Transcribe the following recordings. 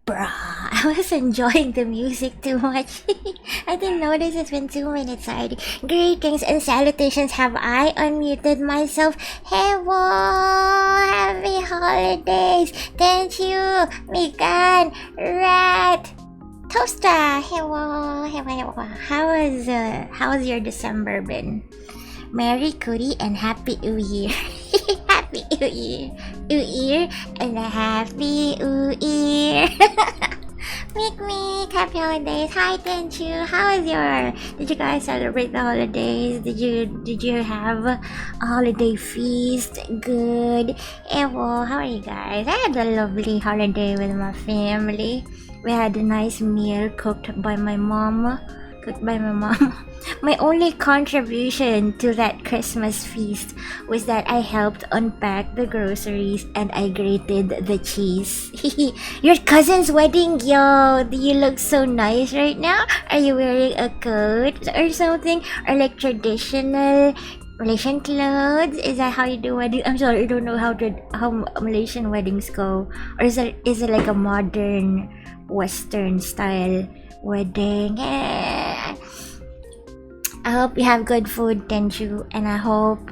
Bruh, I was enjoying the music too much. I didn't notice it's been 2 minutes already. Greetings and salutations. Have I unmuted myself? Hello, happy holidays. Thank you, Mikan, Rat, Toaster. Hello. How was your December been? Merry Cootie and Happy New Year. Happy New Year. New Year and a Happy New Year. Meek, happy holidays. Hi, Tenchu. How was did you guys celebrate the holidays? Did you have a holiday feast? Good. Well, how are you guys? I had a lovely holiday with my family. We had a nice meal cooked by my mom. My only contribution to that Christmas feast was that I helped unpack the groceries and I grated the cheese. Your cousin's wedding, yo! Do you look so nice right now? Are you wearing a coat or something? Or like traditional Malaysian clothes? Is that how you do wedding? I'm sorry, I don't know how Malaysian weddings go. Or is it like a modern Western style wedding? I hope you have good food, Tenchu, and I hope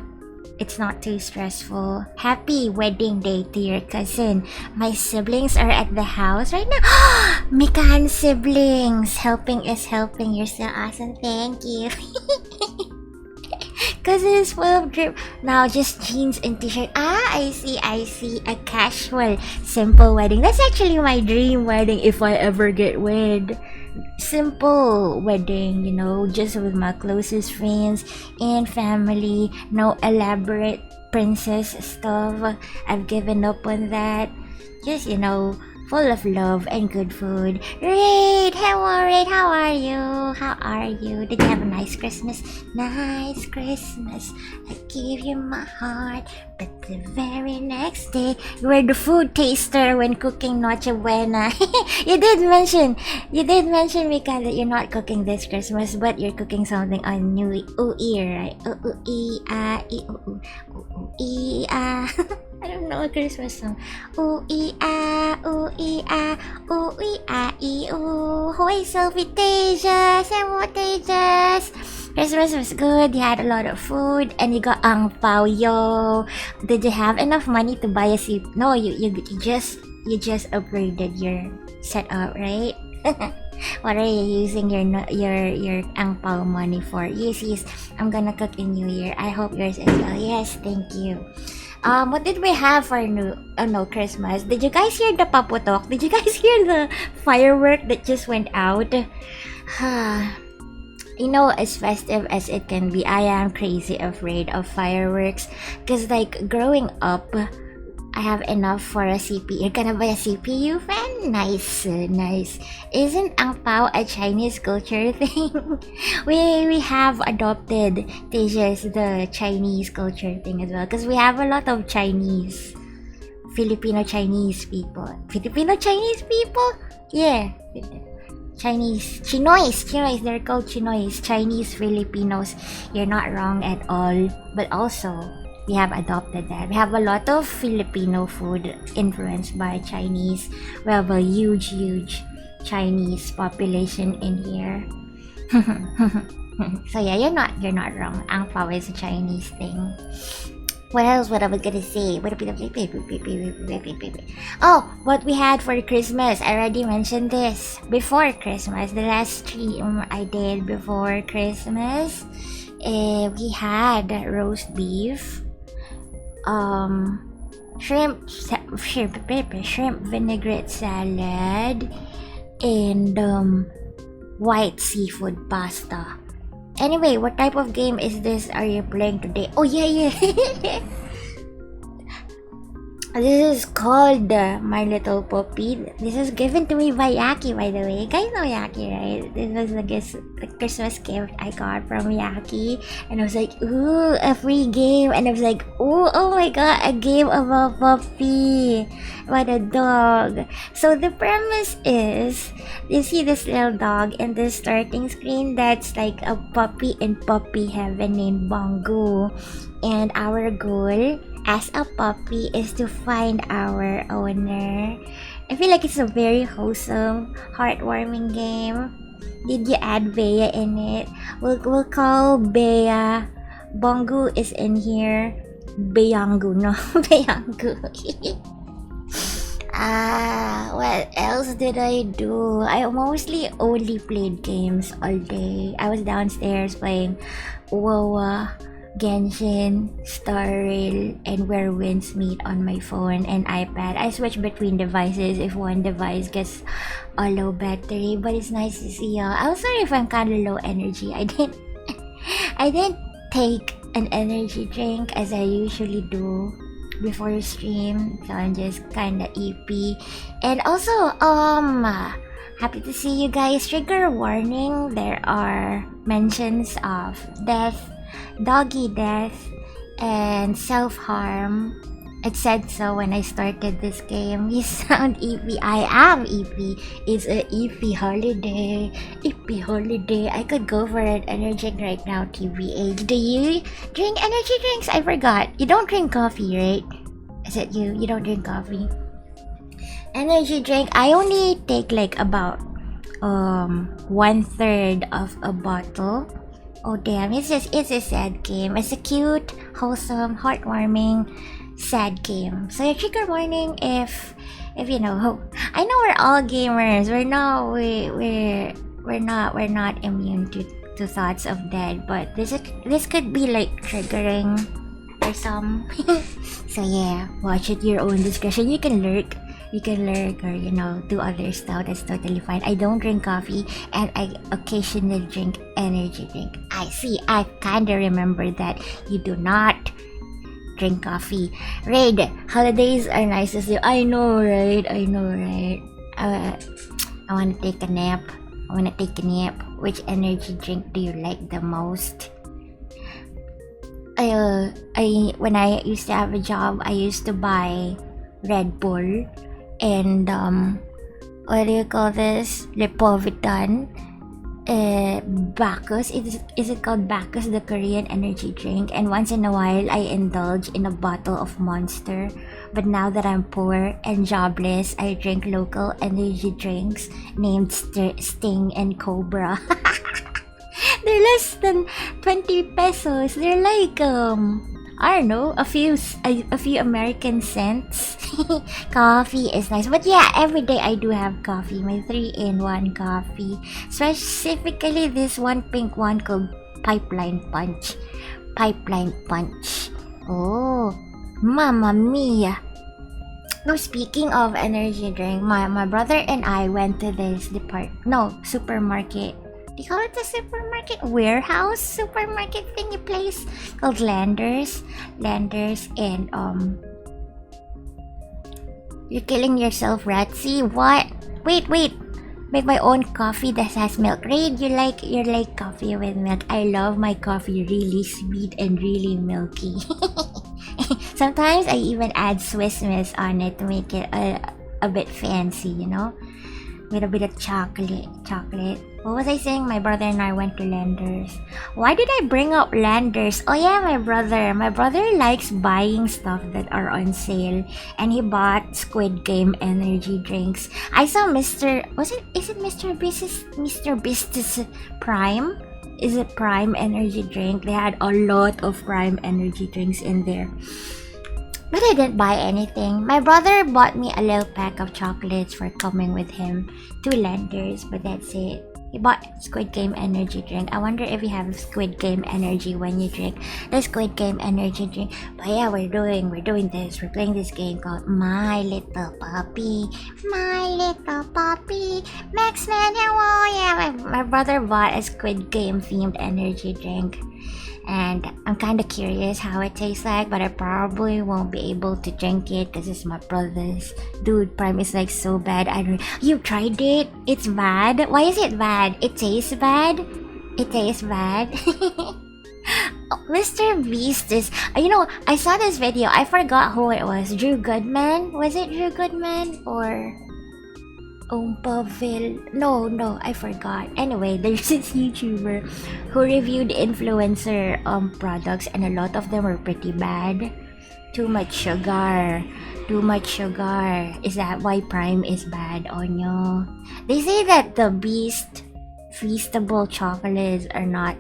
it's not too stressful. Happy wedding day to your cousin. My siblings are at the house right now. Mikan siblings. Helping is helping. You're so awesome. Thank you. Cousin is full of drip. Now just jeans and t-shirt. I see. A casual, simple wedding. That's actually my dream wedding if I ever get wed. Simple wedding, just with my closest friends and family. No elaborate princess stuff. I've given up on that. Just, full of love and good food. Raid! Hello, Raid! How are you? Did you have a nice Christmas? Nice Christmas. I give you my heart. But the very next day, you were the food taster when cooking Noche Buena. You did mention, Mika, that you're not cooking this Christmas, but you're cooking something on New Year, right? I don't know a Christmas song. Hoy, Celphy, Tejas, and Tejas. Christmas was good. You had a lot of food, and you got ang pao, yo. Did you have enough money to buy a seat? No, you just upgraded your setup, right? What are you using your ang pao money for? Yes, I'm gonna cook in New Year. I hope yours as well. Yes, thank you. What did we have for Christmas? Did you guys hear the paputok? Did you guys hear the firework that just went out? As festive as it can be, I am crazy afraid of fireworks. Cause like growing up, I have enough for a CPU. You're gonna buy a CPU, fan? Nice. Isn't ang pao a Chinese culture thing? we have adopted the Chinese culture thing as well. Because we have a lot of Filipino Chinese people. Yeah. Chinois, they're called Chinois, Chinese Filipinos. You're not wrong at all. But also, we have adopted that. We have a lot of Filipino food influenced by Chinese. We have a huge Chinese population in here. So yeah, you're not wrong. Ang pao is a Chinese thing. What else? What I was gonna say? Oh, what we had for Christmas. I already mentioned this before Christmas. The last stream I did before Christmas. We had roast beef, shrimp vinaigrette salad, and white seafood pasta. Anyway, what type of game is this are you playing today? Oh yeah. This is called My Little Puppy. This is given to me by Yaki, by the way. You guys know Yaki, right? This was the Christmas gift I got from Yaki. And I was like, ooh, a free game. And I was like, ooh, oh my god, a game of a puppy. What a dog. So the premise is, you see this little dog in the starting screen? That's like a puppy in puppy heaven named Bongo. And our goal as a puppy is to find our owner I feel like it's a very wholesome, heartwarming game. Did you add Bea in it? We'll call Bea. Bongo is in here. Beyangu, no, Beyangu. What else did I do? I mostly only played games all day. I was downstairs playing WoW, Genshin, Star Rail, and Where Winds Meet on my phone and iPad. I switch between devices if one device gets a low battery, but it's nice to see y'all. I'm sorry if I'm kind of low energy. I didn't take an energy drink as I usually do before stream, so I'm just kinda EP. And also, happy to see you guys. Trigger warning, there are mentions of death, doggy death, and self-harm. It said so when I started this game. You sound EP. I am EP. It's a EP holiday. EP holiday. I could go for an energy drink right now, TBH. Do you drink energy drinks? I forgot. You don't drink coffee, right? Is it you? You don't drink coffee? Energy drink. I only take like about 1/3 of a bottle. Oh damn, it's a sad game. It's a cute, wholesome, heartwarming, sad game. So your trigger warning if you know. I know we're all gamers. We're not immune to thoughts of death, but this could be like triggering for some. So yeah, watch at your own discretion. You can lurk or do other stuff. That's totally fine. I don't drink coffee, and I occasionally drink energy drink. I kinda remember that you do not drink coffee. Raid, holidays are nice as you. I know, right? I wanna take a nap. Which energy drink do you like the most? When I used to have a job, I used to buy Red Bull and what do you call this? Lipovitan, Bacchus. Is it called Bacchus, the Korean energy drink? And once in a while, I indulge in a bottle of Monster. But now that I'm poor and jobless, I drink local energy drinks named Sting and Cobra. They're less than 20 pesos. They're like I don't know, a few American cents. Coffee is nice, but yeah, every day I do have coffee. My 3-in-1 coffee, specifically this one pink one called Pipeline Punch. Oh, Mamma Mia! No, speaking of energy drink, my brother and I went to this supermarket. Do you call it a supermarket? Warehouse supermarket thingy place called Landers, and you're killing yourself, Ratsy. What? Wait. Make my own coffee that has milk. Raid, you like coffee with milk. I love my coffee really sweet and really milky. Sometimes I even add Swiss Miss on it to make it a bit fancy, with a bit of chocolate. What was I saying? My brother and I went to Landers. Why did I bring up Landers? Oh yeah, my brother. My brother likes buying stuff that are on sale, and he bought Squid Game energy drinks. I saw is it Mr. Beast's Prime? Is it Prime energy drink? They had a lot of Prime energy drinks in there. But I didn't buy anything. My brother bought me a little pack of chocolates for coming with him to Landers, but that's it. He bought Squid Game energy drink. I wonder if you have Squid Game energy when you drink the Squid Game energy drink. But yeah, we're doing this. We're playing this game called My Little Puppy. Maxman, hello! Yeah, my brother bought a Squid Game themed energy drink. And I'm kind of curious how it tastes like, but I probably won't be able to drink it because it's my brother's. Dude, Prime is like so bad. You tried it? It's bad? Why is it bad? It tastes bad? Mr. Beast is... I saw this video. I forgot who it was. Drew Goodman? Was it Drew Goodman? Or... Ompaville. No, I forgot. Anyway, there's this YouTuber who reviewed influencer products, and a lot of them were pretty bad. Too much sugar. Too much sugar. Is that why Prime is bad on you? They say that the Beast Feastable chocolates are not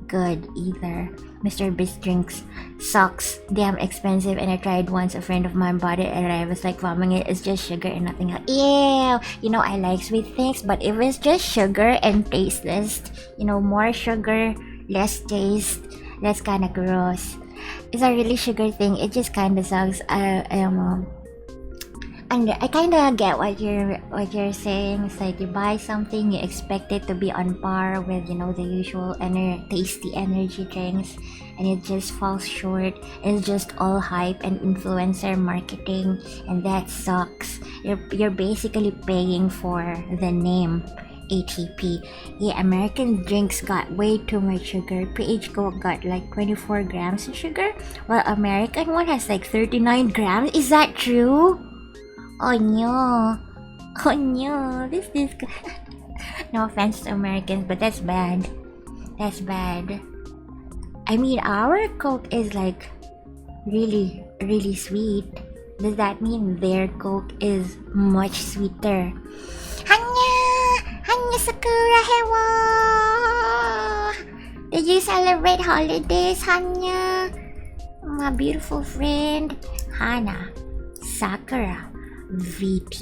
good either. Mr. Beast drinks sucks. Damn expensive, and I tried once. A friend of mine bought it and I was like vomiting it. It's just sugar and nothing else. Ew! You know, I like sweet things, but if it's just sugar and tasteless, you know, more sugar, less taste, that's kind of gross. It's a really sugar thing. It just kind of sucks. And I kind of get what you're saying. It's like you buy something, you expect it to be on par with, you know, the usual tasty energy drinks, and it just falls short. It's just all hype and influencer marketing, and that sucks. You're basically paying for the name ATP. Yeah, American drinks got way too much sugar. PH Coke got like 24 grams of sugar, while American one has like 39 grams. Is that true? Oh no. Oh no. This is no offense to Americans, but that's bad. That's bad. I mean, our Coke is like really, really sweet. Does that mean their Coke is much sweeter? Hanya! Hanya Sakura Hewa! Did you celebrate holidays, Hanya? My beautiful friend, Hana Sakura VT.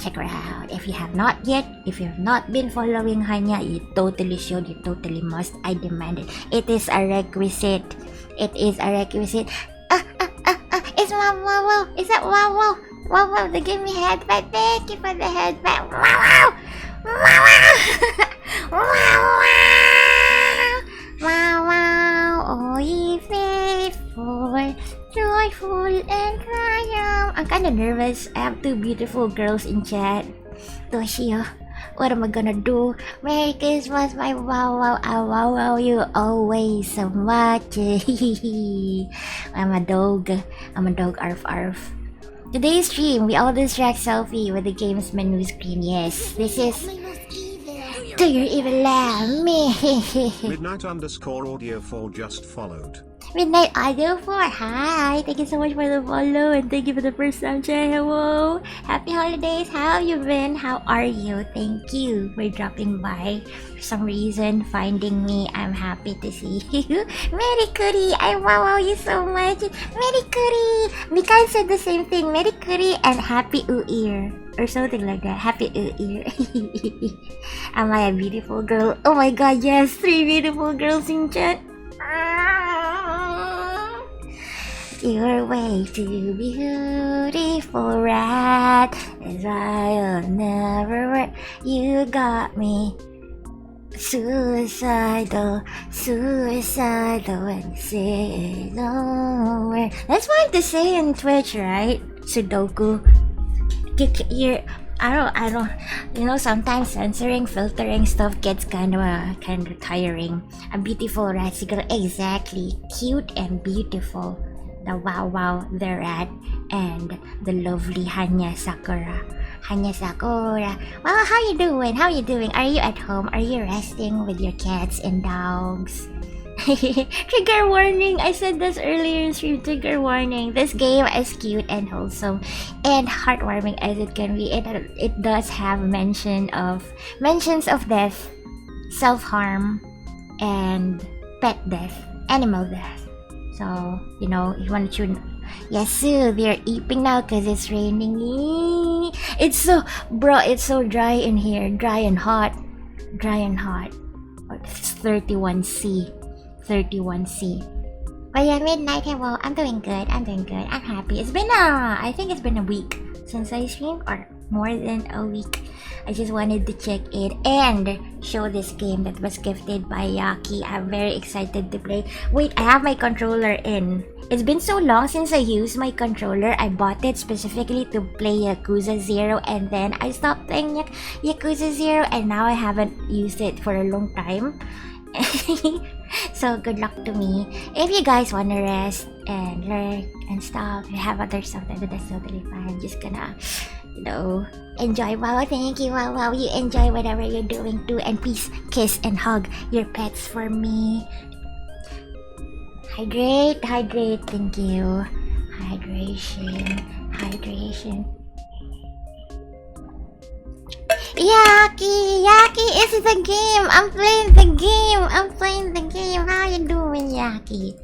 Check her out. If you have not yet, if you have not been following Hanya, you totally should, you totally must. I demand it. It is a requisite. It is a requisite. It's wow wow wow. Is that wow wow? Wow wow, they give me headband. Thank you for the headband. Wow wow. Wow wow. Wow wow. Wow wow. Oh, ye faithful, joyful and triumph. I'm kind of nervous. I have two beautiful girls in chat. Toshio, what am I gonna do? Merry Christmas, my wow wow. I wow wow you always so much. I'm a dog. I'm a dog. Arf arf. Today's stream, we all distract Celphy with the game's menu screen. Yes, this is Do Your Evil Laugh. Me. Midnight_audio4 just followed. Midnight Audio 4, hi! Thank you so much for the follow, and thank you for the first time chat. Hello! Happy holidays! How have you been? How are you? Thank you for dropping by. For some reason, finding me, I'm happy to see you. Merry Curry! I wow you so much! Merry Curry! Mikan said the same thing. Merry Curry and Happy New Year. Or something like that. Happy New Year. Am I a beautiful girl? Oh my god, yes! 3 beautiful girls in chat. You're way too beautiful, right? As I'll never work. You got me suicidal, suicidal, and say it's over. That's fine to say in Twitch, right? Sudoku. I don't. You know, sometimes censoring, filtering stuff gets kind of tiring. A beautiful Ratsi girl, exactly. Cute and beautiful. The wow wow, the rat, and the lovely Hanya Sakura. Hanya Sakura. Well, how you doing? How you doing? Are you at home? Are you resting with your cats and dogs? Trigger warning! I said this earlier in stream. Trigger warning. This game is cute and wholesome and heartwarming as it can be. It does have mentions of death, self-harm, and pet death, animal death. So, you know, you want to tune. Yes, so they're eeping now because it's raining. It's so, bro, it's so dry in here. Dry and hot. Dry and hot. It's 31C. 31C. But yeah, midnight. Well, I'm doing good. I'm happy. It's been I think it's been a week since I streamed, or more than a week. I just wanted to check it and show this game that was gifted by Yaki. I'm very excited to play. Wait, I have my controller in. It's been so long since I used my controller. I bought it specifically to play Yakuza 0, and then I stopped playing Yakuza 0, and now I haven't used it for a long time. So good luck to me. If you guys wanna rest and learn and stuff, you have other stuff to do, that's totally fine. I'm just gonna, you know, enjoy. Wow, thank you. Wow, you enjoy whatever you're doing too, and please kiss and hug your pets for me. Hydrate, thank you. Hydration. Yaki is the game. I'm playing the game. How you doing, Yaki?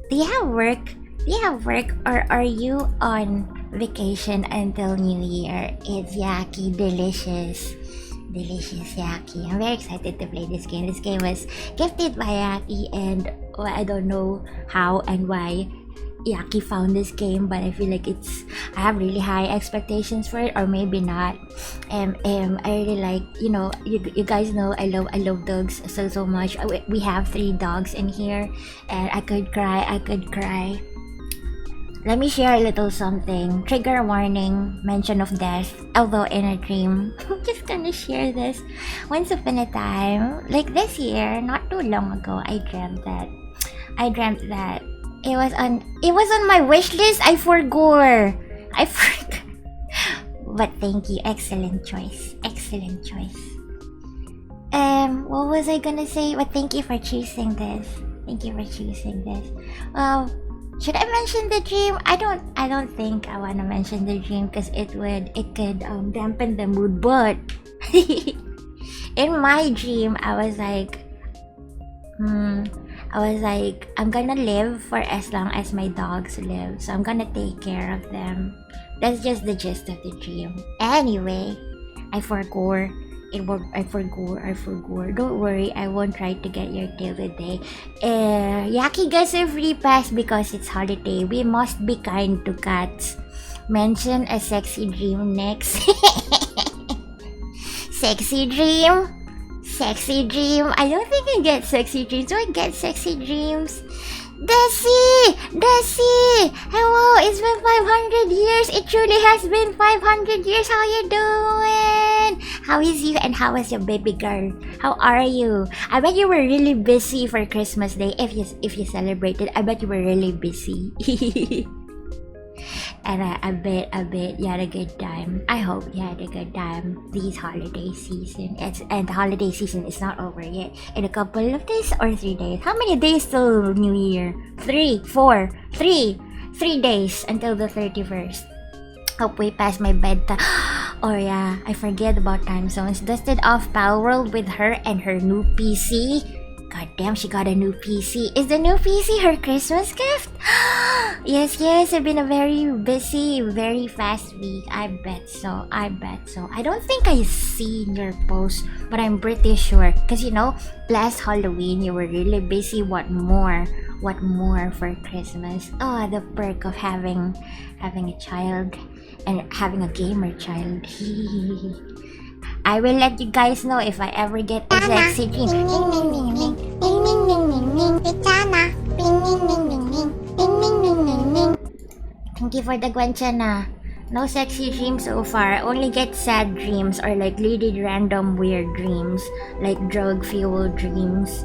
Do you have work? Or are you on vacation until New Year? It's Yaki, delicious Yaki. I'm very excited to play this game. This game was gifted by Yaki, and I don't know how and why Yaki found this game, but I feel like I have really high expectations for it, or maybe not. I really like, you guys know I love dogs so much. We have 3 dogs in here, and I could cry. Let me share a little something. Trigger warning, mention of death, although in a dream. I'm just gonna share this. Once upon a time, like this year, not too long ago, I dreamt that it was on my wish list. I forgot. But thank you. Excellent choice. What was I gonna say? But thank you for choosing this. Well, should I mention the dream? I don't think I wanna mention the dream because it could dampen the mood. But in my dream, I was like, I'm gonna live for as long as my dogs live, so I'm gonna take care of them. That's just the gist of the dream. Anyway, I forgot. Don't worry, I won't try to get your tail today. Yaki gets a free pass because it's holiday. We must be kind to cats. Mention a sexy dream next. Sexy dream? I don't think I get sexy dreams. Do I get sexy dreams? Desi! Hello, it's been 500 years. It truly has been 500 years. How you doing? How is you and how is your baby girl? How are you? I bet you were really busy for Christmas Day. If you celebrated, I bet you were really busy. And I bet you had a good time. I hope you had a good time this holiday season. And the holiday season is not over yet. In a couple of days or 3 days. How many days till New Year? 3 days until the 31st. Hope we pass my bedtime. Oh yeah, I forget about time zones. Dusted off Palworld with her and her new PC. God damn, she got a new PC. Is the new PC her Christmas gift? Yes, it's been a very busy, very fast week. I bet so. I don't think I seen your post, but I'm pretty sure. Because last Halloween you were really busy. What more for Christmas? Oh, the perk of having a child and having a gamer child. I will let you guys know if I ever get a sexy dream. Thank you for the guanchana. No sexy dreams so far. Only get sad dreams or like really random weird dreams, like drug-fueled dreams.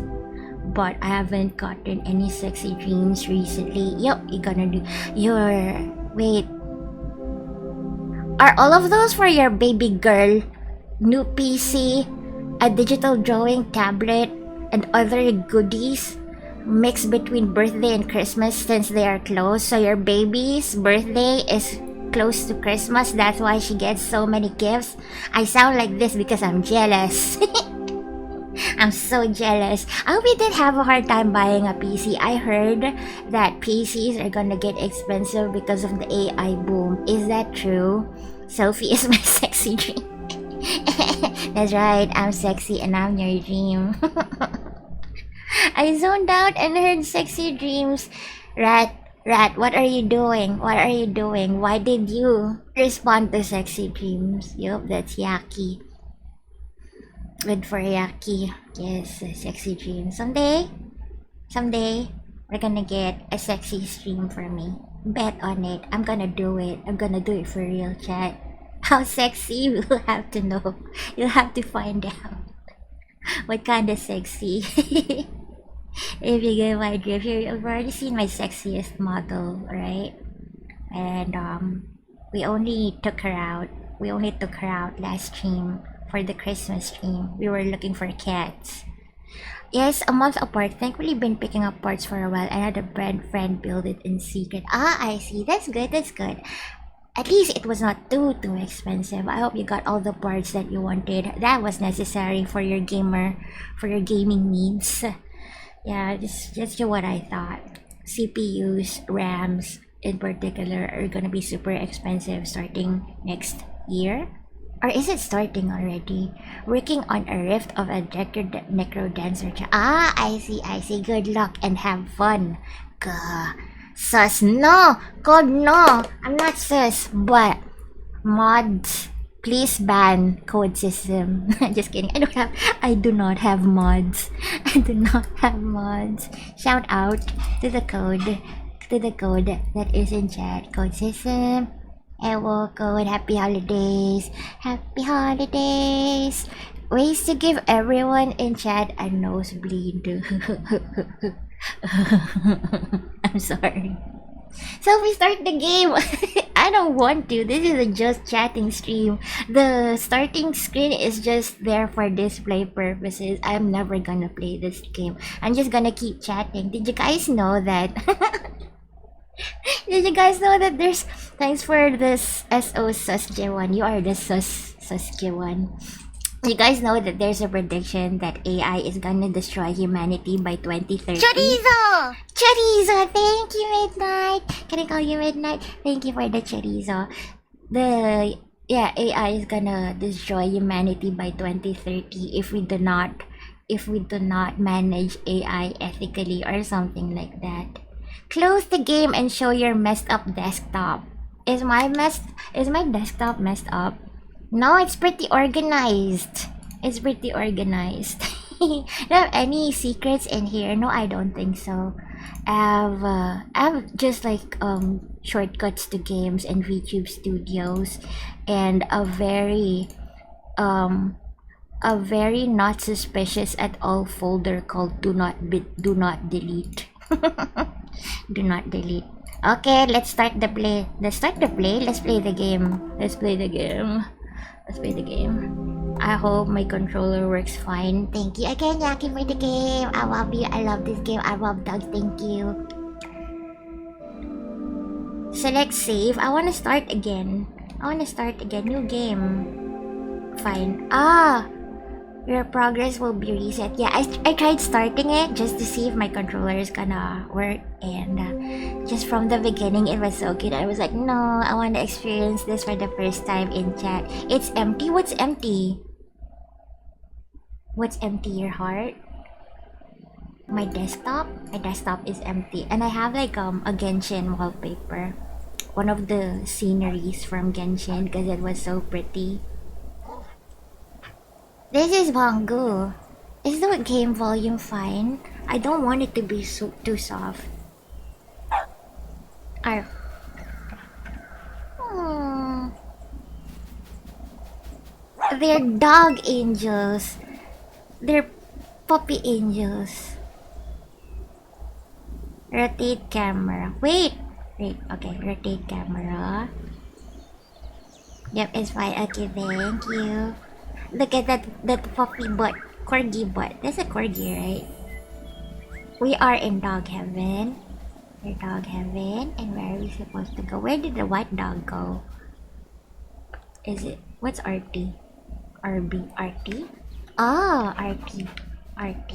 But I haven't gotten any sexy dreams recently. Wait. Are all of those for your baby girl? New PC, a digital drawing tablet, and other goodies mixed between birthday and Christmas since they are close. So your baby's birthday is close to Christmas. That's why she gets so many gifts. I sound like this because I'm jealous. I'm so jealous. I hope you didn't have a hard time buying a PC. I heard that PCs are gonna get expensive because of the AI boom. Is that true? Celphy is my sexy dream. That's right, I'm sexy and I'm your dream. I zoned out and heard sexy dreams. Rat, what are you doing? Why did you respond to sexy dreams? Yup, that's Yaki. Good for Yaki. Yes, a sexy dream. Someday, we're gonna get a sexy stream for me. Bet on it. I'm gonna do it. For real, chat. How sexy, we'll have to know. You'll have to find out. What kind of sexy? If you get my drift, you've already seen my sexiest model, right? And we only took her out last stream for the Christmas stream. We were looking for cats. Yes, a month apart. Thankfully, been picking up parts for a while. I had a friend build it in secret. Ah, I see. That's good. That's good. At least it was not too expensive. I hope you got all the parts that you wanted. That was necessary for your gaming needs. Yeah, just what I thought. CPUs, RAMs in particular are gonna be super expensive starting next year. Or is it starting already? Working on a rift of a necrodancer. Ah, I see, I see. Good luck and have fun. Gah. Sus, no! God, no! I'm not sus, but mods. Please ban code system. Just kidding. I do not have mods. I do not have mods. Shout out to the code. To the code that is in chat. Code system. Ewo code. Happy holidays. Happy holidays. Ways to give everyone in chat a nosebleed. I'm sorry. So we start the game. I don't want to. This is a just chatting stream. The starting screen is just there for display purposes. I'm never gonna play this game. I'm just gonna keep chatting. Did you guys know that? Did you guys know that there's... Thanks for this SO Sus1. You are the Sus1. You guys know that there's a prediction that AI is gonna destroy humanity by 2030. Chorizo! Chorizo! Thank you, Midnight! Can I call you Midnight? Thank you for the chorizo. AI is gonna destroy humanity by 2030 if we do not manage AI ethically or something like that. Close the game and show your messed up desktop. Is my desktop messed up? No, it's pretty organized. It's pretty organized. Do you have any secrets in here? No, I don't think so. I have just like shortcuts to games and VTube Studios, and a very not suspicious at all folder called do not delete. Do not delete. Okay, let's start the play. Let's play the game. Let's play the game. I hope my controller works fine. Thank you again, Yaki, for the game. I love you. I love this game. I love dogs. Thank you. Select save. I want to start again. New game. Fine. Ah! Your progress will be reset. Yeah, I tried starting it just to see if my controller is gonna work, and just from the beginning it was so good. I was like, no, I want to experience this for the first time in chat. It's empty. What's empty? What's empty? Your heart? My desktop? My desktop is empty, and I have like a Genshin wallpaper, one of the sceneries from Genshin, because it was so pretty. This is Bangu. Is the game volume fine? I don't want it to be too soft. Arf. Aww. They're dog angels. They're puppy angels. Rotate camera. Wait. Okay, rotate camera. Yep, it's fine. Okay, thank you. Look at that puppy butt. Corgi butt. That's a corgi, right? We are in dog heaven. We're dog heaven. And where are we supposed to go? Where did the white dog go? Is it... What's RT? RB? RT? Oh, RT. RT.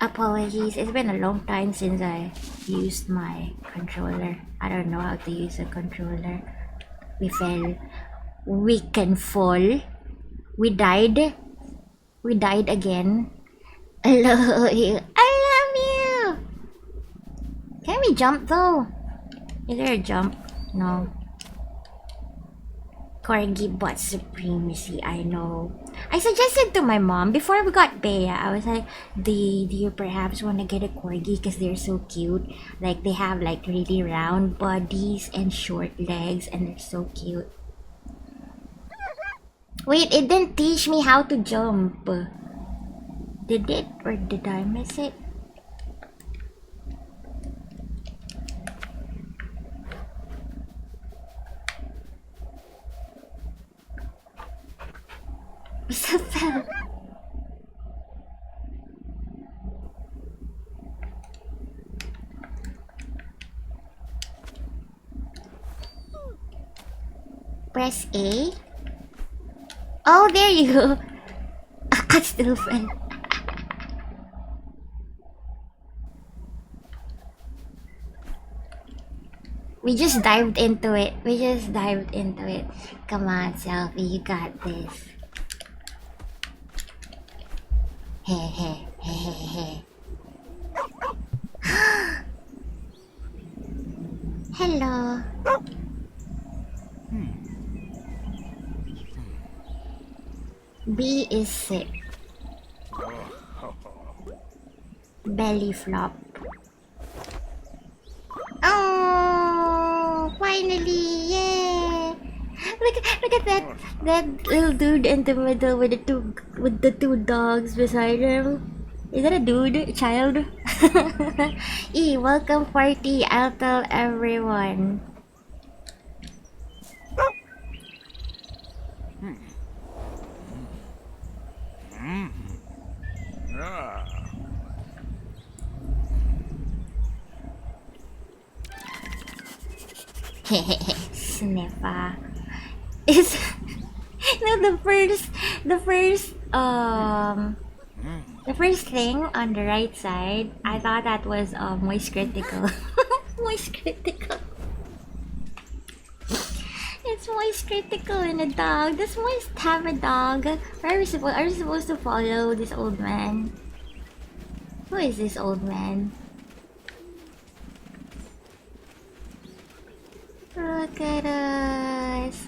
Apologies. It's been a long time since I used my controller. I don't know how to use a controller. We fell. We can fall. We died. We died again. I love you. I love you. Can we jump though? Is there a jump? No. Corgi butt supremacy. I know. I suggested to my mom before we got Bea. I was like, do you perhaps want to get a corgi because they're so cute? Like they have like really round bodies and short legs, and they're so cute. Wait, it didn't teach me how to jump. Did it? Or did I miss it? Press A. Oh, there you go. I still fell. We just dived into it. Come on, Celphy, you got this. Hey. Hello. B is sick. Belly flop. Oh, finally, yeah! Look at that little dude in the middle with the two dogs beside him. Is that a dude? A child? Welcome party. I'll tell everyone. Sniffer. Is no the first thing on the right side, I thought that was moist critical. Moist critical. It's moist critical in a dog. Does moist have a dog? Are we supposed to follow this old man? Who is this old man? Look at us.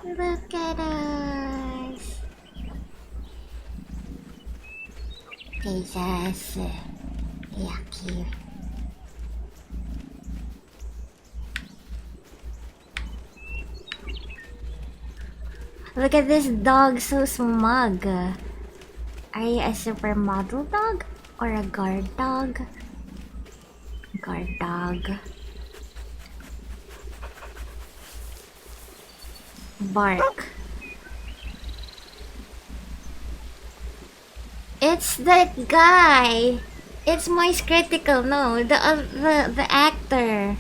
Look at us. Jesus. Yucky. Look at this dog, so smug. Are you a supermodel dog or a guard dog? Guard dog. Bark. It's that guy. It's Moist Critical. No, the actor.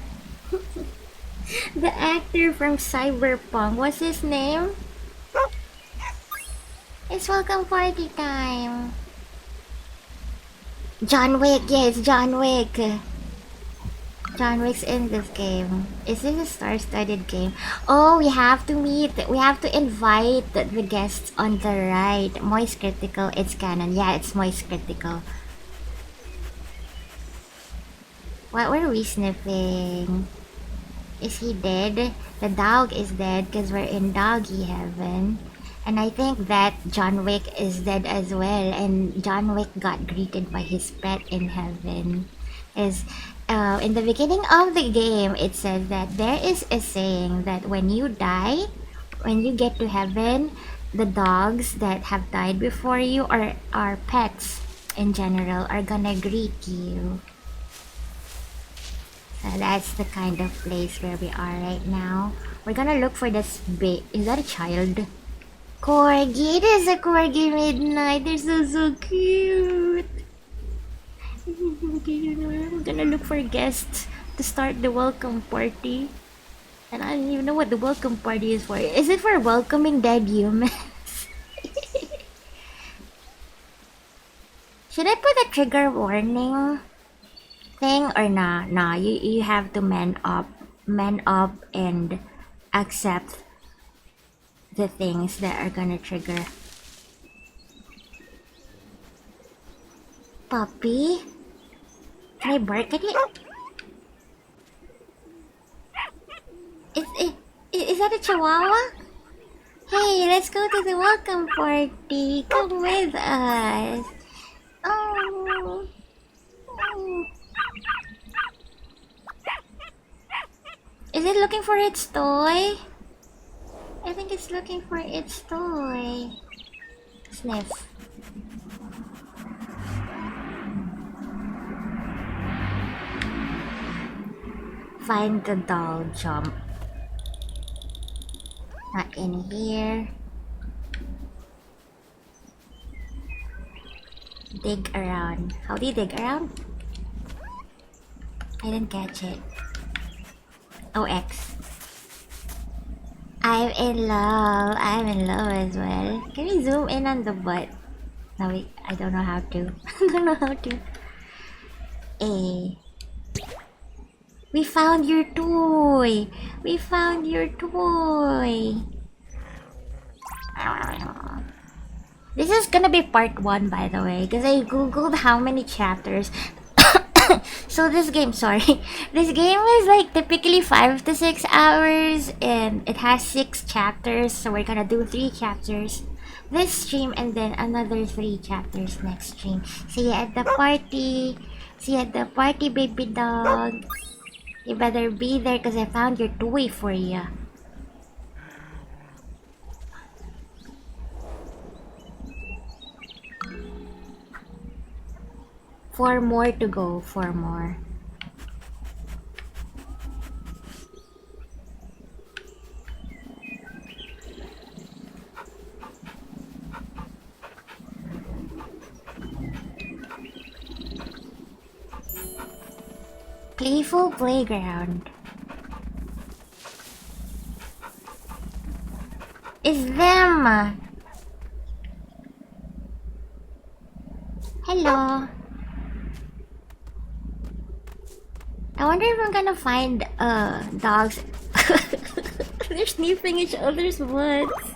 The actor from Cyberpunk. What's his name? It's welcome party time. John Wick. Yeah, it's John Wick. John Wick's in this game. Is this a star-studded game? Oh, we have to invite the guests on the right. Moist Critical, it's canon. Yeah, it's Moist Critical. What were we sniffing? Is he dead? The dog is dead because we're in doggy heaven. And I think that John Wick is dead as well. And John Wick got greeted by his pet in heaven. In the beginning of the game, it says that there is a saying that when you die, when you get to heaven, the dogs that have died before you or our pets in general are gonna greet you. So that's the kind of place where we are right now. We're gonna look for this is that a child? Corgi! It is a Corgi Midnight! They're so cute! I'm gonna look for guests to start the welcome party. And I don't even know what the welcome party is for. Is it for welcoming dead humans? Should I put a trigger warning thing or nah? Nah, you have to man up and accept the things that are gonna trigger. Puppy? Can I bark at it? Is that a chihuahua? Hey, let's go to the welcome party. Come with us. Oh. Is it looking for its toy? I think it's looking for its toy. Sniff. Find the doll, jump. Not in here. Dig around. How do you dig around? I didn't catch it. Oh, X. I'm in love. I'm in love as well. Can we zoom in on the butt? No, wait. I don't know how to. I don't know how to. Eh. We found your toy. We found your toy. This is gonna be part 1, by the way, because I googled how many chapters. So this game, sorry, this game is like typically 5 to 6 hours, and it has 6 chapters. So we're gonna do 3 chapters this stream, and then another 3 chapters next stream. See you at the party. See you at the party, baby dog. You better be there, because I found your toy for you. 4 more to go. 4 more. Playful playground. It's them. Hello. I wonder if I'm gonna find dogs. They're sniffing each other's butts.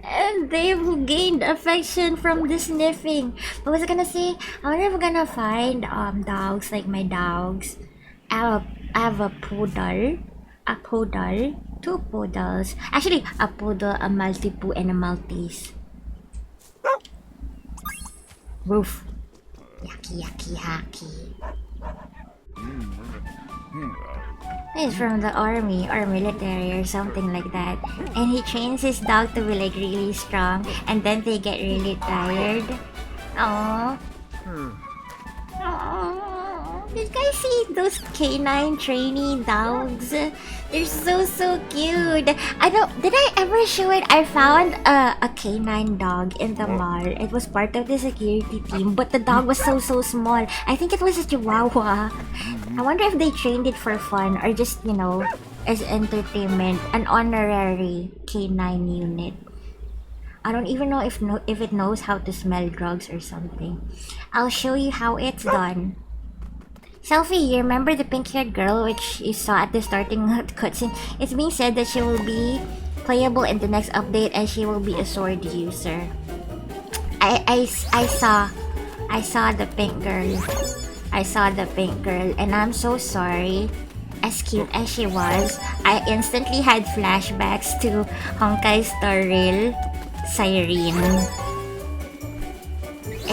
And they've gained affection from the sniffing. What was I gonna say? I wonder if I'm gonna find dogs like my dogs. I have a poodle, 2 poodles. Actually, a poodle, a Maltipoo, and a Maltese. Roof. Yucky, yucky, yucky. He's from the army or military or something like that, and he trains his dog to be like really strong, and then they get really tired. Aww. Aww. Did you guys see those canine trainee dogs? They're so cute. Did I ever show it? I found a canine dog in the mall. It was part of the security team, but the dog was so small. I think it was a chihuahua. I wonder if they trained it for fun or just, you know, as entertainment, an honorary canine unit. I don't even know if it knows how to smell drugs or something. I'll show you how it's done. Celphy, you remember the pink-haired girl which you saw at the starting cutscene? It's being said that she will be playable in the next update, and she will be a sword user. I saw the pink girl. I saw the pink girl, and I'm so sorry. As cute as she was, I instantly had flashbacks to Honkai Star Rail, Cyrene,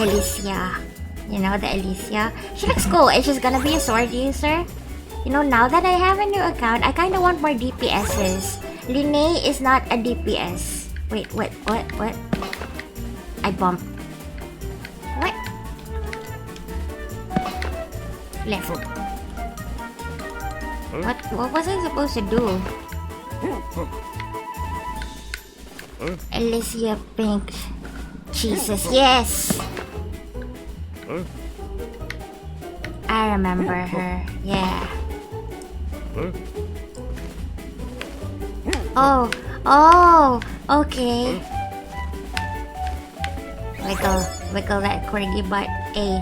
Alicia. You know, the Alicia. She looks cool, and she's gonna be a sword user. You know, now that I have a new account, I kinda want more DPSs. Linnea is not a DPS. Wait, what? I bumped. What? Left. What was I supposed to do? Alicia Pink. Jesus, yes! I remember her, yeah. Oh, okay. Wiggle that corgi butt. A.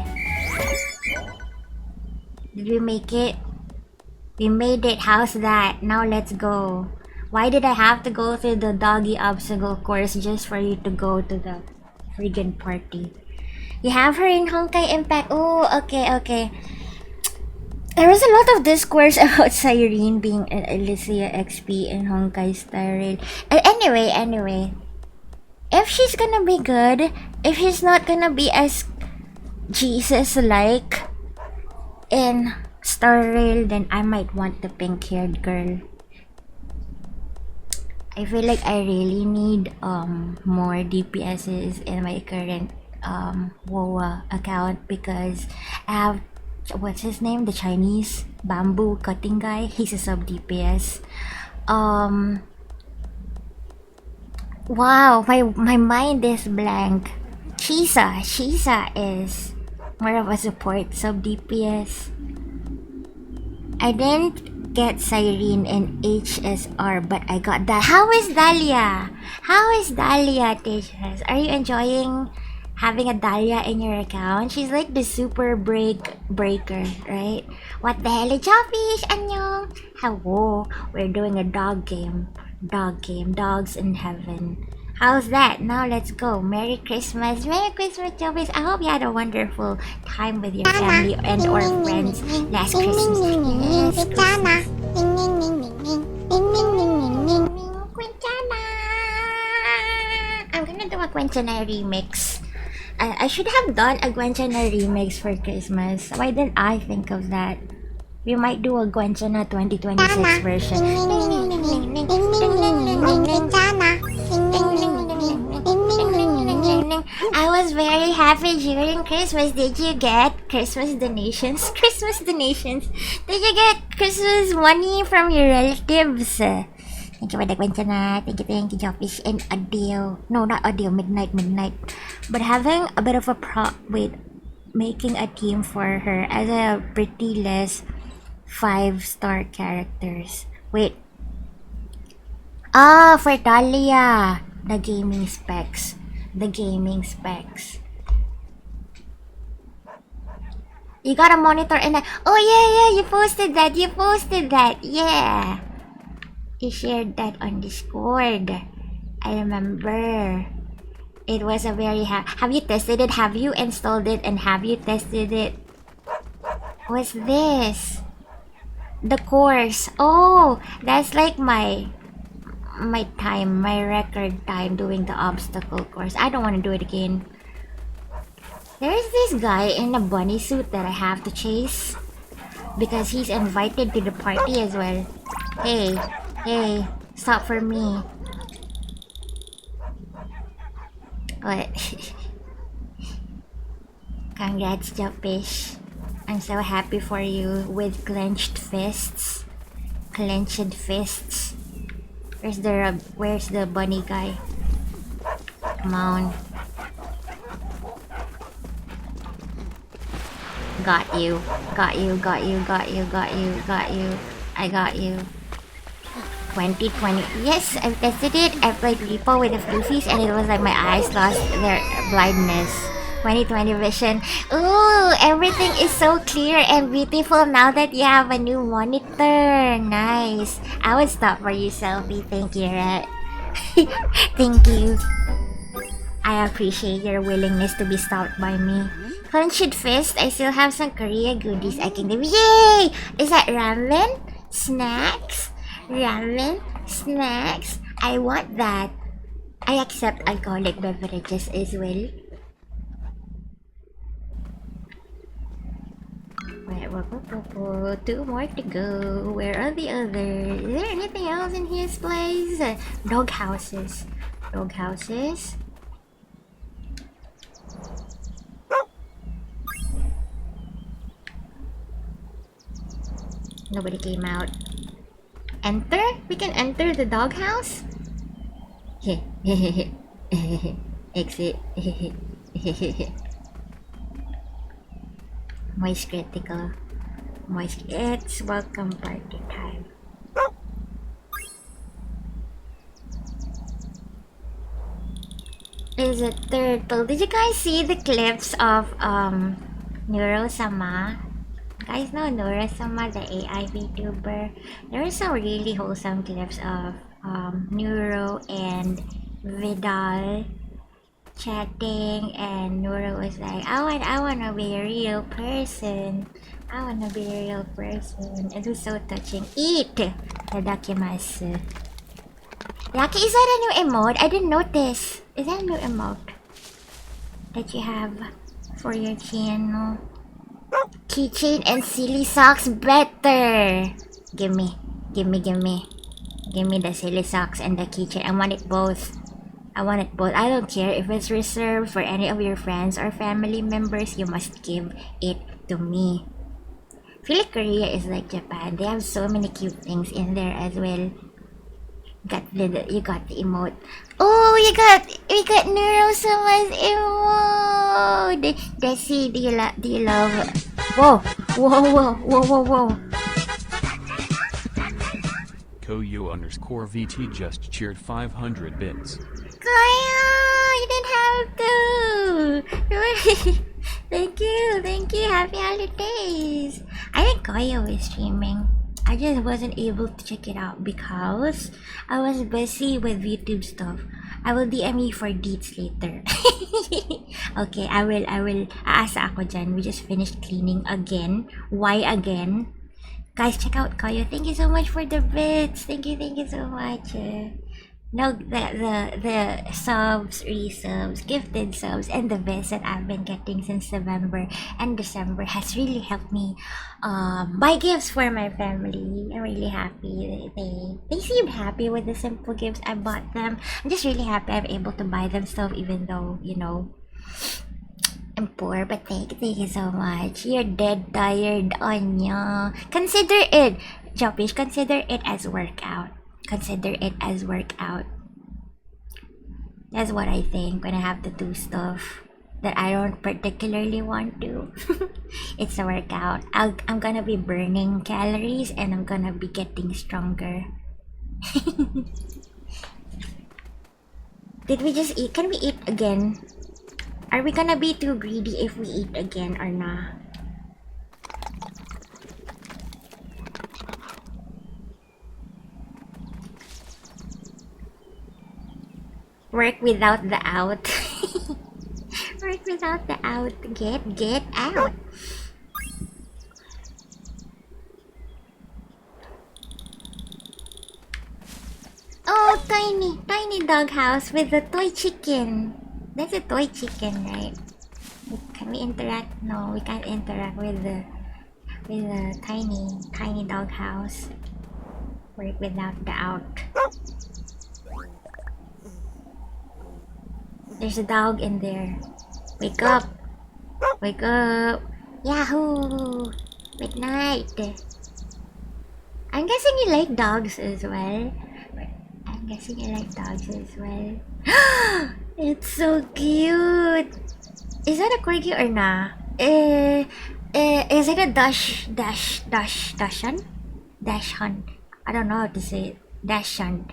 Did we make it? We made it, how's that? Now let's go. Why did I have to go through the doggy obstacle course just for you to go to the friggin' party? You have her in Honkai Impact. Oh, okay. There was a lot of discourse about Cyrene being an Alicia XP in Honkai Star Rail. Anyway. If she's gonna be good, if she's not gonna be as Jesus-like in Star Rail, then I might want the pink-haired girl. I feel like I really need more DPSs in my current WoA account, because I have, what's his name, the Chinese bamboo cutting guy. He's a sub DPS. Wow, my mind is blank. Shisa is more of a support sub DPS. I didn't get Cyrene and HSR, but I got that. How is Dahlia? How is Dahlia, Tejas? Are you enjoying having a Dahlia in your account? She's like the super breaker, right? What the hell, Joffish? Annyeong. Hello. We're doing a dog game. Dogs in heaven. How's that? Now let's go. Merry Christmas. Merry Christmas, Joffish. I hope you had a wonderful time with your family and or friends last Christmas. Yes, Christmas. Quintana. I'm gonna do a Quintana remix. I should have done a Gwenchana remix for Christmas. Why didn't I think of that? We might do a Gwenchana 2026 version. I was very happy during Christmas. Did you get Christmas donations? Christmas donations? Did you get Christmas money from your relatives? Thank you for the Quintana. Thank you, Joffish. And Adele. No, not Adele. Midnight. But having a bit of a with making a team for her as a pretty less 5-star characters. Wait. Ah, for Dahlia. The gaming specs. You got a monitor and oh yeah, you posted that. Yeah. You shared that on Discord. I remember. It was a very have you tested it? Have you installed it and have you tested it? What's this? The course. Oh, that's like my record time doing the obstacle course. I don't want to do it again. There's this guy in a bunny suit that I have to chase because he's invited to the party as well. Hey, stop for me. What? Congrats, Joppish. I'm so happy for you with clenched fists. Where's the bunny guy? Come on. Got you. I got you. 2020. Yes, I've tested it. I played Repo with the floofies and it was like my eyes lost their blindness. 2020 vision. Ooh, everything is so clear and beautiful now that you have a new monitor. Nice. I would stop for you, Celphy. Thank you, Rat. Thank you. I appreciate your willingness to be stopped by me. Clenched fist. I still have some Korea goodies I can give. Yay! Is that ramen? Snacks? Ramen? Snacks? I want that. I accept alcoholic beverages as well. Wait, 2 more to go. Where are the others? Is there anything else in his place? Dog houses. Nobody came out. Enter? We can enter the doghouse? Exit. Moist critical. It's welcome party time. Is it turtle? Did you guys see the clips of Neuro-sama? Guys know Neuro-sama, the AI VTuber? There are some really wholesome clips of Neuro and Vidal chatting, and Neuro was like, I wanna be a real person. It was so touching. Eat! Tadakimasu. Yaki, is that a new emote? I didn't notice. Is that a new emote that you have for your channel? Keychain and silly socks better. Give me the silly socks and the keychain. I want it both. I don't care if it's reserved for any of your friends or family members. You must give it to me. I feel like Korea is like Japan. They have so many cute things in there as well. You got the emote. Oh, we got Neuro-sama's emote. Desi, do you love? Whoa. Koyo_VT just cheered 500 bits. Koyo, you didn't have to. Thank you. Happy holidays. I think Koyo is streaming. I just wasn't able to check it out because I was busy with YouTube stuff. I will DM you for deets later. Okay, I will. Aasa ako dyan. We just finished cleaning again. Why again? Guys, check out Koyo. Thank you so much for the bits. Thank you so much. No, the subs, resubs, gifted subs, and the bits that I've been getting since November and December has really helped me buy gifts for my family. I'm really happy. They seemed happy with the simple gifts I bought them. I'm just really happy I'm able to buy them stuff even though, you know, I'm poor, but thank you so much. You're dead tired, Anya. Consider it, Jopish, consider it as workout. Consider it as workout. That's what I think when I have to do stuff that I don't particularly want to. It's a workout. I'm gonna be burning calories and I'm gonna be getting stronger. Did we just eat? Can we eat again? Are we gonna be too greedy if we eat again or not? Work without the out. Work without the out. Get out. Oh, tiny doghouse with a toy chicken. That's a toy chicken, right? Can we interact? No, we can't interact with the tiny doghouse. Work without the out. There's a dog in there. Wake up! Wake up! Yahoo! Midnight! I'm guessing you like dogs as well. It's so cute! Is that a corgi or nah? Is it a Dachshund? I don't know how to say it. Dachshund.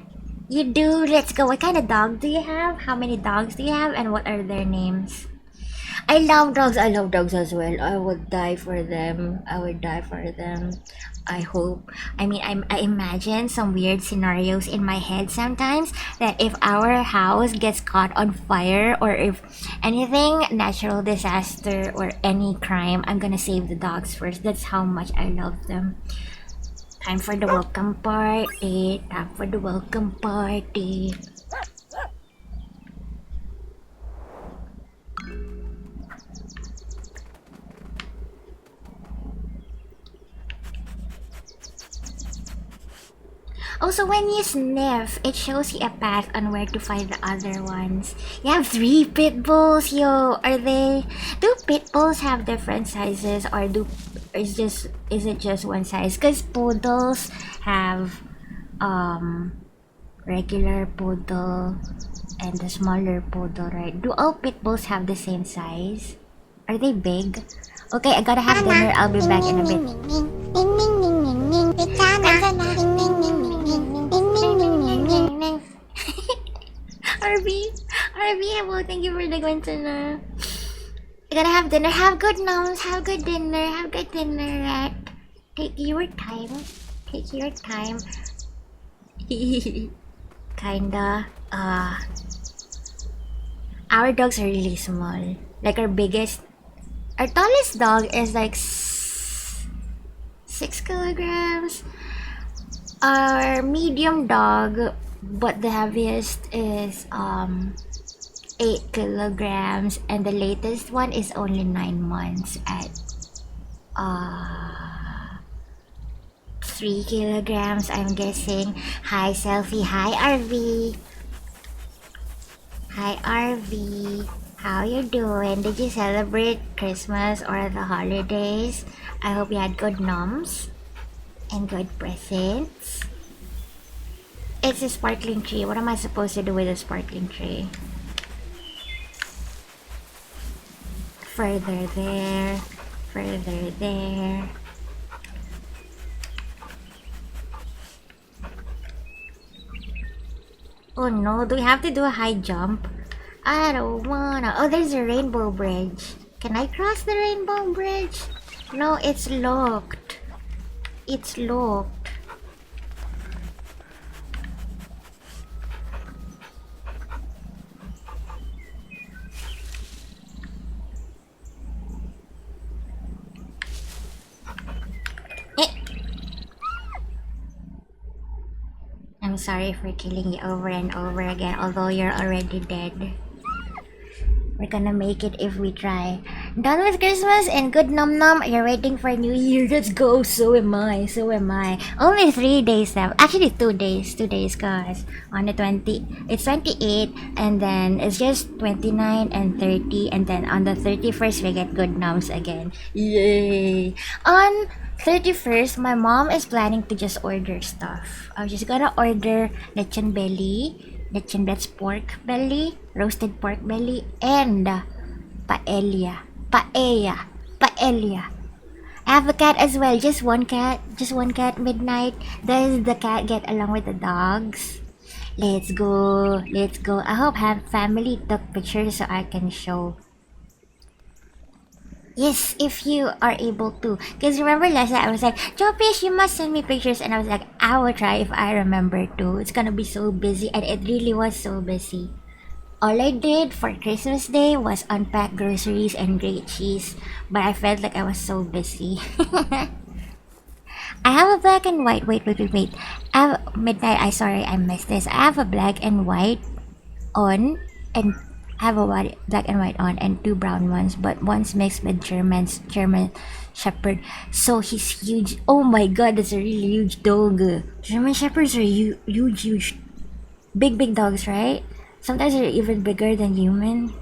You do. Let's go. What kind of dog do you have? How many dogs do you have? And what are their names? I love dogs. I love dogs as well. I would die for them. I hope. I mean, I imagine some weird scenarios in my head sometimes that if our house gets caught on fire or if anything, natural disaster or any crime, I'm gonna save the dogs first. That's how much I love them. Time for the welcome party. Also, when you sniff, it shows you a path on where to find the other ones. You have 3 pit bulls, yo. Do pit bulls have different sizes or is it just one size? Cause poodles have regular poodle and the smaller poodle, right? Do all pit bulls have the same size? Are they big? Okay, I gotta have dinner. I'll be back in a bit. RB, hello, thank you for the Gwentana. I gotta have dinner. Have good noms. Have good dinner. Right? Take your time. Kinda. Our dogs are really small. Like our tallest dog is like 6 kilograms. Our medium dog, but the heaviest is 8 kilograms, and the latest one is only 9 months at 3 kilograms, I'm guessing. Hi Celphy. Hi RV. How you doing? Did you celebrate Christmas or the holidays? I hope you had good noms and good presents. It's a sparkling tree. What am I supposed to do with a sparkling tree? Further there. Oh no, do we have to do a high jump? I don't wanna. Oh, there's a rainbow bridge. Can I cross the rainbow bridge? No, it's locked. It's locked. Eh. I'm sorry for killing you over and over again, although you're already dead. We're gonna make it if we try. Done with Christmas and good num num. You're waiting for New Year. Let's go. So am I. So am I. Only 3 days left. Actually, 2 days. 2 days, guys. On the 20, it's 28, and then it's just 29 and 30, and then on the 31st we get good nums again. Yay! On 31st, my mom is planning to just order stuff. I'm just gonna order lechon belly, lechon that's pork belly, roasted pork belly, and paella. Paella. Paella. I have a cat as well. Just one cat. Just one cat. Midnight. Does the cat get along with the dogs? Let's go. Let's go. I hope family took pictures so I can show. Yes, if you are able to. Because remember last night I was like, Jopish, you must send me pictures. And I was like, I will try if I remember to. It's gonna be so busy. And it really was so busy. All I did for Christmas Day was unpack groceries and grate cheese. But I felt like I was so busy. I have a black and white. Wait. I have midnight. I missed this. I have a black and white on, and I have a black and white on, and 2 brown ones. But one's mixed with German Shepherd. So he's huge. Oh my God, that's a really huge dog. German Shepherds are huge, big dogs, right? Sometimes they're even bigger than human.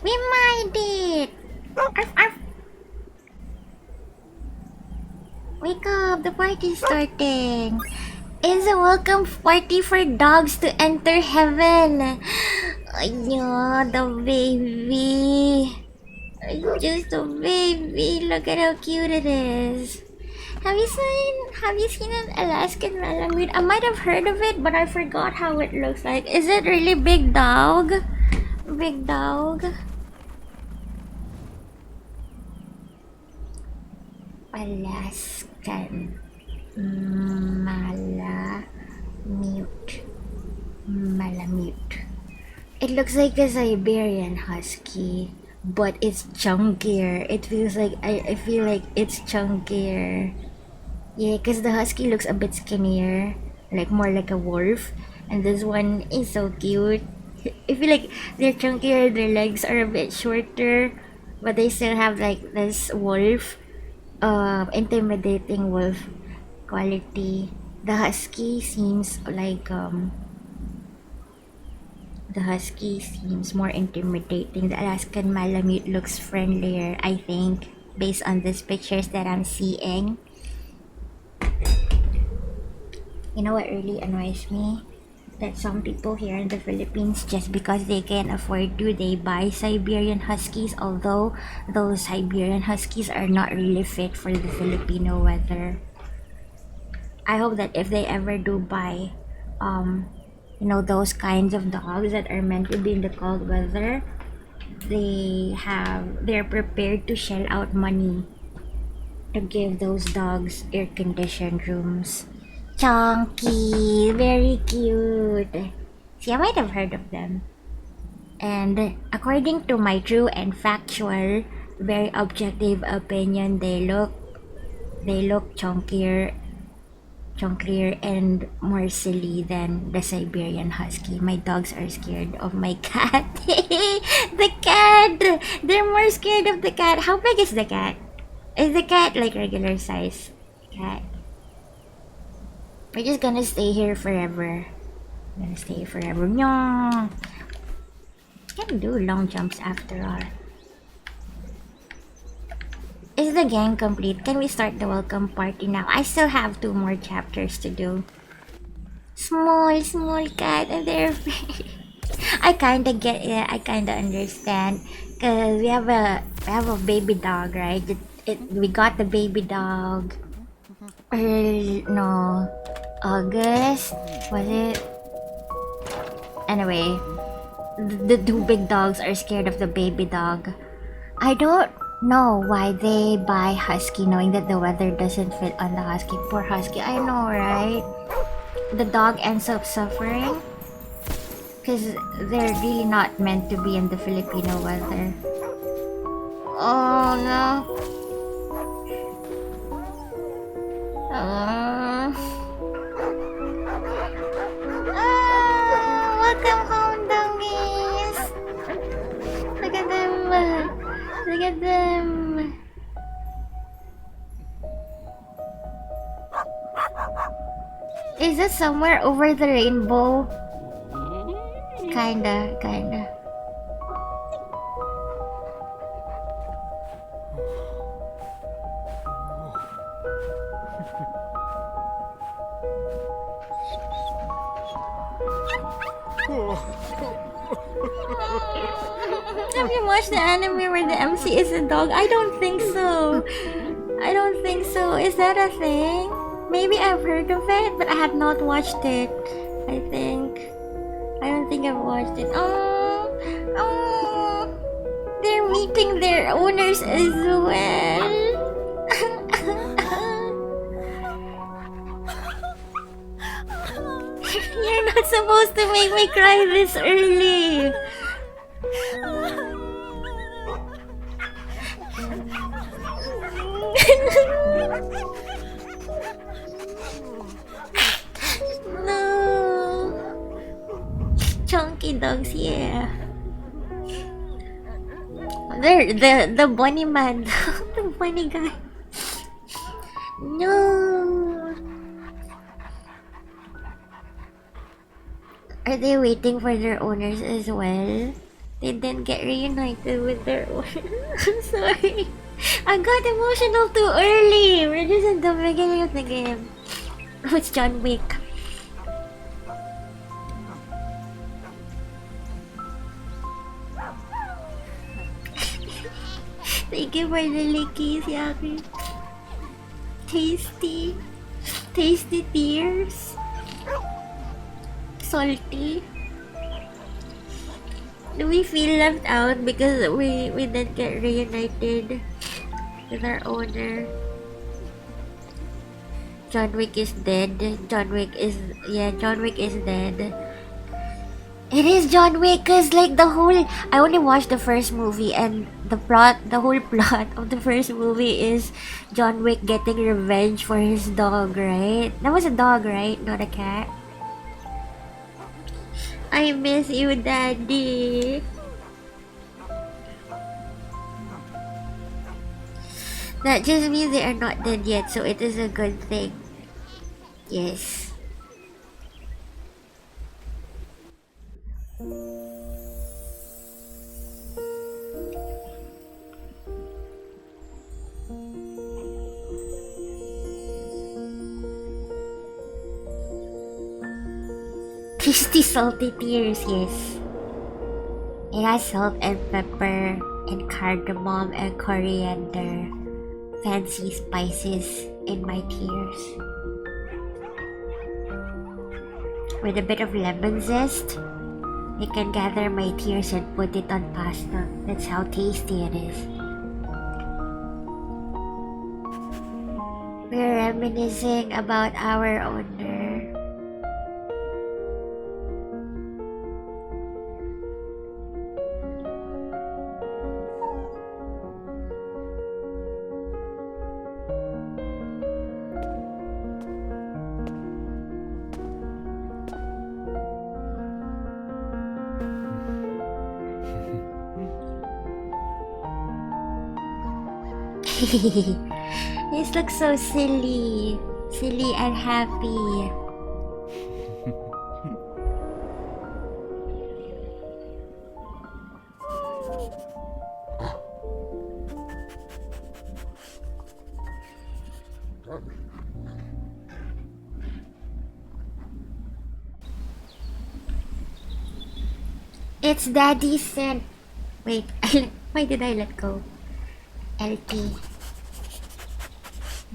We made it! Arf, arf. Wake up, the party's starting. It's a welcome party for dogs to enter heaven. Ayo, the baby. Just a baby. Look at how cute it is. Have you seen an Alaskan Malamute? I might have heard of it, but I forgot how it looks like. Is it really big dog? Big dog? Alaskan Malamute. It looks like a Siberian Husky, but it's chunkier. It feels like I feel like it's chunkier. Yeah, because the Husky looks a bit skinnier, like more like a wolf, and this one is so cute. I feel like they're chunkier, their legs are a bit shorter, but they still have like this wolf, intimidating wolf quality. The Husky seems more intimidating. The Alaskan Malamute looks friendlier, I think, based on these pictures that I'm seeing. You know what really annoys me? That some people here in the Philippines, just because they can afford to, they buy Siberian Huskies, although those Siberian Huskies are not really fit for the Filipino weather. I hope that if they ever do buy, those kinds of dogs that are meant to be in the cold weather, they're prepared to shell out money to give those dogs air-conditioned rooms. Chunky, very cute. See, I might have heard of them. And according to my true and factual, very objective opinion, they look chunkier and more silly than the Siberian Husky. My dogs are scared of my cat. The cat! They're more scared of the cat. How big is the cat? Is the cat like regular size cat? We're just gonna stay here forever. No. Can do long jumps after all. Is the gang complete? Can we start the welcome party now? I still have 2 more chapters to do. Small cat, and they're I kinda get it. I kinda understand. Cause we have a baby dog, right? We got the baby dog. No, August was it? Anyway, the two big dogs are scared of the baby dog. I don't know why they buy husky knowing that the weather doesn't fit on the husky. Poor husky. I know, right? The dog ends up suffering because they're really not meant to be in the Filipino weather. Oh no. Welcome home, doggies. Look at them. Look at them. Is it somewhere over the rainbow? Kinda. Have you watched the anime where the MC is a dog? I don't think so. Is that a thing? Maybe I've heard of it, but I have not watched it. I don't think I've watched it. Oh, they're meeting their owners as well. You're not supposed to make me cry this early. No. Chunky dogs, yeah. They're the bunny man. The bunny guy. No. Are they waiting for their owners as well? They didn't get reunited with their owners. I'm sorry. I got emotional too early. We're just at the beginning of the game. Oh, it's John Wick. Thank you for the lickies, Yaki. Tasty. Tasty tears. Salty. Do we feel left out because we didn't get reunited with our owner? John Wick is dead. John Wick is dead. It is John Wick cause like I only watched the first movie and the whole plot of the first movie is John Wick getting revenge for his dog, right? That was a dog, right? Not a cat. I miss you, Daddy. That just means they are not dead yet, so it is a good thing. Yes. Tasty salty tears, yes. It has salt and pepper and cardamom and coriander. Fancy spices in my tears. With a bit of lemon zest, I can gather my tears and put it on pasta. That's how tasty it is. We're reminiscing about our owner. This looks so silly and happy. It's Daddy's scent. Wait, why did I let go? LT.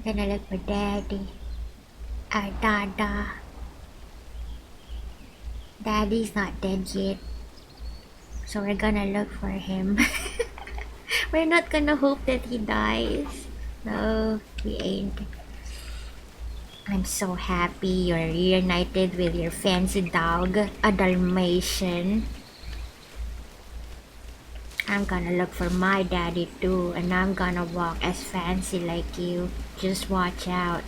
I'm gonna look for Daddy. Dada. Daddy's not dead yet. So we're gonna look for him. We're not gonna hope that he dies. No, we ain't. I'm so happy you're reunited with your fancy dog, a Dalmatian. I'm gonna look for my daddy too, and I'm gonna walk as fancy like you. Just watch out.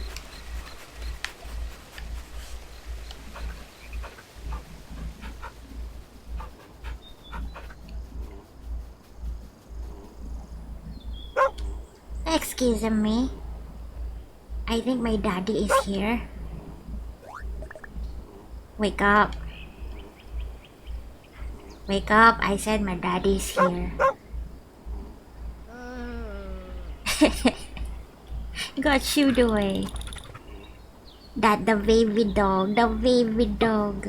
Excuse me. I think my daddy is here. Wake up. Wake up, I said my daddy's here. Got shooed away. That the baby dog, the baby dog.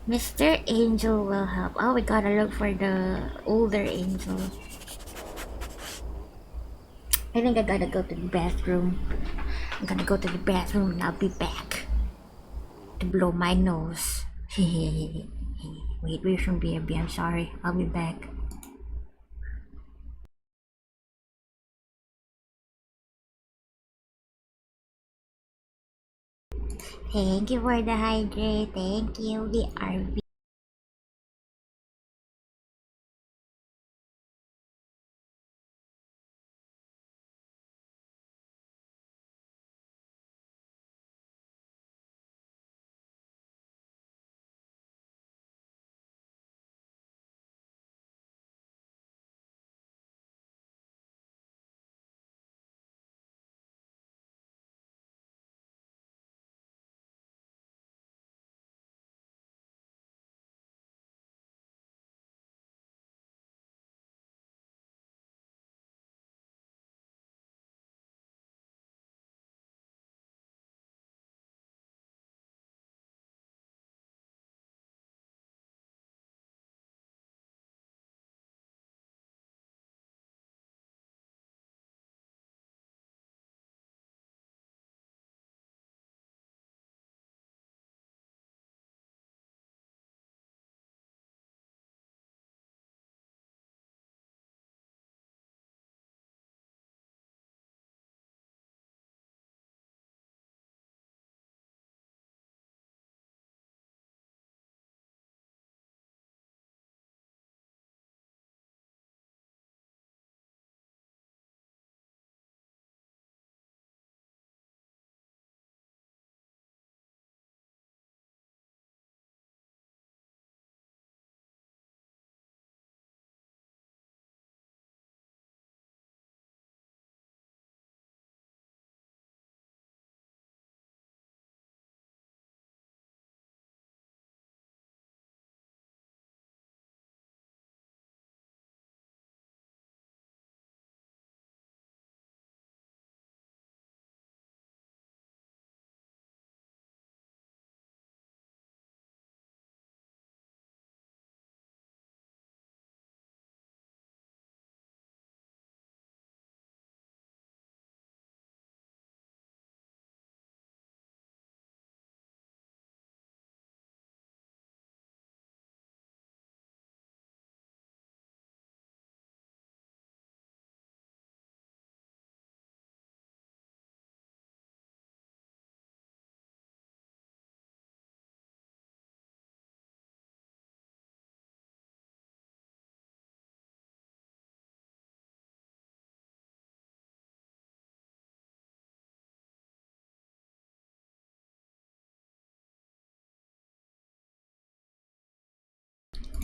Mr. Angel will help. Oh, we gotta look for the older angel. I think I gotta go to the bathroom. I'm gonna go to the bathroom and I'll be back. To blow my nose. Wait, where's from BRB? I'm sorry. I'll be back. Thank you for the hydrate. Thank you, the RB.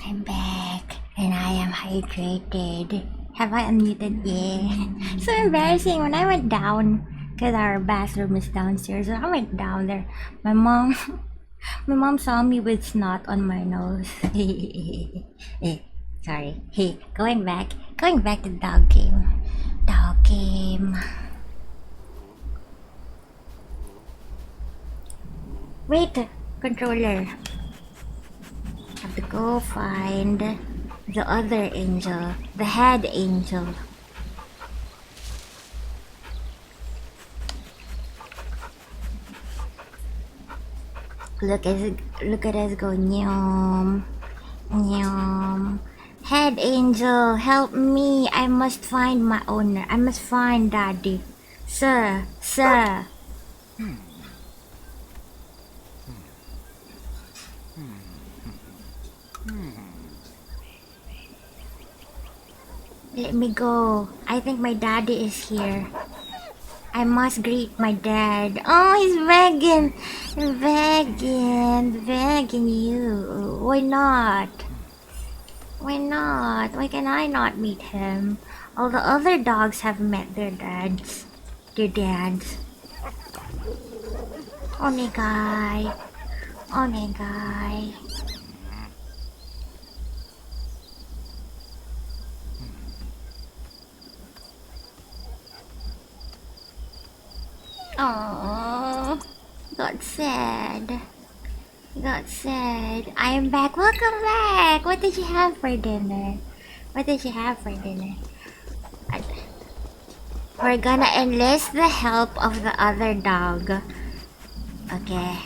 I'm back and I am hydrated. Have I unmuted? Yeah. So embarrassing when I went down because our bathroom is downstairs. So I went down there. My mom my mom saw me with snot on my nose. Sorry. Hey, going back to dog game. Dog game. Wait, controller. Have to go find the other angel, the head angel. Look at us go, nyom, nyom. Head angel, help me! I must find my owner. I must find Daddy. Sir, sir. Let me go. I think my daddy is here. I must greet my dad. Oh, he's begging. Begging you. Why not? Why not? Why can I not meet him? All the other dogs have met their dads. Their dads. Onegai. Onegai. Oh, got sad. Got sad. I am back. Welcome back. What did you have for dinner? What did you have for dinner? We're gonna enlist the help of the other dog. Okay.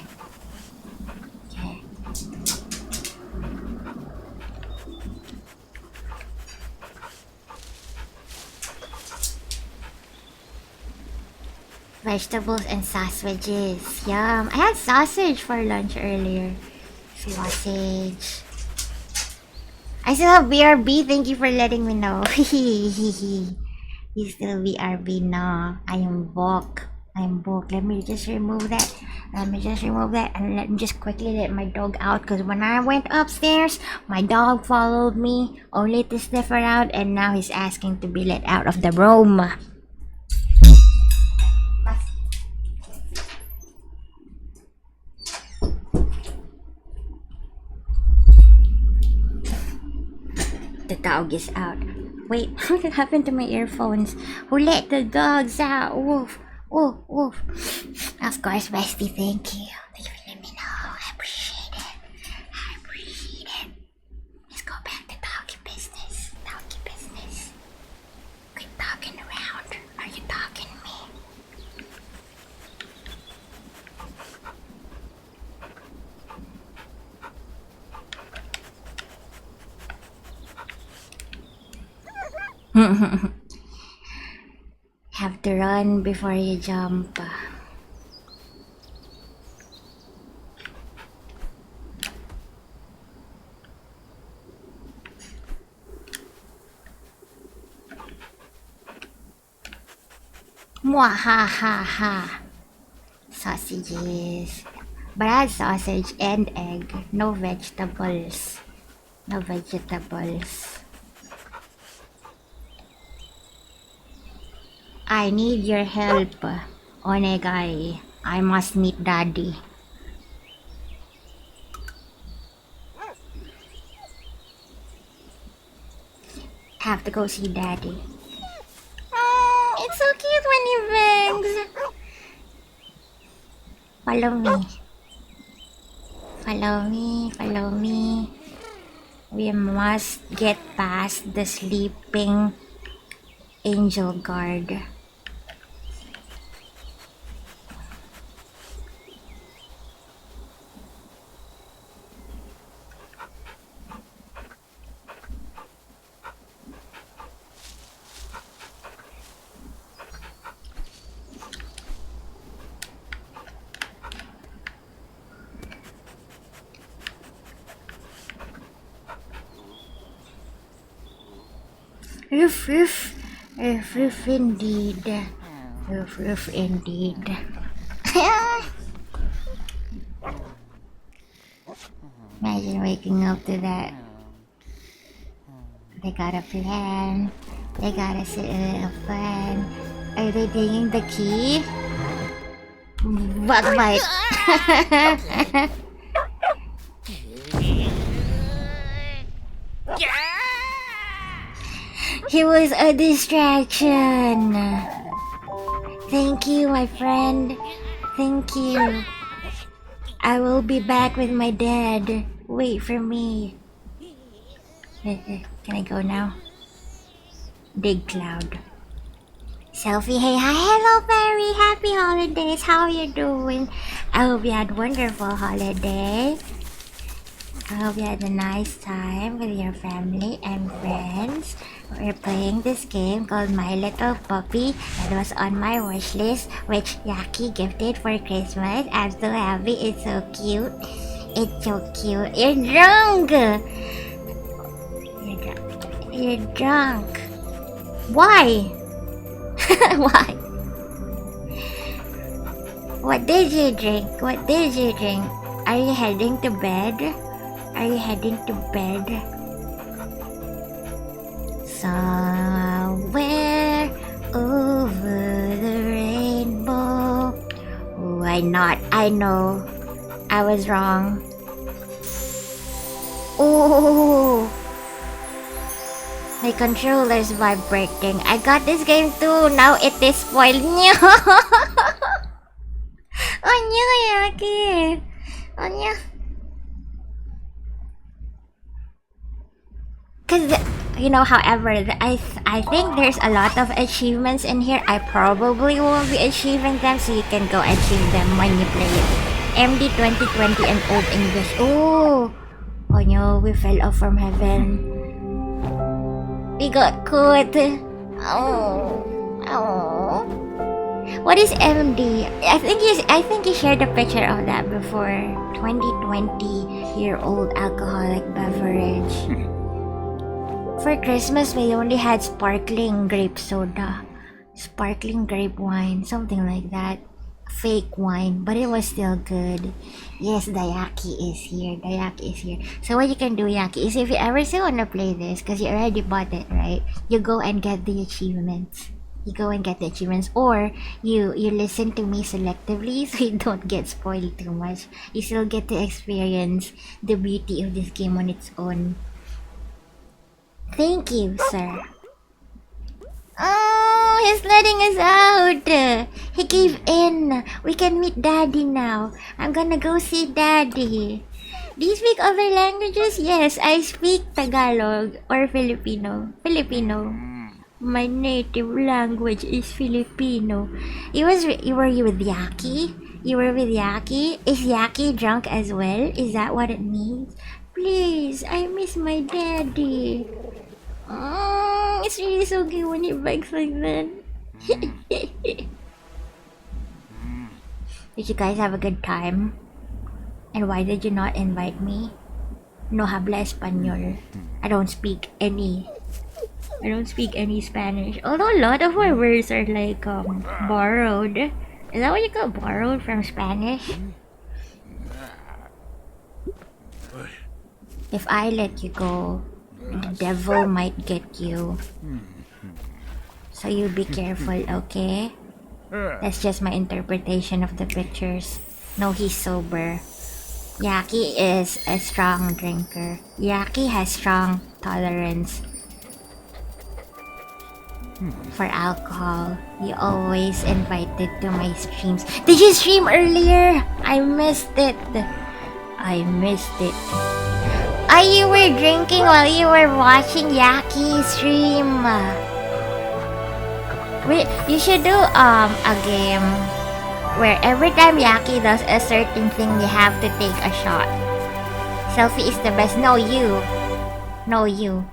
Okay. Vegetables and sausages. Yum. I had sausage for lunch earlier. Sausage. I still have BRB. Thank you for letting me know. You still BRB now. I am Bok. I'm Bok. Let me just remove that. And let me just quickly let my dog out. Because when I went upstairs, my dog followed me only to sniff around. And now he's asking to be let out of the room. The dog is out. Wait, what happened to my earphones? Who let the dogs out? Woof, woof, woof. Of course, bestie, thank you. Thank you for letting me know. I appreciate it. I appreciate it. Let's go back to doggy business. Doggy business. Quit talking around. Are you talking to me? Have to run before you jump. Mwahaha. Sausages. But I had sausage and egg. No vegetables. No vegetables. I need your help, Onegai. I must meet Daddy. Have to go see Daddy. Oh, it's so cute when he bangs. Follow me. Follow me, follow me. We must get past the sleeping angel guard. Roof, roof, roof, roof indeed. Roof, roof indeed. Imagine waking up to that. They got a plan. They got a little plan. Are they taking the key? Bug bite. He was a distraction. Thank you, my friend. Thank you. I will be back with my dad Wait for me. Can I go now? Big cloud. Celphy, hey, hi, hello, Barry. Happy holidays. How are you doing? I hope you had a wonderful holiday. I hope you had a nice time with your family and friends. We're playing this game called My Little Puppy that was on my wish list, which Yaki gifted for Christmas. I'm so happy. It's so cute. It's so cute. You're drunk. You're drunk. Why? Why? What did you drink? What did you drink? Are you heading to bed? Are you heading to bed? Somewhere over the rainbow. Why not? I know. I was wrong. Oh, my controller's vibrating. I got this game too. Now it is spoiled. Oh no, Yaki. Oh no. Cause however, I think there's a lot of achievements in here. I probably won't be achieving them, so you can go achieve them when you play it. MD 2020 and Old English. Oh no, we fell off from heaven. We got caught. Oh. What is MD? I think you shared a picture of that before. 2020-year-old alcoholic beverage. For Christmas, we only had sparkling grape soda, sparkling grape wine, something like that. Fake wine, but it was still good. Yes, the Yaki is here. The Yaki is here. So what you can do, Yaki, is if you ever still want to play this, because you already bought it, right? You go and get the achievements. Or you listen to me selectively so you don't get spoiled too much. You still get to experience the beauty of this game on its own. Thank you, sir. Oh, he's letting us out. He gave in. We can meet Daddy now. I'm gonna go see Daddy. Do you speak other languages? Yes, I speak Tagalog or Filipino. My native language is Filipino. Were you with Yaki? You were with Yaki? Is Yaki drunk as well? Is that what it means? Please, I miss my daddy. Oh, it's really so good when he bikes like that. Did you guys have a good time? And why did you not invite me? No habla español. I don't speak any Spanish. Although a lot of our words are like borrowed. Is that what you call borrowed from Spanish? If I let you go, the devil might get you. So you be careful, okay? That's just my interpretation of the pictures. No, he's sober. Yaki is a strong drinker. Yaki has strong tolerance for alcohol. You always invited to my streams. Did you stream earlier? I missed it. You were drinking while you were watching Yaki stream. Wait, you should do a game where every time Yaki does a certain thing, you have to take a shot. Celphy is the best. No, you.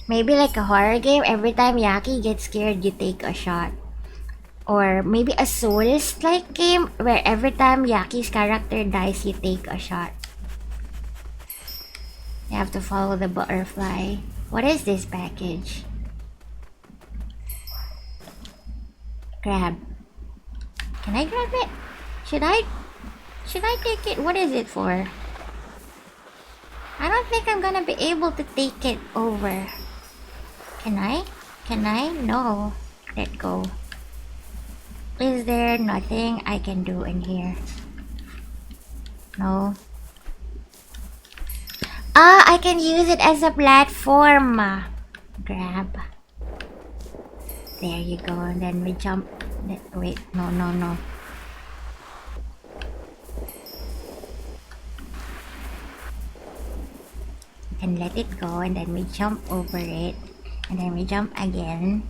Maybe like a horror game. Every time Yaki gets scared, you take a shot. Or maybe a Souls-like game where every time Yaki's character dies, you take a shot. You have to follow the butterfly. What is this package? Grab. Can I grab it? Should I take it? What is it for? I don't think I'm gonna be able to take it over. Can I? No. Let go. Is there nothing I can do in here? No. I can use it as a platform. Grab. There you go. And then we jump. Wait, no. can let it go, and then we jump over it, and then we jump again.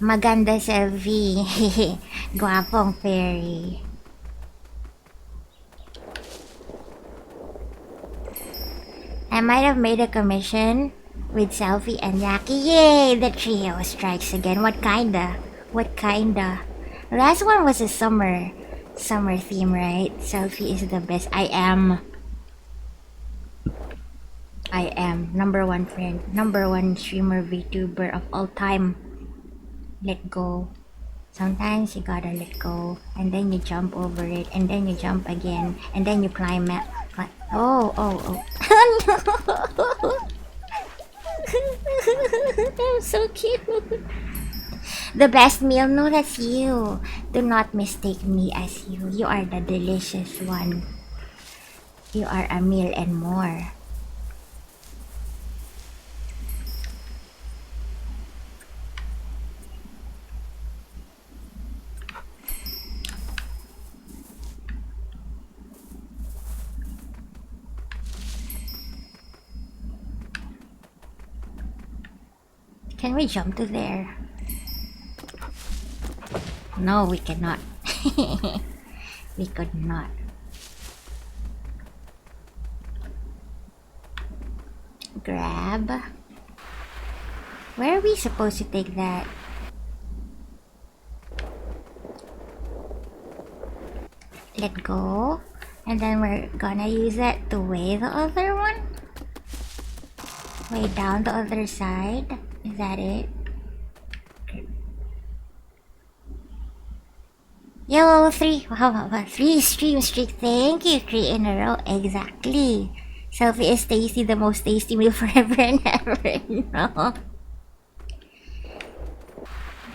Maganda Celphy. Guwapong fairy. I might have made a commission with Celphy and Yaki. Yay! The trio strikes again. What kinda? Last one was a summer theme, right? Celphy is the best. I am number one friend, number one streamer VTuber of all time. Let go. Sometimes you gotta let go, and then you jump over it, and then you jump again, and then you climb it. Oh. That was so cute. The best meal? No, that's you. Do not mistake me as you. You are the delicious one. You are a meal and more. Can we jump to there? No, we cannot. We could not. Grab. Where are we supposed to take that? Let go. And then we're gonna use that to weigh the other one? Way down the other side? Is that it? Yo, 3. Wow, 3 stream streak. Thank you. 3 in a row. Exactly. Celphy is tasty, the most tasty meal forever and ever. No.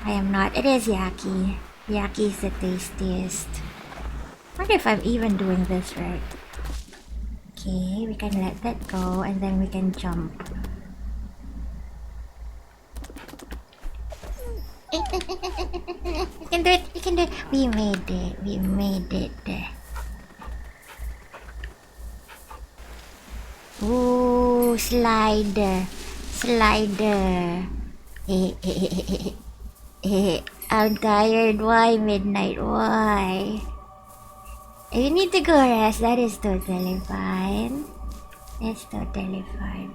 I am not. It is Yaki. Yaki is the tastiest. I wonder if I'm even doing this right. Okay, we can let that go, and then we can jump. We can do it. We made it. Ooh, slider. I'm tired. Why, Midnight? Why? You need to go rest. That is totally fine. That's totally fine.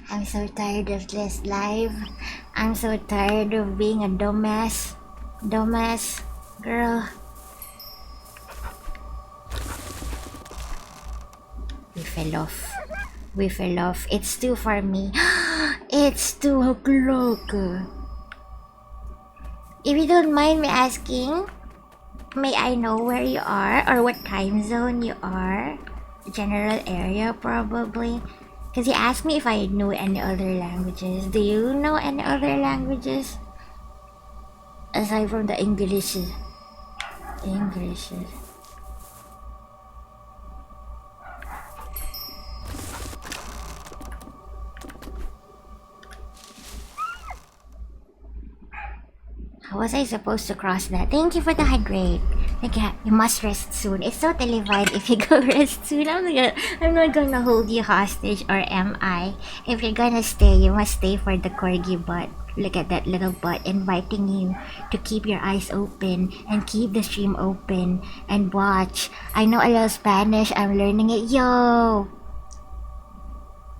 I'm so tired of this life. I'm so tired of being a dumbass. Dumbass girl. We fell off. It's 2 for me. It's 2 o'clock. If you don't mind me asking, may I know where you are or what time zone you are? General area, probably. Because you asked me if I knew any other languages. Do you know any other languages? Aside from the English. How was I supposed to cross that? Thank you for the hydrate. Okay, you must rest soon. It's totally fine if you go rest soon. I'm not gonna hold you hostage, or am I? If you're gonna stay, you must stay for the corgi butt. Look at that little butt inviting you to keep your eyes open and keep the stream open and watch. I know a little Spanish. I'm learning it. Yo!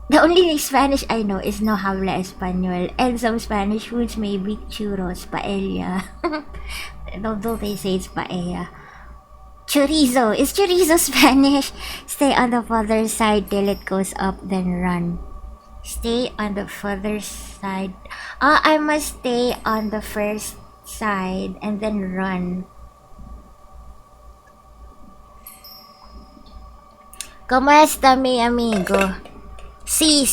The only Spanish I know is no habla español, and some Spanish foods may be churros, paella. Although they say it's paella. Chorizo! Is chorizo Spanish? Stay on the further side till it goes up, then run. Stay on the further side. I must stay on the first side and then run. ¿Cómo está mi amigo? See.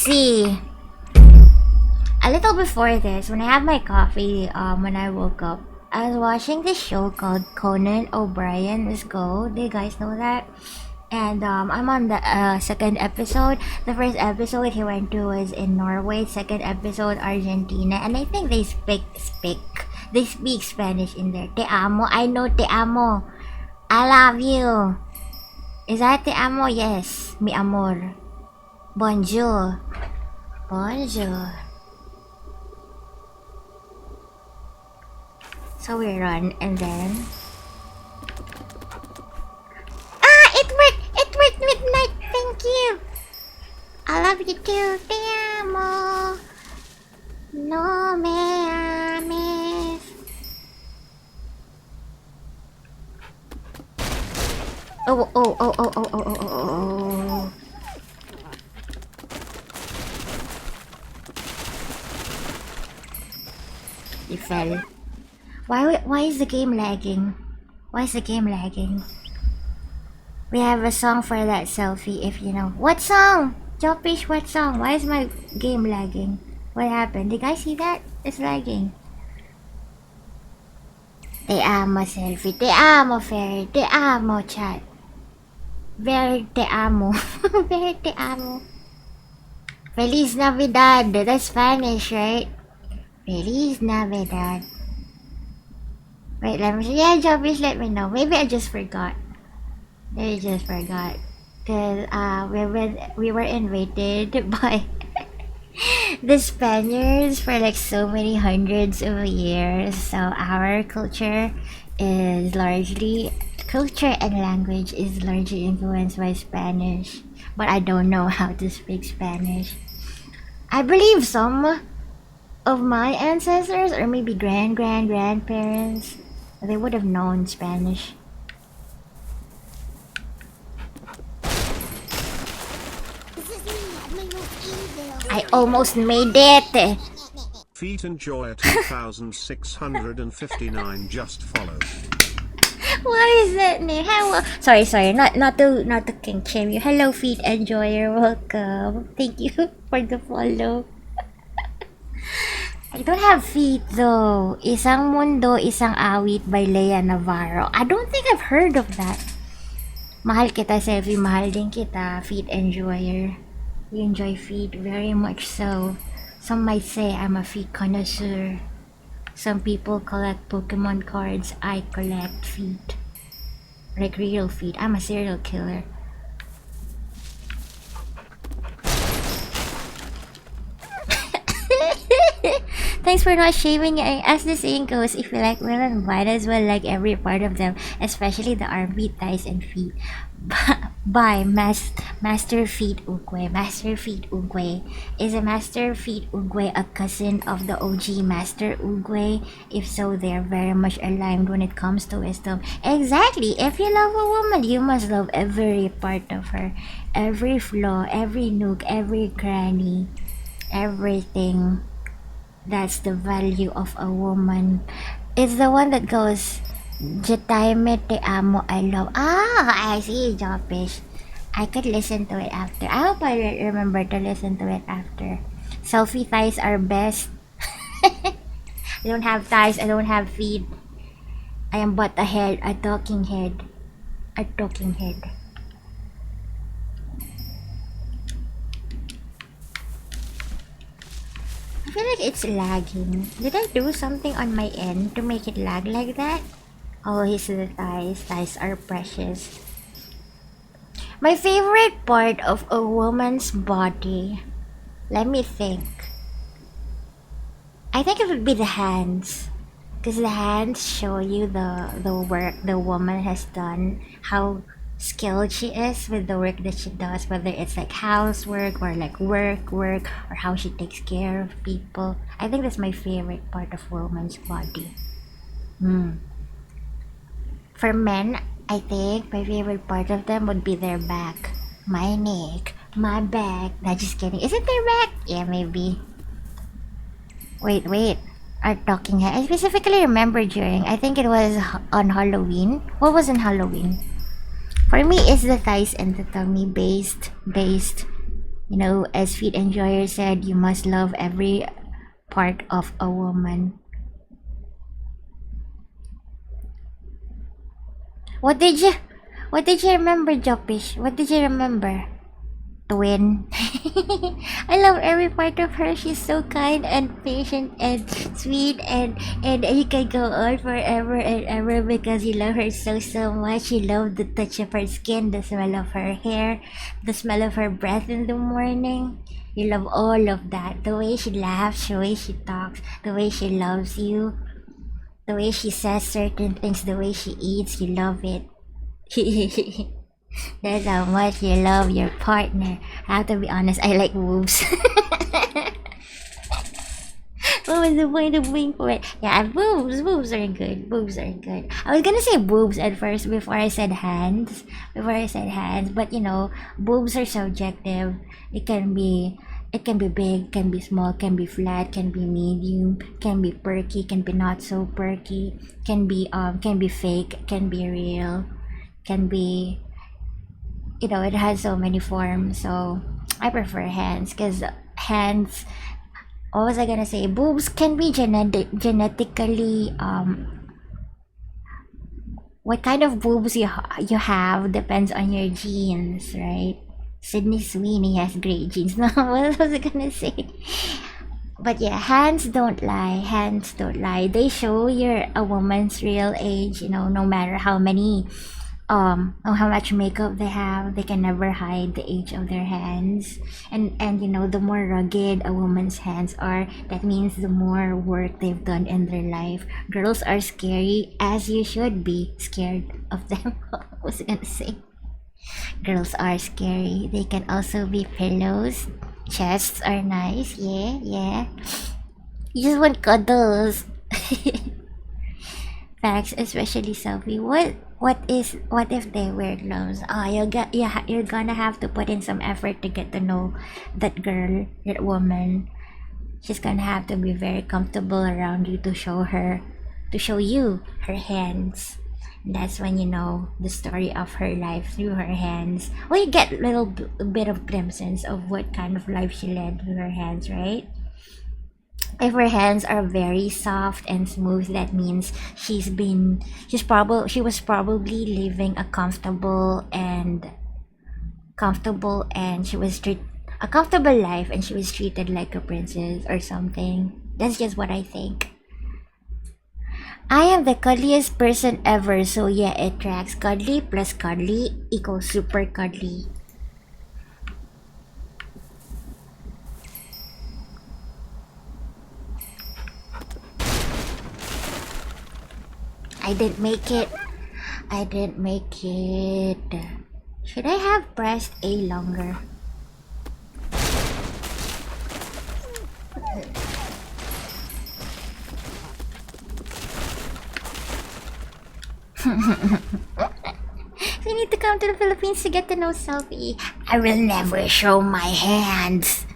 A little before this, when I had my coffee, when I woke up, I was watching this show called Conan O'Brien's Go. Do you guys know that? And I'm on the second episode. The first episode he went to was in Norway. Second episode, Argentina. And I think they speak They speak Spanish in there. Te amo. I know te amo. I love you. Is that te amo? Yes. Mi amor. Bonjour. Bonjour. So we run and then... Ah! It worked! It worked midnight! Thank you! I love you too! Te amo! No me ames! Oh, oh, oh, oh, oh, oh, oh, oh, oh. He fell. Why is the game lagging? Why is the game lagging? We have a song for that Celphy, if you know. What song? Jopish, what song? Why is my game lagging? What happened? Did you guys see that? It's lagging. Te amo, Celphy. Te amo, Fairy. Te amo, chat. Very te amo. Very te amo. Feliz Navidad. That's Spanish, right? Feliz Navidad. Wait, let me see. Yeah, Jopish, let me know. Maybe I just forgot. Maybe I just forgot. Cause we were invaded by the Spaniards for like so many hundreds of years. So our culture and language is largely influenced by Spanish. But I don't know how to speak Spanish. I believe some of my ancestors or maybe grandparents, they would have known Spanish. I almost made it! Feet Enjoyer 2659 just followed. What is that name? Hello. Sorry, not to king shame you. Hello, Feet Enjoyer. Welcome. Thank you for the follow. I don't have feet though. Isang Mundo, Isang Awit by Lea Navarro. I don't think I've heard of that. Mahal kita, Celphy. Mahal din kita, Feet Enjoyer. You enjoy feet very much so. Some might say I'm a feet connoisseur. Some people collect Pokemon cards. I collect feet. Like real feet. I'm a serial killer. Thanks for not shaving. As the saying goes, if you like women, might as well like every part of them, especially the armpit, thighs, and feet. By Master Feet Ugwe. Master Feet Ugwe. Is a Master Feet Ugwe a cousin of the OG Master Ugwe? If so, they're very much aligned when it comes to wisdom. Exactly. If you love a woman, you must love every part of her. Every flaw, every nook, every cranny. Everything. That's the value of a woman. It's the one that goes, Jataime te amo, I love. Ah, I see, Jopish. I could listen to it after. I hope I remember to listen to it after. Selfie thighs are best. I don't have thighs, I don't have feet. I am but a head, a talking head. A talking head. I feel like it's lagging. Did I do something on my end to make it lag like that? Oh, he's the thighs. Thighs are precious. My favorite part of a woman's body. Let me think. I think it would be the hands. Because the hands show you the work the woman has done. How skilled she is with the work that she does. Whether it's like housework or like work. Or how she takes care of people. I think that's my favorite part of woman's body. For men, I think my favorite part of them would be their back. My neck, my back. Not just kidding. Is it their back? Yeah, maybe. Wait. Our talking head. I specifically remember during, I think it was on Halloween. What was in Halloween? For me, it's the thighs and the tummy based. You know, as Feet Enjoyer said, you must love every part of a woman. What did you remember, Jopish? What did you remember? twin. I love every part of her. She's so kind and patient and sweet, and you can go on forever and ever because you love her so much. You love the touch of her skin, the smell of her hair, the smell of her breath in the morning. You love all of that. The way she laughs, the way she talks, the way she loves you, the way she says certain things, the way she eats, you love it. That's how much you love your partner. I have to be honest, I like boobs. What was the point of being for it? Yeah, boobs. Boobs are good. Boobs are good. I was gonna say boobs at first before I said hands. But you know, boobs are subjective. It can be big, can be small, can be flat, can be medium, can be perky, can be not so perky, can be fake, can be real, can be, you know, it has so many forms. So I prefer hands because hands, what was I gonna say, boobs can be genetically what kind of boobs you have depends on your genes, right? Sydney Sweeney has great genes. No, what was I gonna say? But yeah, hands don't lie. Hands don't lie. They show you're a woman's real age, you know, no matter how many or how much makeup they have, they can never hide the age of their hands. And you know, the more rugged a woman's hands are, that means the more work they've done in their life. Girls are scary, as you should be scared of them. What was I gonna say? Girls are scary. They can also be pillows. Chests are nice. Yeah. You just want cuddles. Facts, especially Celphy. What if they wear gloves? You're gonna have to put in some effort to get to know that girl, that woman. She's gonna have to be very comfortable around you to show you her hands. And that's when you know the story of her life through her hands. Well, you get a little bit of glimpses of what kind of life she led through her hands, right? If her hands are very soft and smooth, that means she was probably living a comfortable a comfortable life, and she was treated like a princess or something. That's just what I think. I am the cuddliest person ever, so yeah, it tracks. Cuddly plus cuddly equals super cuddly. I didn't make it. Should I have pressed A longer? We need to come to the Philippines to get to know Celphy. I will never show my hands.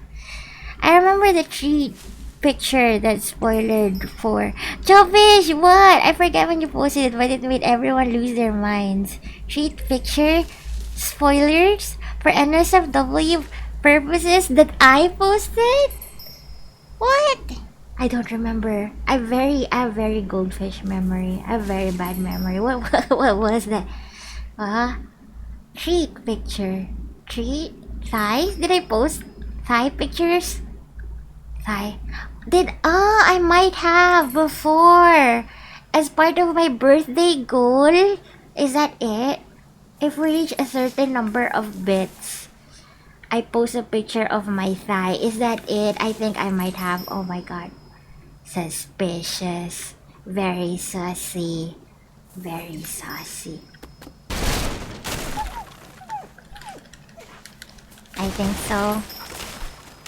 I remember the treat picture that spoiled for Jovish. What? I forget when you posted it, but it made everyone lose their minds. Treat picture spoilers for NSFW purposes that I posted. What? I don't remember. I have very goldfish memory. I have very bad memory. What was that? Treat picture. Treat thighs? Did I post thigh pictures? Thigh. I might have before. As part of my birthday goal. Is that it? If we reach a certain number of bits, I post a picture of my thigh. Is that it? I think I might have. Oh my god. Suspicious. Very saucy. Very saucy. I think so.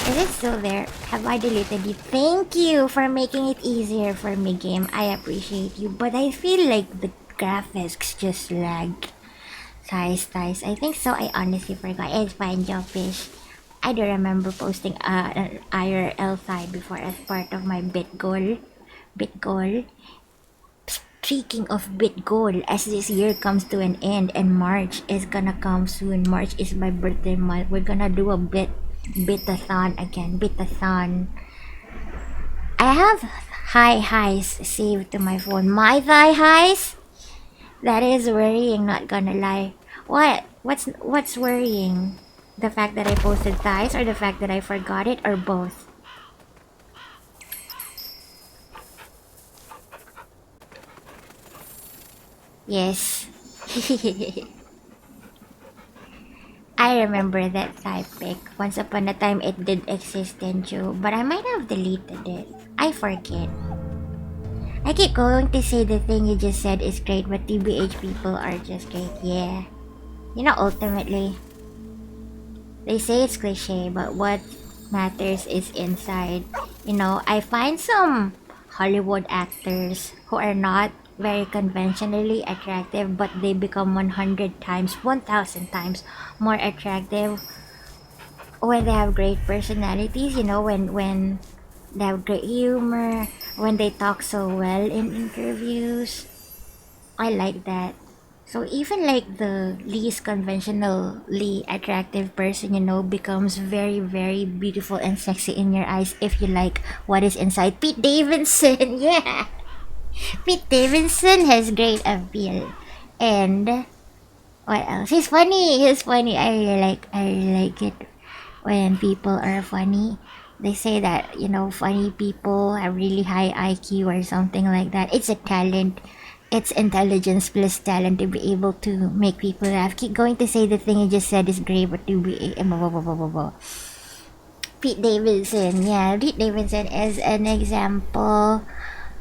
Is it still there? Have I deleted it? Thank you for making it easier for me, game. I appreciate you. But I feel like the graphics just lagged. Thighs. I think so. I honestly forgot. It's fine, Jawfish. I do remember posting an IRL thigh before as part of my bit goal. Speaking of bit goal, as this year comes to an end and March is gonna come soon. March is my birthday month. We're gonna do a bitathon again. Bitathon. I have high highs saved to my phone. My thigh highs? That is worrying, not gonna lie. What's worrying? The fact that I posted thighs, or the fact that I forgot it, or both? Yes. I remember that type pic. Once upon a time it did exist in Jew, but I might have deleted it. I forget. I keep going to say the thing you just said is great, but TBH people are just great. Yeah. You know, ultimately, they say it's cliche, but what matters is inside. You know, I find some Hollywood actors who are not very conventionally attractive, but they become 100 times, 1000 times more attractive when they have great personalities. You know, when they have great humor, when they talk so well in interviews. I like that. So even like the least conventionally attractive person, you know, becomes very, very beautiful and sexy in your eyes if you like what is inside. Pete Davidson, yeah. Pete Davidson has great appeal. And what else? He's funny. He's funny. I really like it when people are funny. They say that, you know, funny people have really high IQ or something like that. It's a talent. It's intelligence plus talent to be able to make people laugh. Keep going to say the thing you just said is great, but to be Pete Davidson, yeah, Pete Davidson is an example.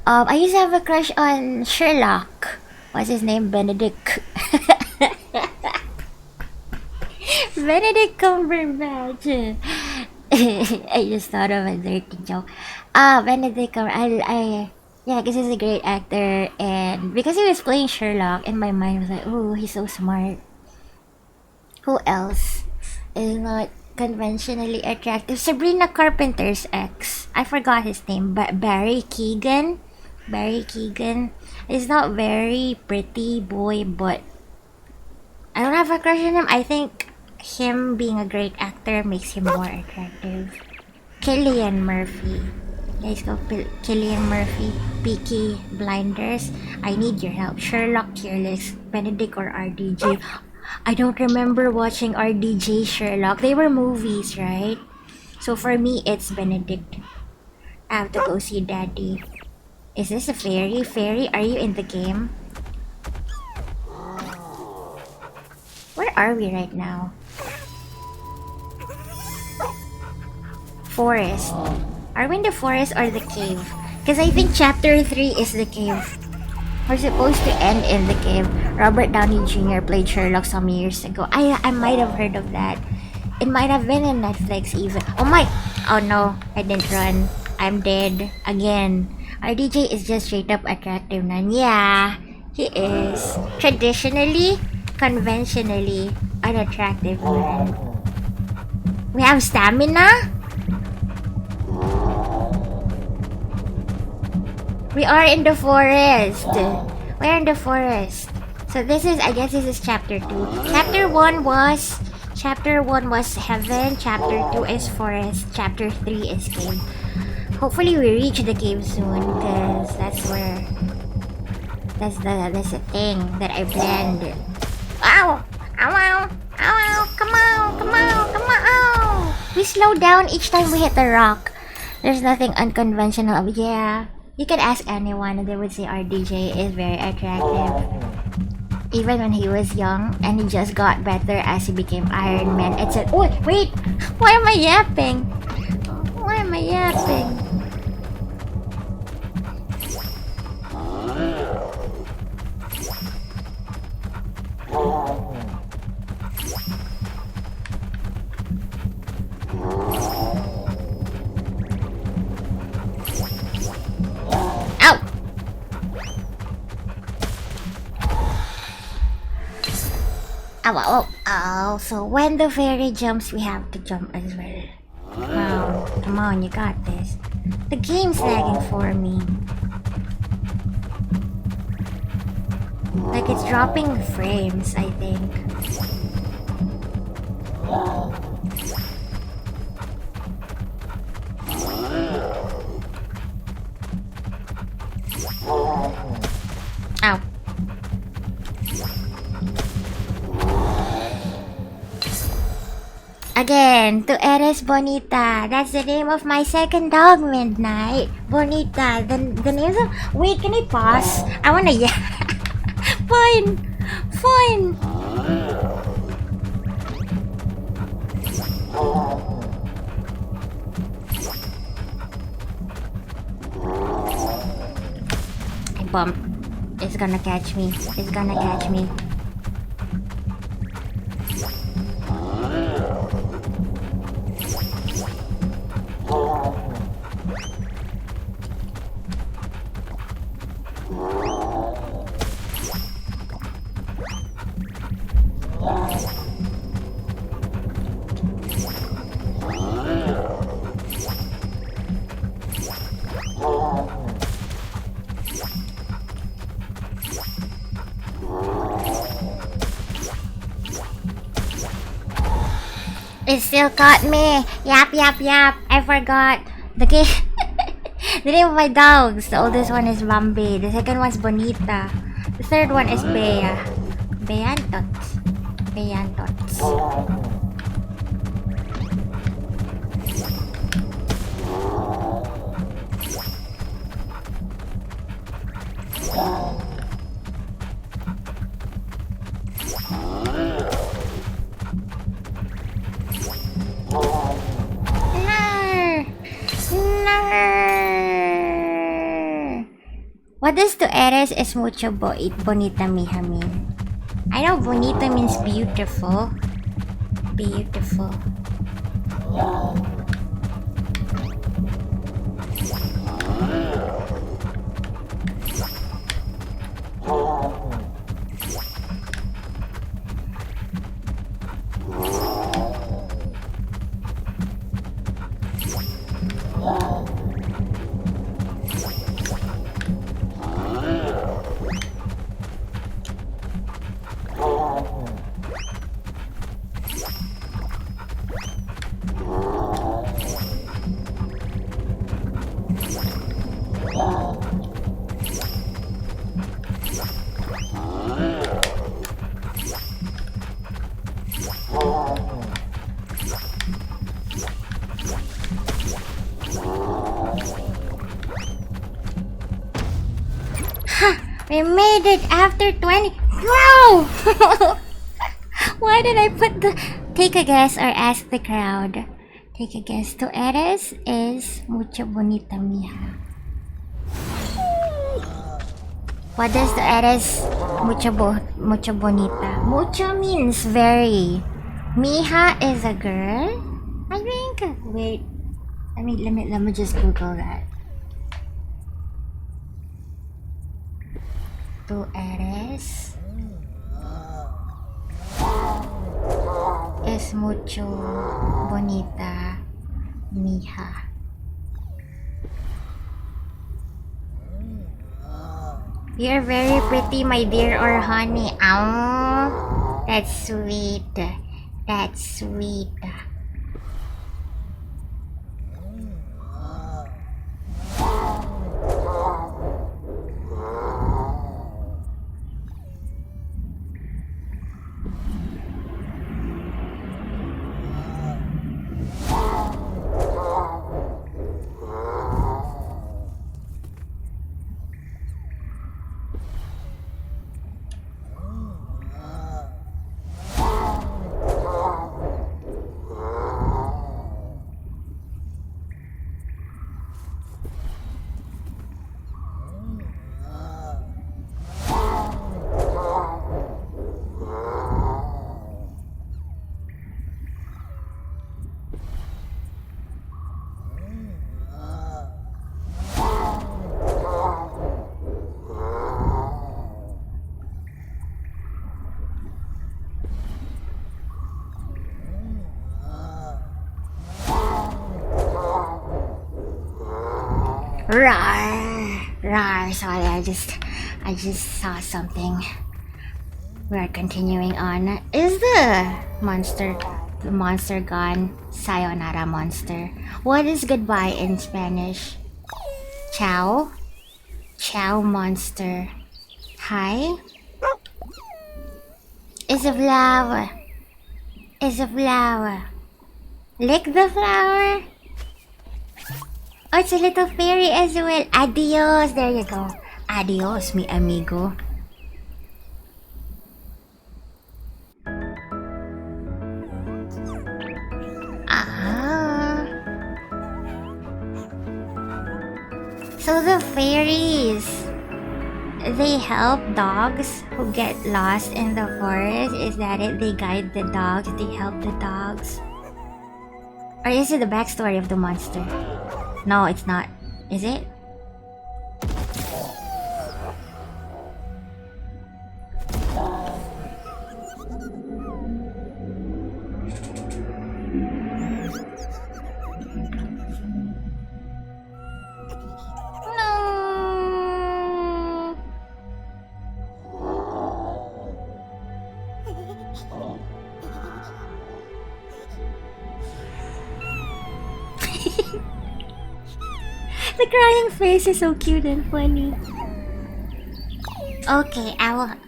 I used to have a crush on Sherlock. What's his name? Benedict. Benedict Cumberbatch. I just thought of a dirty joke. Benedict Cumberbatch. Yeah, because he's a great actor, and because he was playing Sherlock, in my mind was like, oh, he's so smart. Who else is not conventionally attractive? Sabrina Carpenter's ex. I forgot his name, but Barry Keoghan. Barry Keoghan is not very pretty boy, but I don't have a crush on him. I think him being a great actor makes him more attractive. Cillian Murphy. Guys, go Cillian Murphy. Peaky Blinders. I need your help. Sherlock Careless. Benedict or RDJ. I don't remember watching RDJ Sherlock. They were movies, right? So for me, it's Benedict. I have to go see Daddy. Is this a fairy? Fairy, are you in the game? Where are we right now? Forest. Are we in the forest or the cave? Because I think chapter 3 is the cave. We're supposed to end in the cave. Robert Downey Jr. played Sherlock some years ago. I might have heard of that. It might have been in Netflix even. Oh my! Oh no, I didn't run. I'm dead. Again. RDJ is just straight up attractive nan. Yeah, he is. Traditionally, conventionally, unattractive man. We have stamina? We are in the forest. We're in the forest. So this is, I guess this is chapter 2. Chapter 1 was heaven. Chapter 2 is forest. Chapter 3 is cave. Hopefully we reach the cave soon, because that's the thing that I planned. Ow! Ow! Ow! Ow! Come on! Come on! Come on! Ow! We slow down each time we hit the rock. There's nothing unconventional. Yeah. You could ask anyone and they would say RDJ is very attractive. Even when he was young, and he just got better as he became Iron Man. It's a— oh, wait! Why am I yapping? Why am I yapping? Ow! Ow, ow, ow. So when the fairy jumps, we have to jump as well. Wow, come on, you got this. The game's lagging for me. Like it's dropping frames, I think. Ow. Again, to Eres Bonita. That's the name of my second dog, Midnight. Bonita. The names of... Wait, can I pause? I wanna... Yeah. Fine. Fine. I bumped. It's gonna catch me. It's gonna catch me. It still caught me. Yap. I forgot. The game. The name of my dogs. The oldest one is Bambi. The second one's Bonita. The third one is Bea. Beantots. What does to eres es mucho bonita mija mean? I know bonita means beautiful. Beautiful. We made it after 20. No! Why did I put the... Take a guess or ask the crowd. Take a guess. To eres is mucho bonita mija. What does to eres mucho bonita? Mucho means very. Mija is a girl, I think. Wait. Let me just Google that. Tu eres es mucho bonita mija. You're very pretty, my dear, or honey. Oh, that's sweet. That's sweet. Rawr. Sorry, I just saw something. We're continuing on. Is the monster gone? Sayonara monster. What is goodbye in Spanish? Ciao. Ciao monster. Hi. Is a flower. Lick the flower. Oh, it's a little fairy as well. Adios. There you go. Adios, mi amigo. Ah. So the fairies, they help dogs who get lost in the forest. Is that it? They guide the dogs. They help the dogs. Or is it the backstory of the monster? No, it's not. Is it? No. The crying face is so cute and funny. Okay,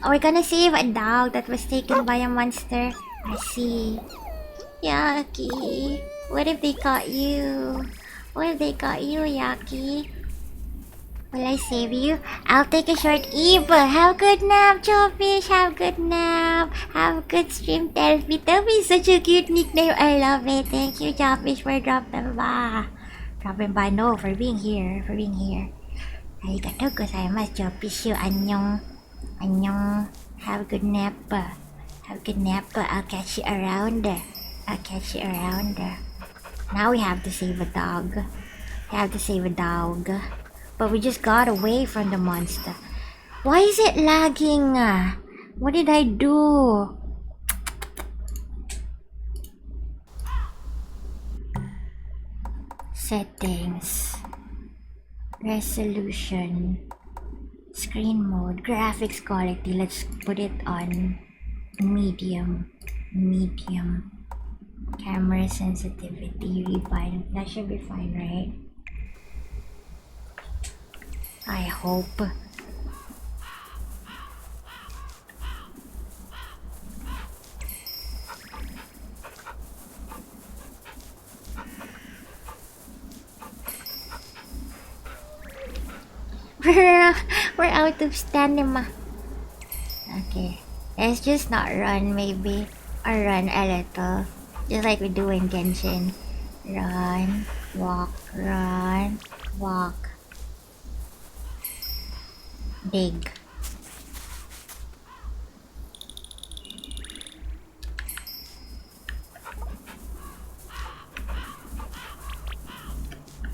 we're gonna save a dog that was taken by a monster. I see. Yaki. What if they got you? What if they got you, Yaki? Will I save you? I'll take a short eve. Have a good nap, Jawfish. Have a good nap. Have a good stream, Celphy. Celphy is such a cute nickname. I love it. Thank you, Jawfish, for dropping by. Dropping by, no, for being here. For being here. Arigatou gozaimasu, Jawfish. Annyeong. Annyeong. Have a good nap. Have a good nap. I'll catch you around. I'll catch you around. Now we have to save a dog. We have to save a dog. But we just got away from the monster. Why is it lagging? What did I do? Settings. Resolution. Screen mode. Graphics quality. Let's put it on medium. Medium. Camera sensitivity. Refine. That should be fine, right? I hope. We're out of stamina. Okay. Let's just not run maybe. Or run a little. Just like we do in Genshin. Run, walk, run, walk. Dig.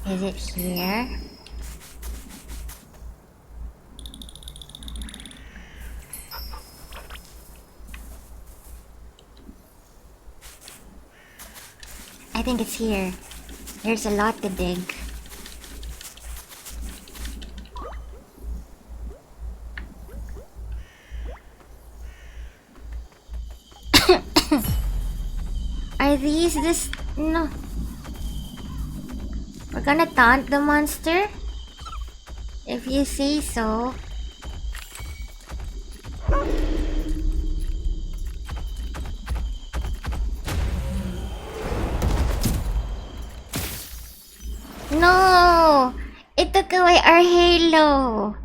Is it here? I think it's here. There's a lot to dig. Are these this? No. We're gonna taunt the monster? If you say so. No! It took away our halo.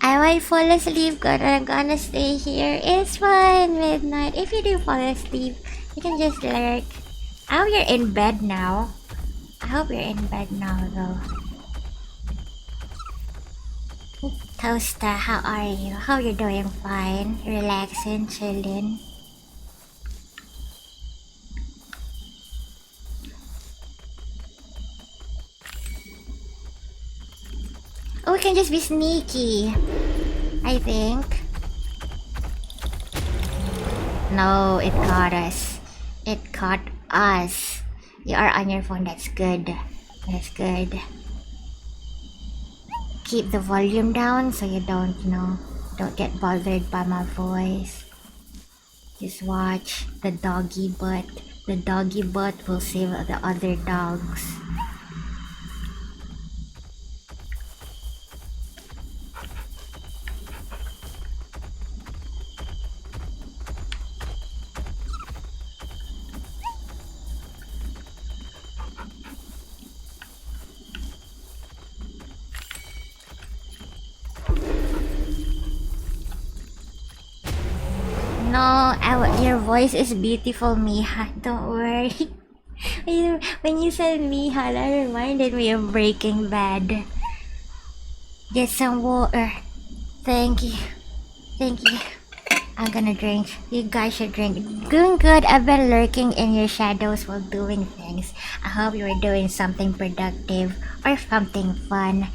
I might fall asleep, but I'm gonna stay here. It's fine, midnight. If you do fall asleep, you can just lurk. I hope you're in bed now. I hope you're in bed now, though. Toaster, how are you? How you doing? Fine. Relaxing, chilling. Oh, we can just be sneaky. I think. No, it caught us. It caught us. You are on your phone. That's good. That's good. Keep the volume down so you don't, don't get bothered by my voice. Just watch the doggy butt. The doggy butt will save the other dogs. No, your voice is beautiful, Miha. Don't worry. When you said Miha, that reminded me of Breaking Bad. Get some water. Thank you. Thank you. I'm gonna drink. You guys should drink. Doing good. I've been lurking in your shadows while doing things. I hope you were doing something productive or something fun.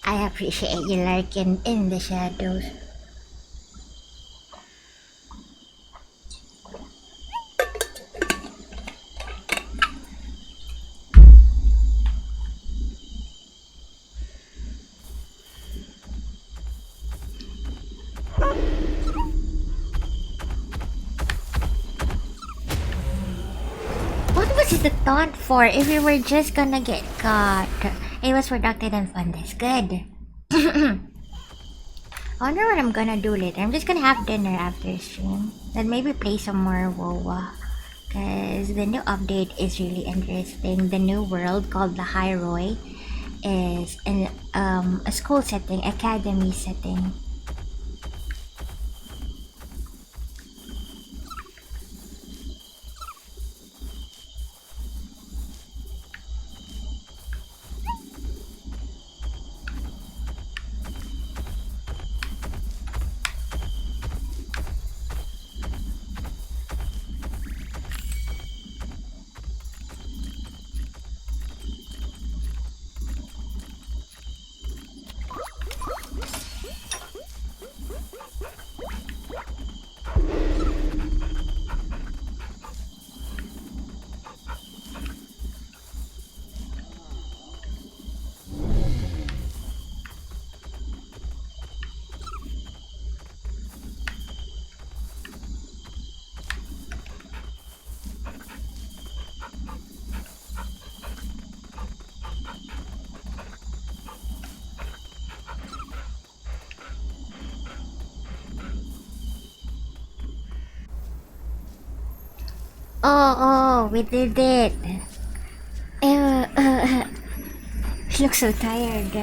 I appreciate you lurking in the shadows. What was the taunt for if we were just gonna get caught? It was productive and fun. That's good. I wonder what I'm gonna do later. I'm just gonna have dinner after stream. Then maybe play some more WoW. Because the new update is really interesting. The new world called the High Roy is in a school setting, academy setting. Oh, we did it. She looks so tired.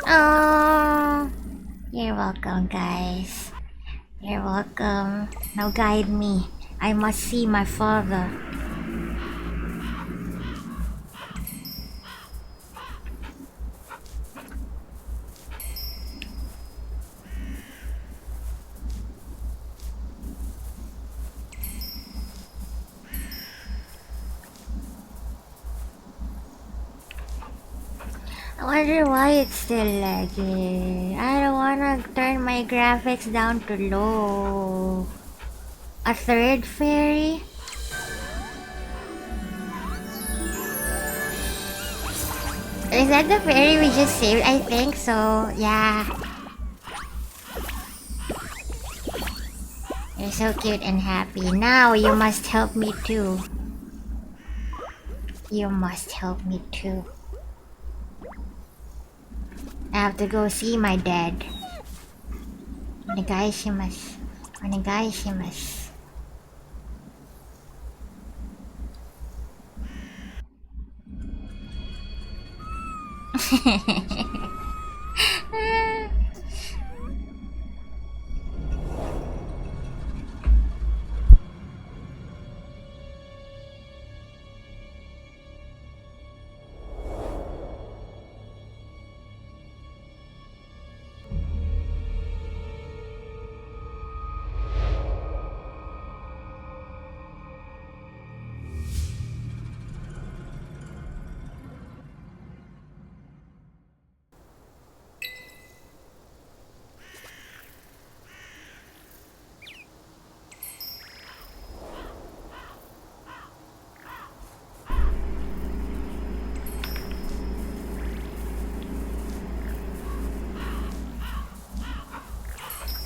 Oh, you're welcome, guys. You're welcome. Now guide me. I must see my father. I wonder why it's still lagging. I don't wanna turn my graphics down to low. A third fairy? Is that the fairy we just saved? I think so, yeah. You're so cute and happy. Now you must help me too. You must help me too. I have to go see my dad. Onegaishimasu. Onegaishimasu.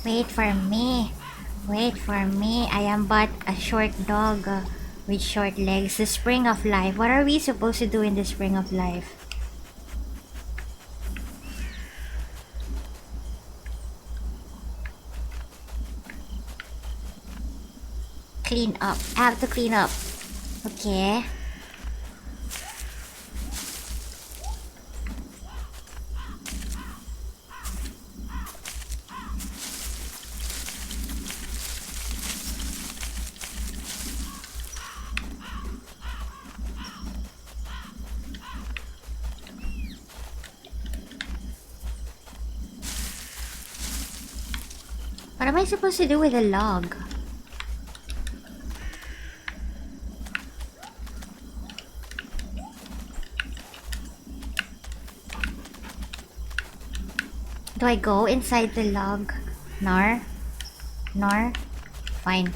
Wait for me. Wait for me. I am but a short dog with short legs. The spring of life. What are we supposed to do in the spring of life? Clean up. I have to clean up. Okay. What am I supposed to do with a log? Do I go inside the log? Nar? Nar? Fine.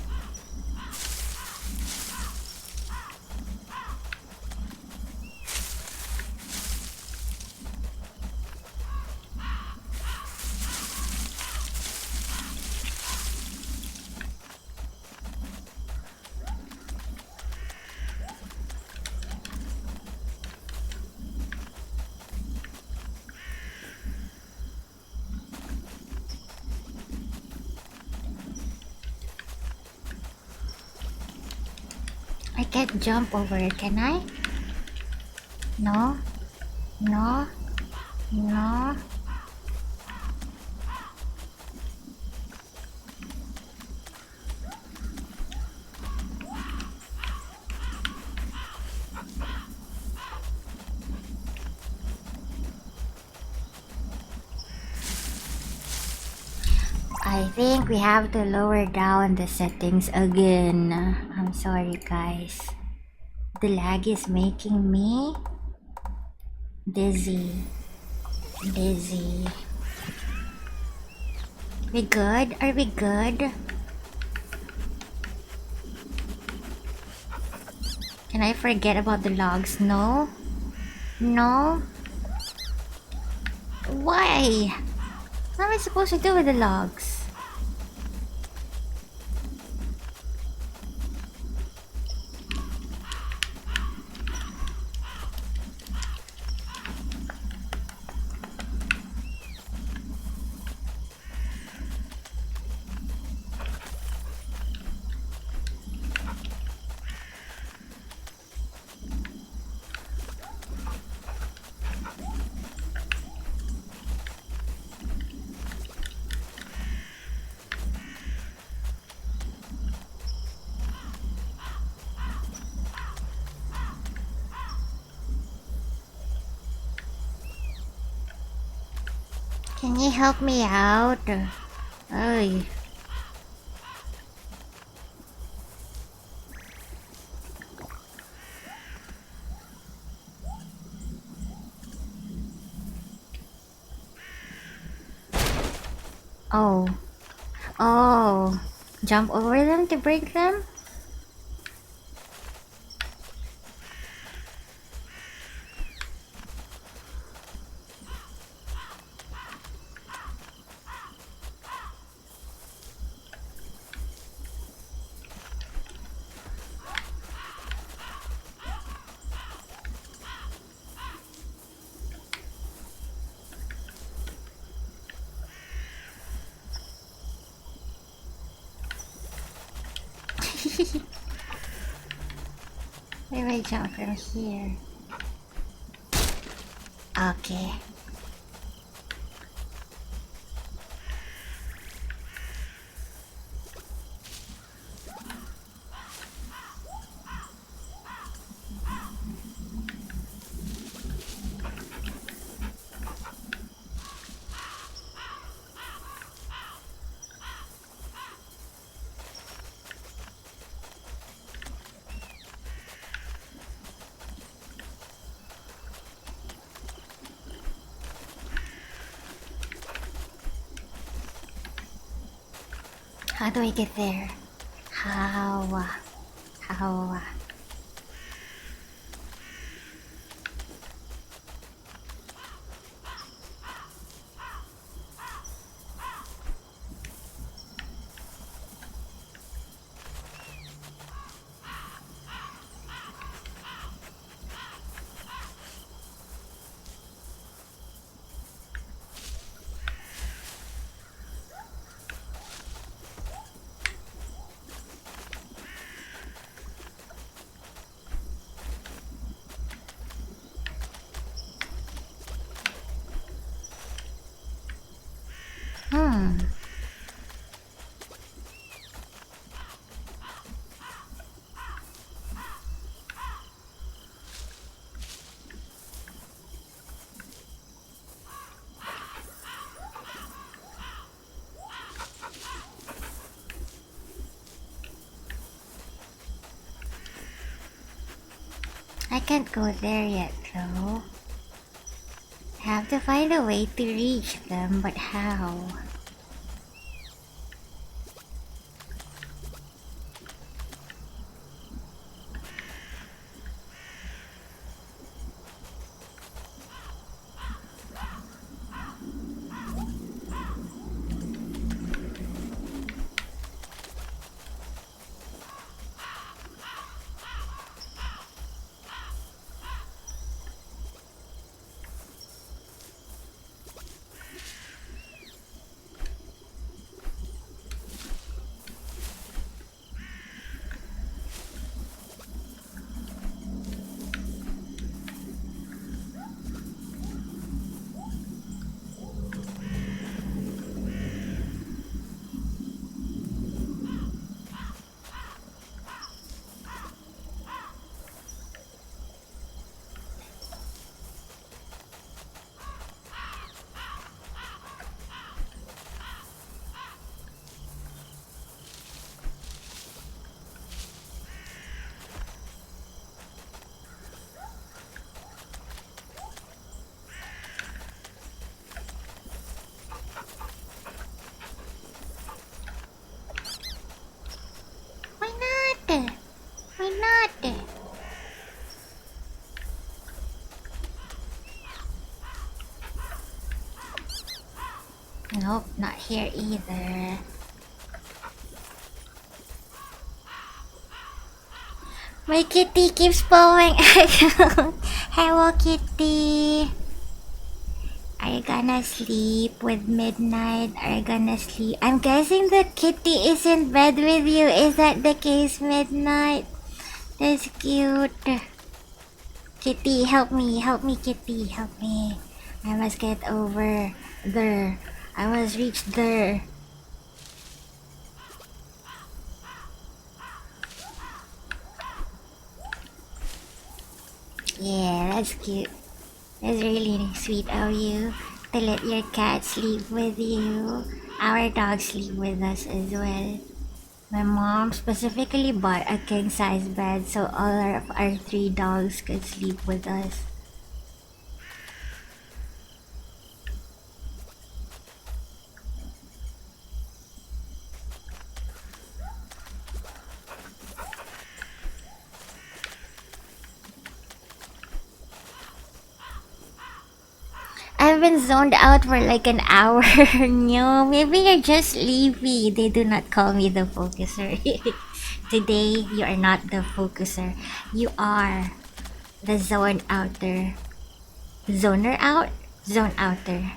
I can't jump over it, can I? No? No? No? I think we have to lower down the settings again. I'm sorry, guys. The lag is making me dizzy. Dizzy. We good? Are we good? Can I forget about the logs? No? No? Why? What am I supposed to do with the logs? Can you help me out? Ay. Oh. Oh. Jump over them to break them? Where do I jump from here? Okay. How do I get there? How? How? Hmm. can't go there yet though. Have to find a way to reach them, but how? Why not? Why not? Nope, not here either. My kitty keeps blowing. Hello, kitty. Are you gonna sleep with midnight? Are you gonna sleep? I'm guessing the kitty is in bed with you. Is that the case, midnight? That's cute. Kitty, help me. Help me, kitty. Help me. I must get over there. I must reach there. Yeah, that's cute. That's really sweet of you to let your cat sleep with you. Our dogs sleep with us as well. My mom specifically bought a king size bed so all of our 3 dogs could sleep with us. I've been zoned out for like an hour. No, maybe you're just sleepy. They do not call me the focuser. Today, you are not the focuser. You are the zone outer. Zoner out? Zone outer.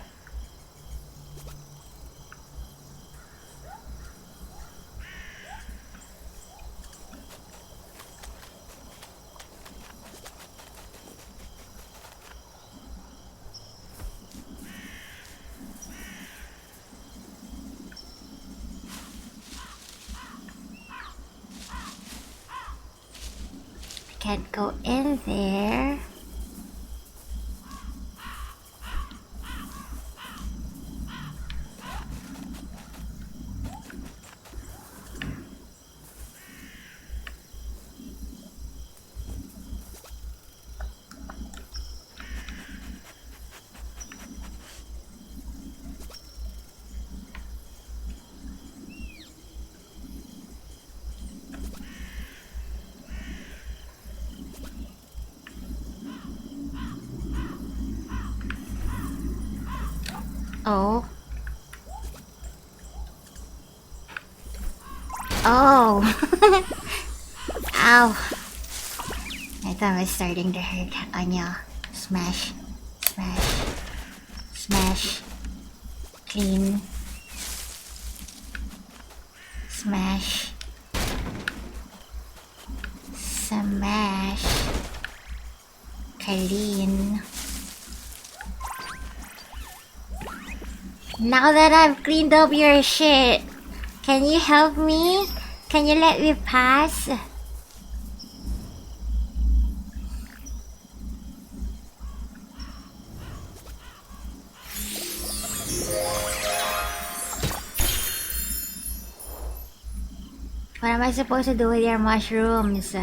Can't go in there. Oh. Oh. Ow. My thumb is starting to hurt. Anya. Smash. Smash. Smash. Clean. Smash. Smash. Clean. Now that I've cleaned up your shit, can you help me? Can you let me pass? What am I supposed to do with your mushrooms?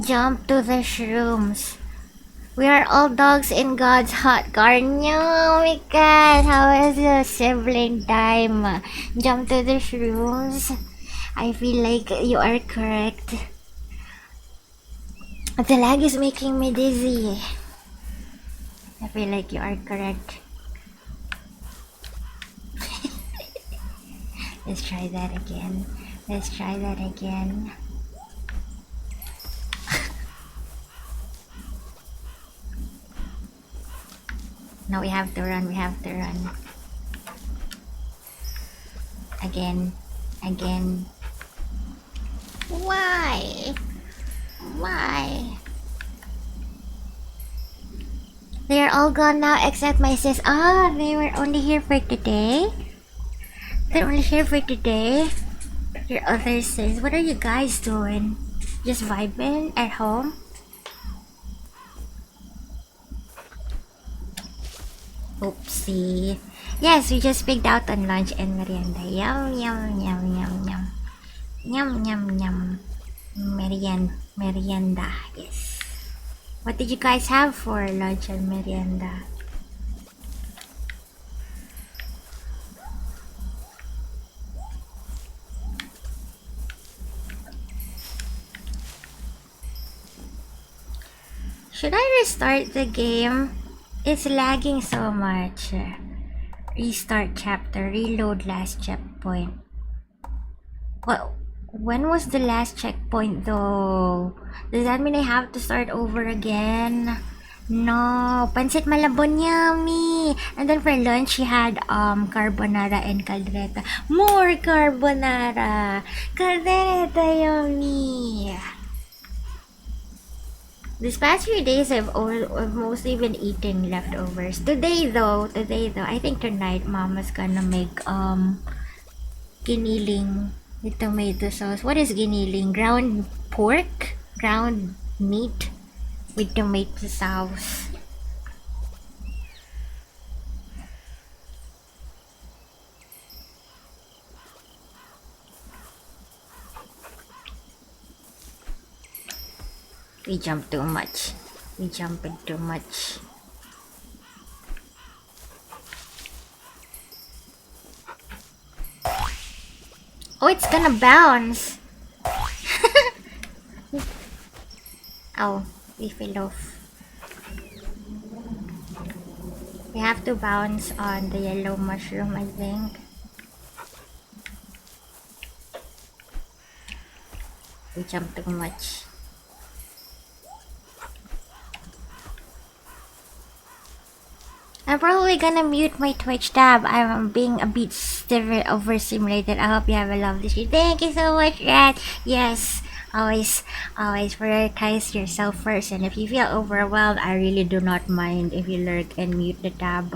Jump to the shrooms. We are all dogs in God's hot car. No, my God. How is the sibling time? Jump to the shrooms. I feel like you are correct. The lag is making me dizzy. I feel like you are correct. Let's try that again. Let's try that again. No, we have to run. We have to run. Again. Again. Why? Why? They're all gone now except my sis. Ah, they were only here for today? They're only here for today? Your other sis. What are you guys doing? Just vibing at home? Oopsie. Yes, we just picked out on lunch and merienda. Yum, yum, yum, yum, yum. Yum, yum, yum. Merienda. Yes. What did you guys have for lunch and merienda? Should I restart the game? It's lagging so much. Restart chapter, reload last checkpoint. What? When was the last checkpoint though? Does that mean I have to start over again? No, pancit malabon, yummy. And then for lunch, she had carbonara and caldereta. More carbonara, caldereta, yummy. These past few days, I've mostly been eating leftovers. Today though, I think tonight, Mama's gonna make giniling with tomato sauce. What is giniling? Ground pork, ground meat with tomato sauce. We jump too much. We jump too much. Oh, it's gonna bounce. Oh, we fell off. We have to bounce on the yellow mushroom, I think. We jump too much. I'm probably gonna mute my Twitch tab. I'm being a bit overstimulated. I hope you have a lovely stream. Thank you so much, Rat. Yes, always prioritize yourself first. And if you feel overwhelmed, I really do not mind if you lurk and mute the tab.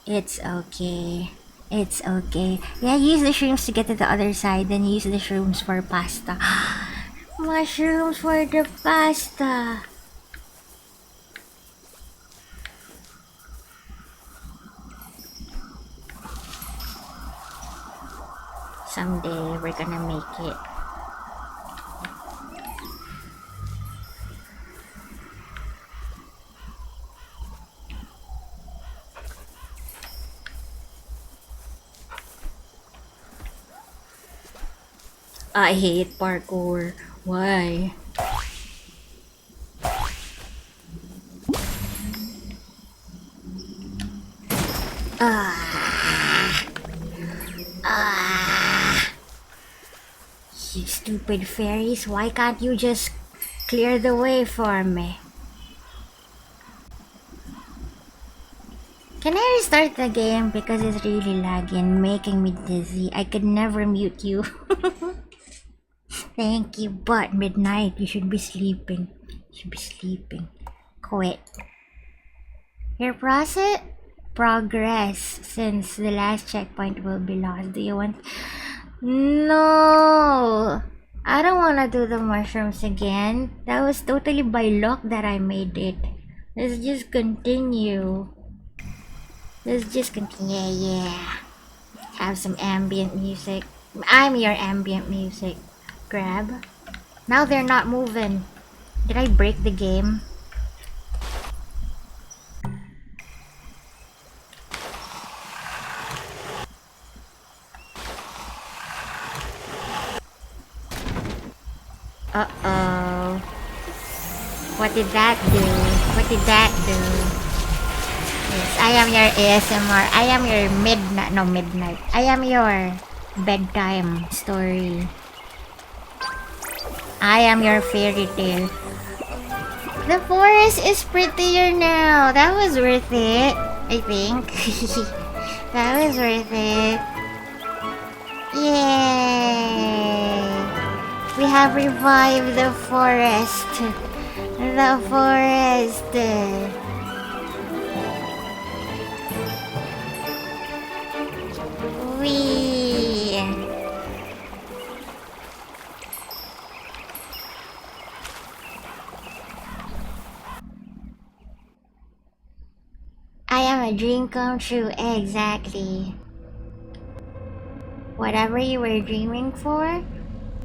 It's okay. It's okay. Yeah, use the shrooms to get to the other side. Then use the shrooms for pasta. Mushrooms for the pasta. Someday we're gonna make it. I hate parkour. Why? You stupid fairies, why can't you just clear the way for me? Can I restart the game because it's really lagging, making me dizzy? I could never mute you. Thank you, but midnight, you should be sleeping. Quit. Your progress since the last checkpoint will be lost. Do you want... No! I don't wanna do the mushrooms again. That was totally by luck that I made it. Let's just continue. Yeah. Have some ambient music. I'm your ambient music. Grab. Now they're not moving. Did I break the game? Uh-oh. What did that do? What did that do? Yes, I am your ASMR. I am your midnight. I am your bedtime story. I am your fairy tale. The forest is prettier now. That was worth it, I think. That was worth it. Yay! We have revived the forest. The forest. I am a dream come true, exactly. Whatever you were dreaming for,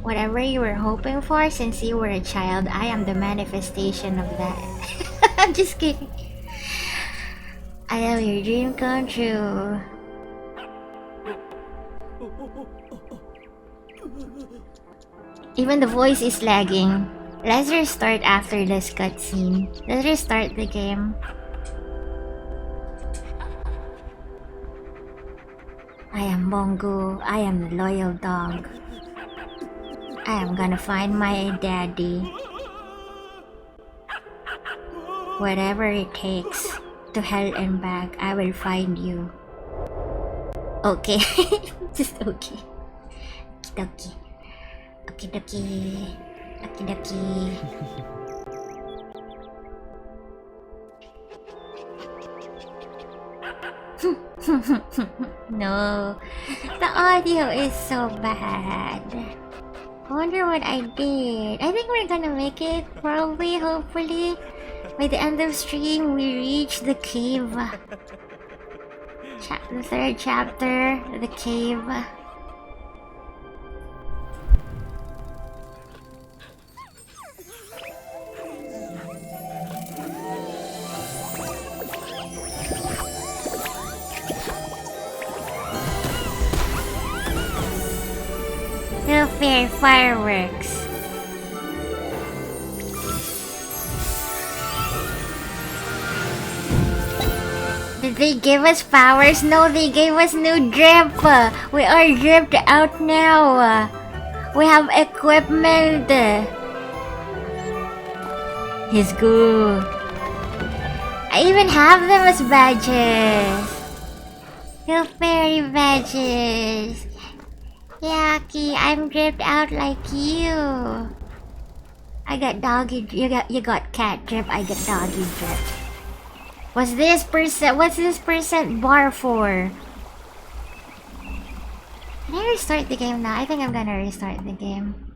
whatever you were hoping for since you were a child, I am the manifestation of that. I'm just kidding. I am your dream come true. Even the voice is lagging. Let's restart after this cutscene. Let's restart the game. I am Bongo. I am the loyal dog. I am gonna find my daddy. Whatever it takes, to hell and back, I will find you. Okay. Just okay. Okie dokie. Okie dokie. No, the audio is so bad. I wonder what I did. I think we're gonna make it, probably, hopefully. By the end of stream, we reach the cave. The third chapter, the cave. No fair fireworks. Did they give us powers? No, they gave us new drip. We are dripped out now. We have equipment. It's good. I even have them as badges. Little fairy badges. Yucky, I'm dripped out like you. I got doggy. You got cat drip. I got doggy drip. What's this percent bar for? Can I restart the game now? I think I'm gonna restart the game.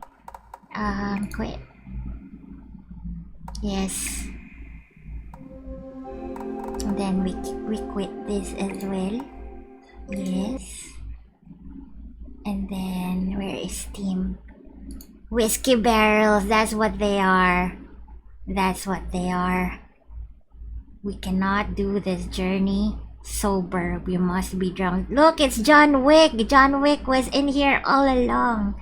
Quit. Yes. And then we quit this as well. Yes. And then where is Steam? Whiskey barrels, that's what they are. That's what they are. We cannot do this journey sober. We must be drunk. Look, it's John Wick. John Wick was in here all along.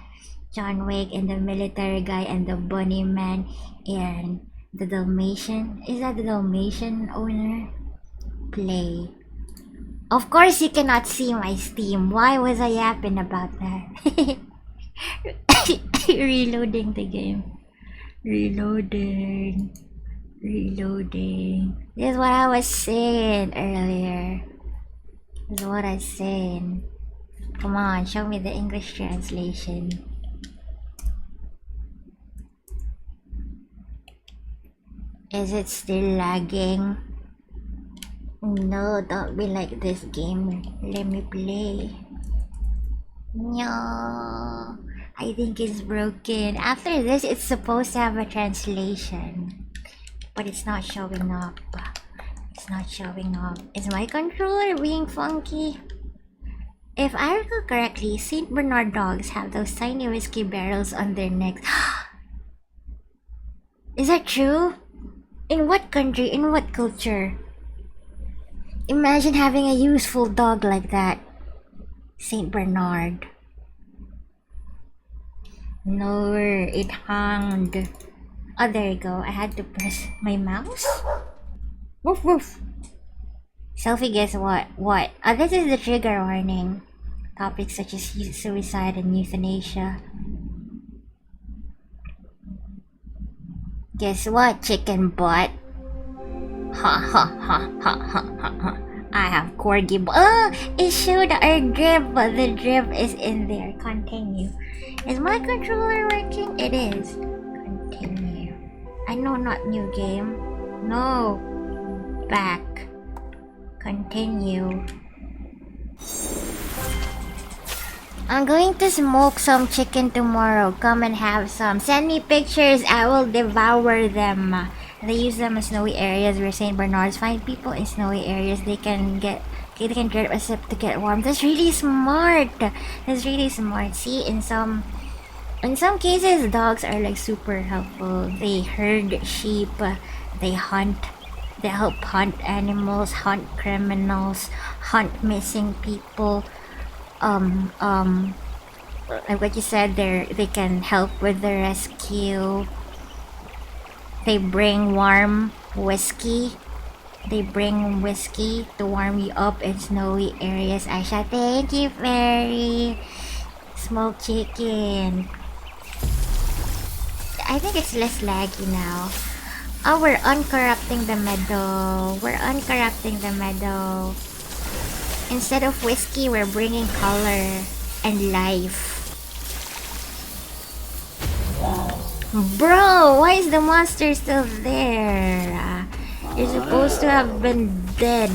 John Wick and the military guy and the bunny man and the Dalmatian. Is that the Dalmatian owner? Play. Of course you cannot see my Steam. Why was I yapping about that? Reloading the game. Reloading. This is what I was saying earlier. This is what I was saying. Come on, show me the English translation. Is it still lagging? No, don't be like this game. Let me play. No, I think it's broken. After this, it's supposed to have a translation, but it's not showing up. It's not showing up. Is my controller being funky? If I recall correctly, Saint Bernard dogs have those tiny whiskey barrels on their necks. Is that true? In what country? In what culture? Imagine having a useful dog like that. Saint Bernard. No, it hung. Oh, there you go. I had to press my mouse. Woof woof. Celphy, guess what? What? Oh, this is the trigger warning. Topics such as suicide and euthanasia. Guess what, chicken butt? Ha ha ha ha ha ha ha. I have corgi butt. Oh, it showed our drip, but the drip is in there. Continue. Is my controller working? It is. Continue. I know, not new game. No. Back. Continue. I'm going to smoke some chicken tomorrow. Come and have some. Send me pictures. I will devour them. They use them in snowy areas where Saint Bernards find people in snowy areas. They can drip a sip to get warm. That's really smart. That's really smart. See, in some cases, dogs are like super helpful. They herd sheep. They hunt. They help hunt animals, hunt criminals, hunt missing people. Like what you said, they can help with the rescue. They bring warm whiskey. They bring whiskey to warm you up in snowy areas. Aisha, thank you, Fairy. Smoked chicken. I think it's less laggy now. Oh, we're uncorrupting the meadow. We're uncorrupting the meadow. Instead of whiskey, we're bringing color and life. Bro, why is the monster still there? You're supposed to have been dead.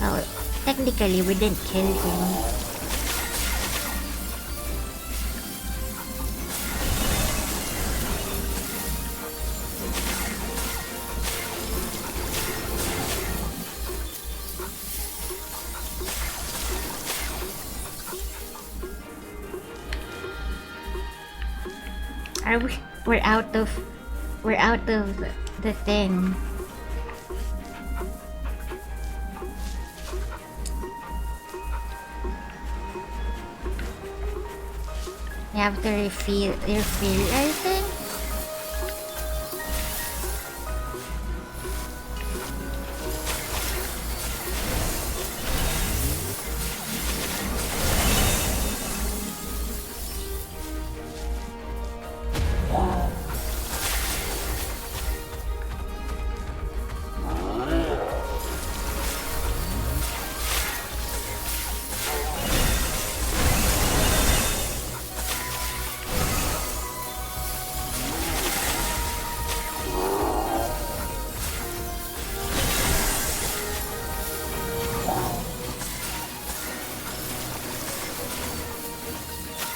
Well, technically, we didn't kill him. We're out of the thing. You have to refill, I think.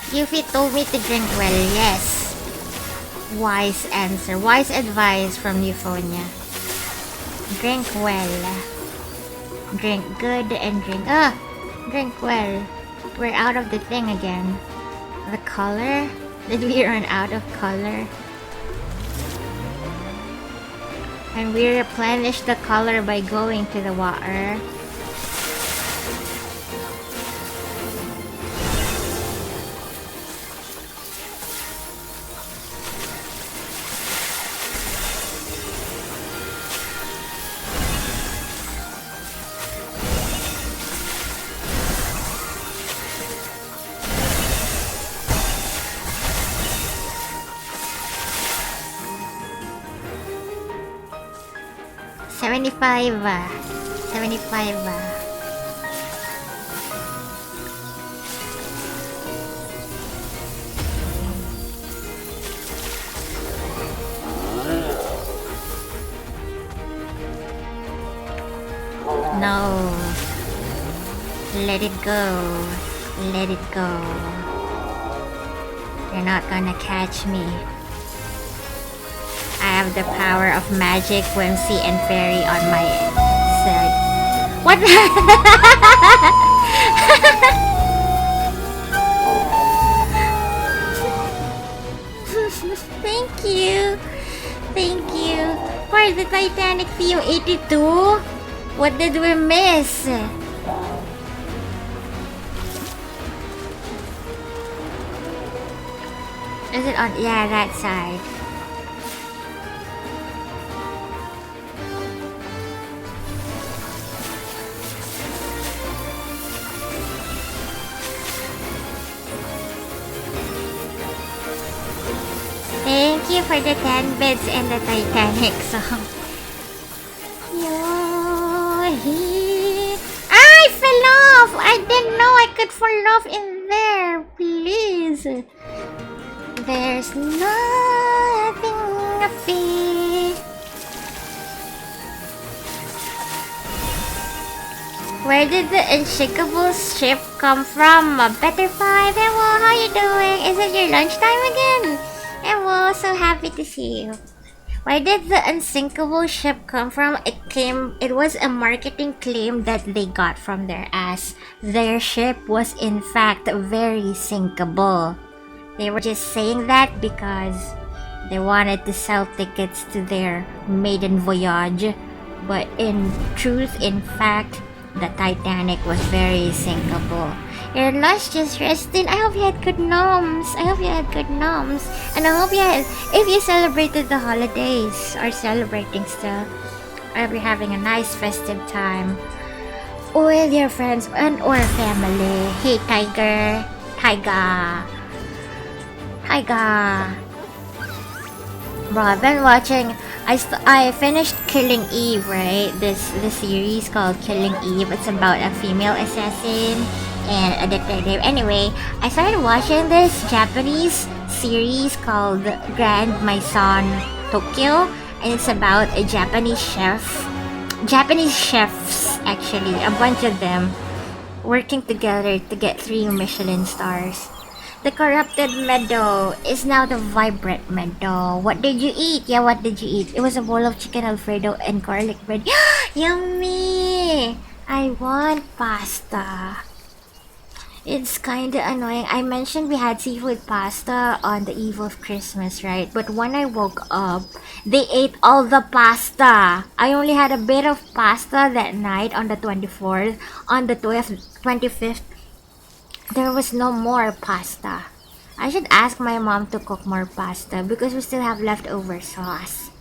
Yuffie told me to drink well, yes. Wise answer. Wise advice from Euphonia. Drink well. Drink good and drink well. We're out of the thing again. The color? Did we run out of color? And we replenish the color by going to the water. $75. No. Let it go. Let it go. You're not gonna catch me. I have the power of magic, whimsy, and fairy on my side. What? Thank you. Thank you. For the Titanic Theme 82? What did we miss? Is it on? Yeah, that side. Thank you for the 10 bits and the Titanic song. I fell off! I didn't know I could fall off in there. Please. There's nothing I fear. Where did the unshakable ship come from? Better Five. Hello, how you doing? Is it your lunchtime again? Hello, so happy to see you. Where did the unsinkable ship come from? It was a marketing claim that they got from their ass. Their ship was in fact very sinkable. They were just saying that because they wanted to sell tickets to their maiden voyage. But in truth, in fact, the Titanic was very sinkable. Your lunch just resting. I hope you had good noms. And I hope you had, if you celebrated the holidays or celebrating still, I hope you're having a nice festive time with your friends and or family. Hey Tiger. Bro, I've been watching. I finished Killing Eve, right? This series called Killing Eve. It's about a female assassin and a detective. Anyway, I started watching this Japanese series called Grand Maison Tokyo, and it's about a Japanese chefs actually, a bunch of them working together to get 3 Michelin stars. The corrupted meadow is now the vibrant meadow. What did you eat? Yeah, what did you eat? It was a bowl of chicken alfredo and garlic bread. Yummy! I want pasta. It's kinda annoying. I mentioned we had seafood pasta on the eve of Christmas, right? But when I woke up, they ate all the pasta. I only had a bit of pasta that night on the 24th. On the 25th, there was no more pasta. I should ask my mom to cook more pasta because we still have leftover sauce.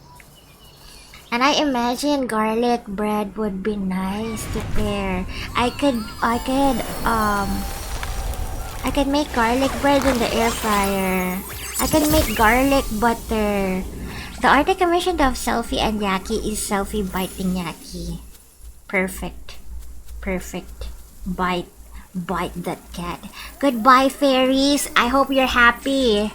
And I imagine garlic bread would be nice to pair. I could make garlic bread in the air fryer. I can make garlic butter. The art I commissioned of Celphy and Yaki is Celphy biting Yaki. Perfect. Bite that cat. Goodbye, fairies. I hope you're happy.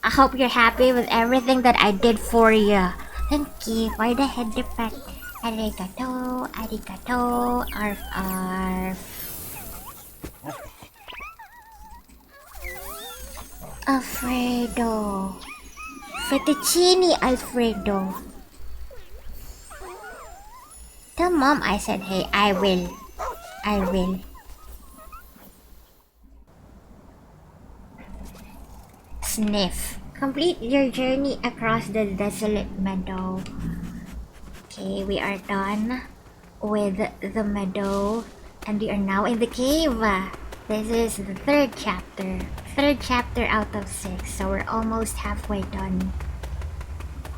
I hope you're happy with everything that I did for you. Thank you for the head effect. Arigato. Arf arf. Alfredo. Fettuccine Alfredo. Tell mom I said hey. I will. Sniff. Complete your journey across the desolate meadow. Okay, we are done with the meadow and we are now in the cave. This is the third chapter out of 6, so we're almost halfway done.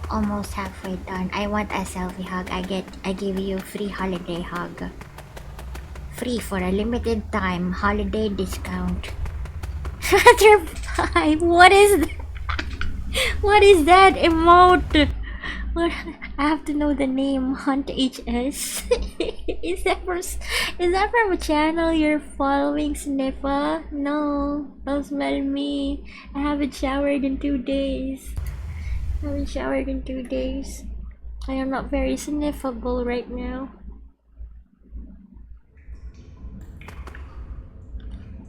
I want a selfie hug. I give you free holiday hug. Free for a limited time holiday discount. Rather 5. What is that? What is that emote? What? I have to know the name. Hunt HS. Is that from a channel you're following, Sniffa? No, don't smell me. I haven't showered in 2 days. I am not very sniffable right now.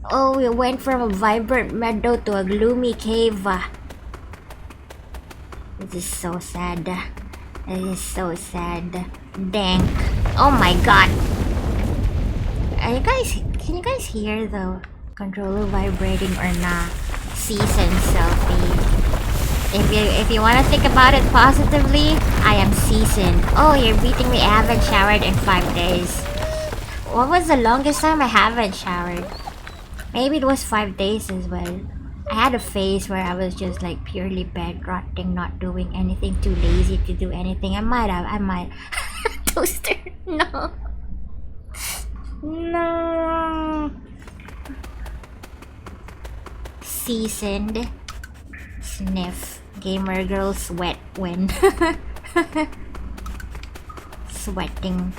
Oh, we went from a vibrant meadow to a gloomy cave. This is so sad. Dank. Oh my god. Can you guys hear the controller vibrating or not? Season Celphy. If you want to think about it positively, I am seasoned. Oh, you're beating me. I haven't showered in 5 days. What was the longest time I haven't showered? Maybe it was 5 days as well. I had a phase where I was just like purely bed rotting, not doing anything, too lazy to do anything. I might. Toaster, no. No. Seasoned. Sniff. Gamer girl sweat when sweating.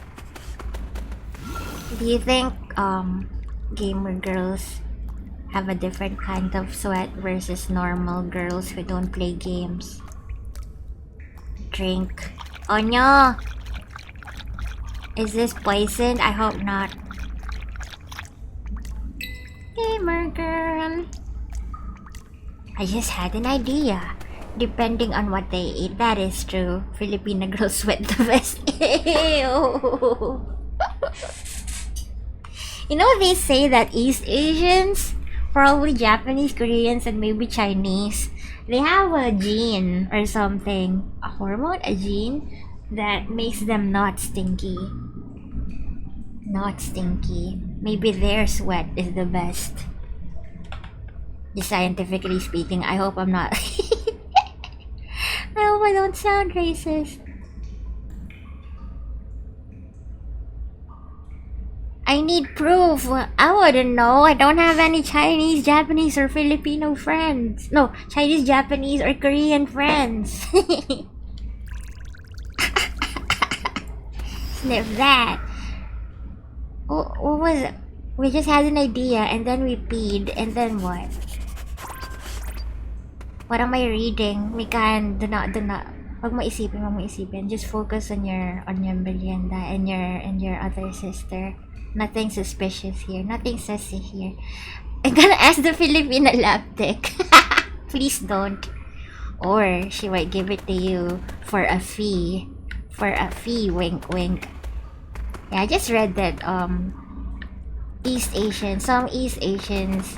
Do you think gamer girls have a different kind of sweat versus normal girls who don't play games? Drink. Oh no! Is this poison? I hope not. Gamer girl. I just had an idea. Depending on what they eat, that is true. Filipino girls sweat the best. Ew. You know, they say that East Asians, probably Japanese, Koreans, and maybe Chinese, they have a gene or something, a hormone, a gene that makes them not stinky. Not stinky. Maybe their sweat is the best. Just scientifically speaking, I hope I'm not. I hope I don't sound racist. I need proof. I wouldn't know. I don't have any Chinese, Japanese, or Filipino friends. No, Chinese, Japanese, or Korean friends. Sniff that. What was it? We just had an idea and then we peed and then what? What am I reading? Do not. Wag mo isipin. Just focus on your Belinda and your other sister. Nothing suspicious here. Nothing sussy here. I'm gonna ask the Filipina lab tech. Please don't. Or she might give it to you for a fee. Wink wink. Yeah, I just read that some East Asians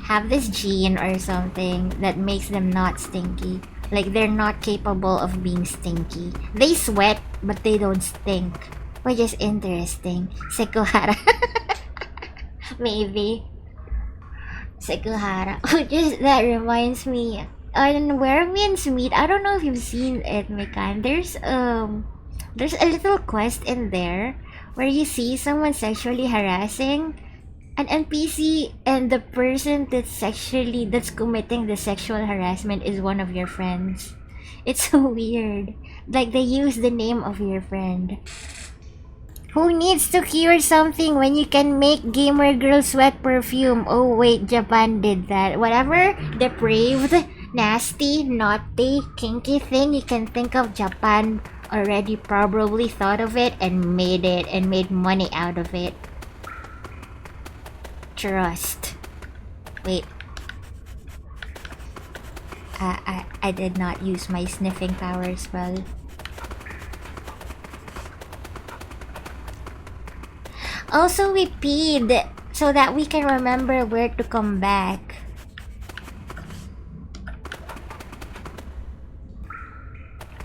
have this gene or something that makes them not stinky. Like they're not capable of being stinky. They sweat, but they don't stink. Which is interesting. Sekuhara. Maybe. Sekuhara. That reminds me. On Where Winds Meet, I don't know if you've seen it, Mikan. There's a little quest in there where you see someone sexually harassing an NPC, and the person that's committing the sexual harassment is one of your friends. It's so weird. Like they use the name of your friend. Who needs to cure something when you can make gamer girl sweat perfume? Oh wait, Japan did that. Whatever depraved, nasty, naughty, kinky thing you can think of, Japan already probably thought of it and made money out of it. Trust. Wait. I did not use my sniffing powers well. Also, we peed so that we can remember where to come back.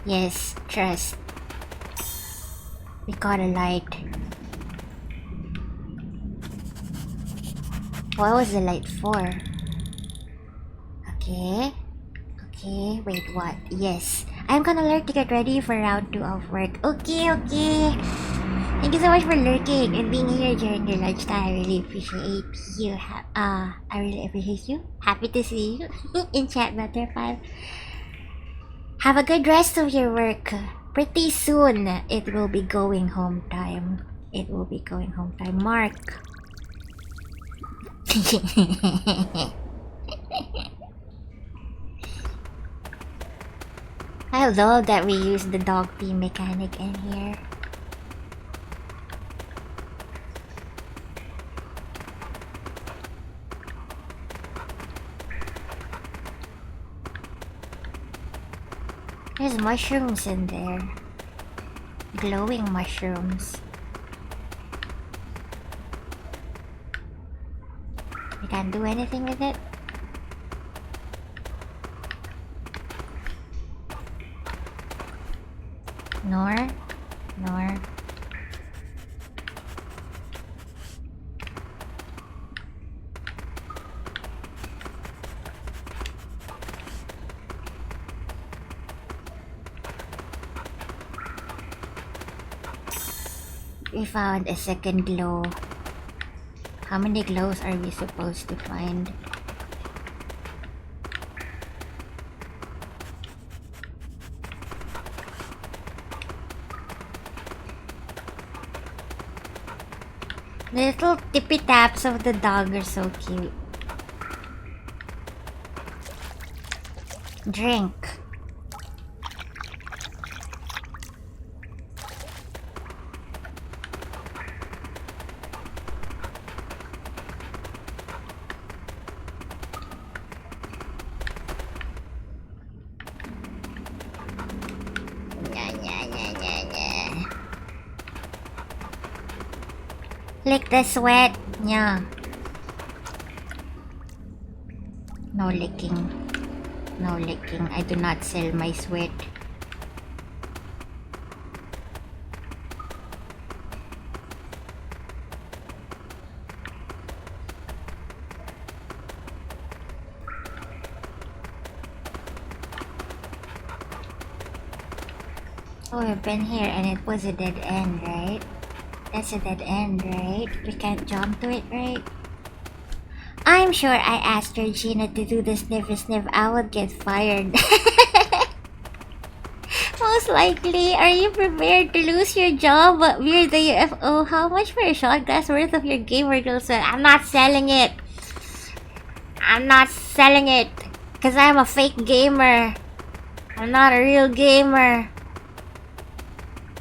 Yes, trust. We got a light. What was the light for? Okay. Okay, wait, what? Yes. I'm gonna lurk to get ready for round 2 of work. Okay. Thank you so much for lurking and being here during your lunchtime. I really appreciate you. I really appreciate you. Happy to see you in chat, Butterfly. Have a good rest of your work. Pretty soon, it will be going home time. Mark. I love that we use the dog pee mechanic in here. There's mushrooms in there. Glowing mushrooms. We can't do anything with it. Nor. We found a second glow. How many glows are we supposed to find? The little tippy taps of the dog are so cute. Drink. Lick the sweat. Yeah. No licking. No licking. I do not sell my sweat. Oh, we've been here and it was a dead end, right? That's a dead end, right? We can't jump to it, right? I'm sure I asked Regina to do the sniffy sniff, I would get fired. Most likely. Are you prepared to lose your job? We're the UFO. How much for a shot glass worth of your gamer girl sweat? I'm not selling it. I'm not selling it. Because I'm a fake gamer. I'm not a real gamer.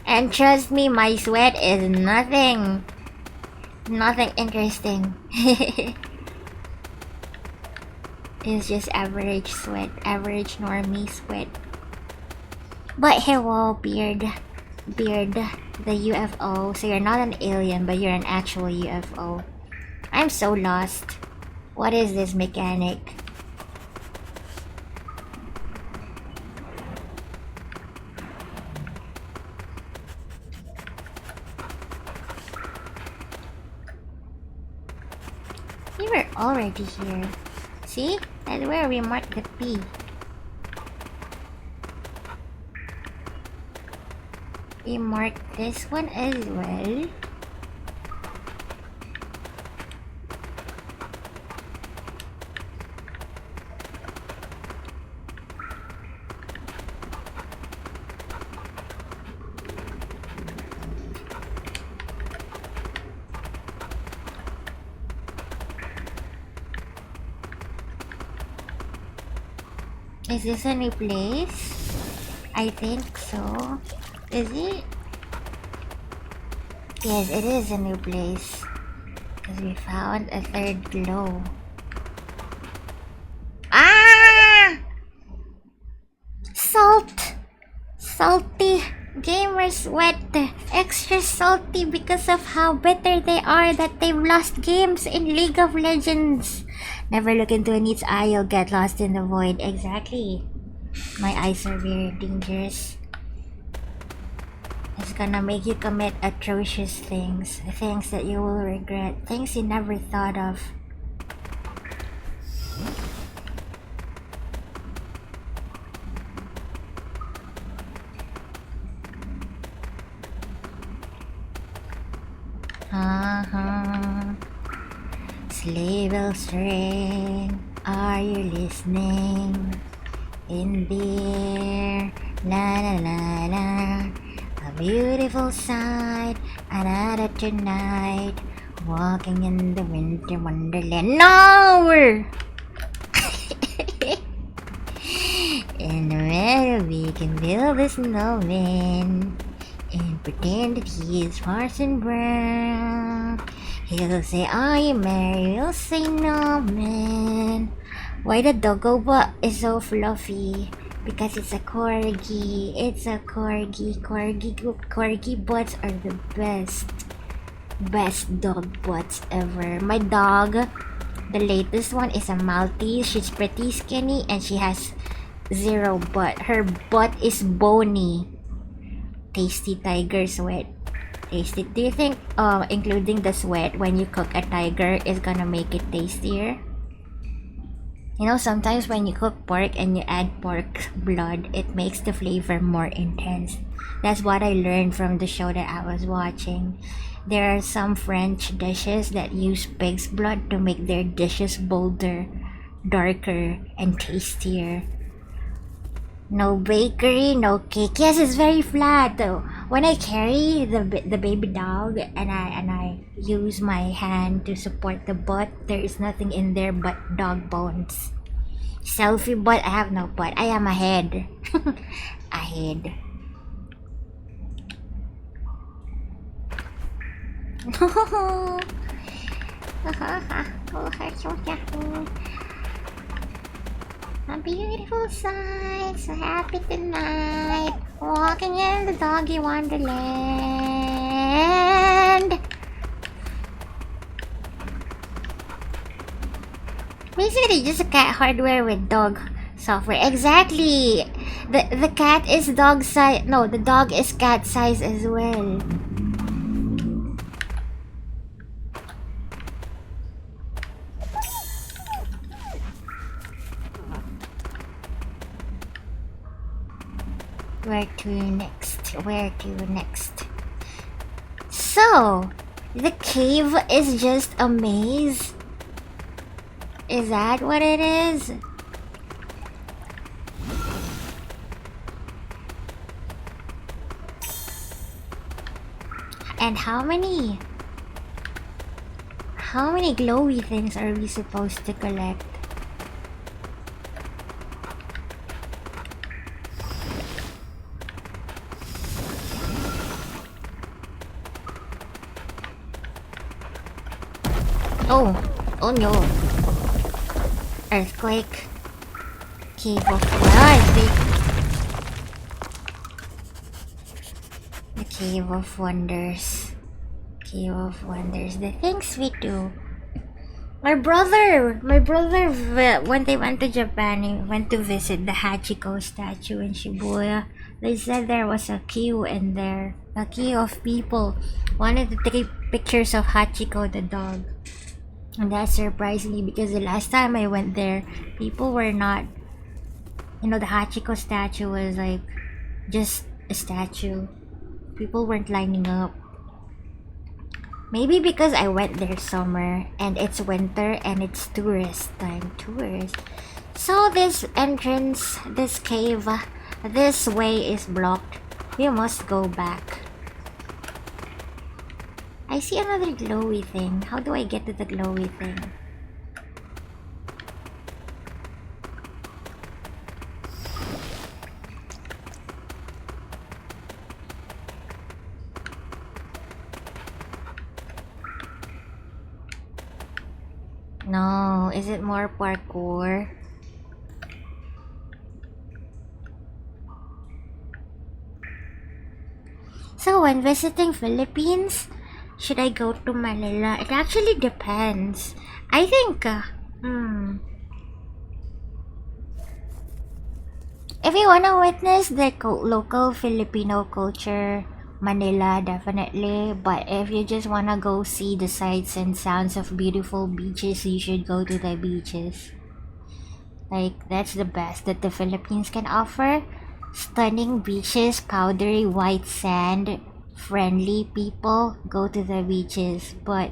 And trust me, my sweat is nothing. Nothing interesting. It's just average sweat. Average normie sweat. But hello, Beard. Beard, the UFO. So you're not an alien, but you're an actual UFO. I'm so lost. What is this mechanic? We were already here. See? That's where we marked the P. We marked this one as well. Is this a new place? I think so. Is it? Yes, it is a new place. Because we found a third glow. Ah! Salt! Salty gamer sweat. Extra salty because of how bitter they are that they've lost games in League of Legends. Never look into a NEET's eye, you'll get lost in the void. Exactly. My eyes are very dangerous. It's gonna make you commit atrocious things. Things that you will regret. Things you never thought of. Sleigh bells ring, are you listening? In the air, la la la la. A beautiful sight, another tonight. Walking in the winter wonderland. No! In the meadow we can build a snowman and pretend that he is Parson Brown. He'll say, "Are you married?" We'll say, "No, man." Why the doggo butt is so fluffy? Because it's a corgi. It's a corgi. Corgi butts are the best. Best dog butts ever. My dog, the latest one, is a Maltese. She's pretty skinny and she has zero butt. Her butt is bony. tasty tiger sweat. Tasty. Do you think including the sweat when you cook a tiger is gonna make it tastier? You know, sometimes when you cook pork and you add pork blood, it makes the flavor more intense. That's what I learned from the show that I was watching. There are some French dishes that use pig's blood to make their dishes bolder, darker, and tastier. No bakery, no cake. Yes, it's very flat though. When I carry the baby dog and I use my hand to support the butt, there is nothing in there but dog bones. Celphy butt. I have no butt. I am a head. A head. A beautiful sight, so happy tonight, walking in the doggy wonderland. Basically, just a cat hardware with dog software. Exactly. The cat is dog size. No, the dog is cat size as well. Where to next? Where to next? So, the cave is just a maze? Is that what it is? And how many glowy things are we supposed to collect? Oh no. Earthquake. Cave of the Cave of Wonders. Cave of Wonders. The things we do. My brother, when they went to Japan, he went to visit the Hachiko statue in Shibuya. They said there was a queue in there. A queue of people wanted to take pictures of Hachiko the dog. And that surprised me because the last time I went there, people were not... You know, the Hachiko statue was like just a statue. People weren't lining up. Maybe because I went there summer and it's winter and it's tourist time. So this entrance, this cave, this way is blocked. We must go back. I see another glowy thing. How do I get to the glowy thing? No, is it more parkour? So when visiting Philippines, should I go to Manila? It actually depends. I think, if you wanna witness the local Filipino culture, Manila definitely. But if you just wanna go see the sights and sounds of beautiful beaches, you should go to the beaches. Like, that's the best that the Philippines can offer. Stunning beaches, powdery white sand, friendly people, go to the beaches. But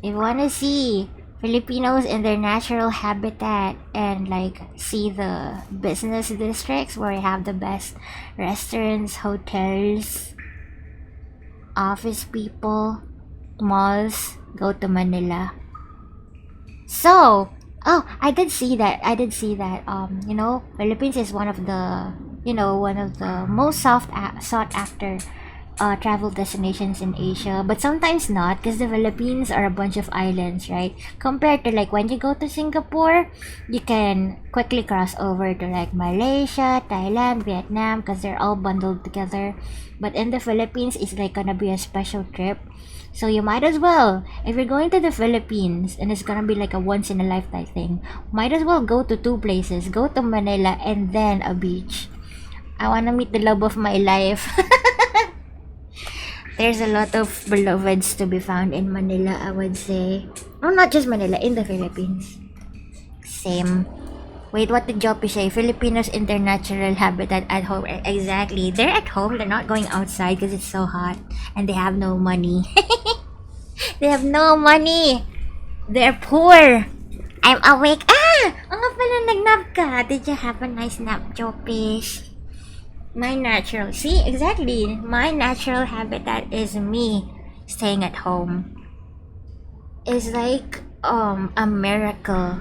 if you wanna see Filipinos in their natural habitat and like see the business districts where you have the best restaurants, hotels, office people, malls, go to Manila. So, oh, I did see that. You know, Philippines is one of the most sought after travel destinations in Asia, but sometimes not, because the Philippines are a bunch of islands, right? Compared to like when you go to Singapore, you can quickly cross over to like Malaysia, Thailand, Vietnam, because they're all bundled together. But in the Philippines, it's like gonna be a special trip. So you might as well, if you're going to the Philippines and it's gonna be like a once in a lifetime thing, might as well go to two places. Go to Manila and then a beach. I wanna meet the love of my life. There's a lot of beloveds to be found in Manila, I would say. Oh, not just Manila, in the Philippines. Same. Wait, what did Joppy say? Filipinos in their natural habitat at home. Exactly. They're at home. They're not going outside because it's so hot. And they have no money. They have no money. They're poor. I'm awake. Ah! Ang nga pala nagnap ka. Did you have a nice nap, Joppish? My natural... See, exactly. My natural habitat is me staying at home. It's like, a miracle.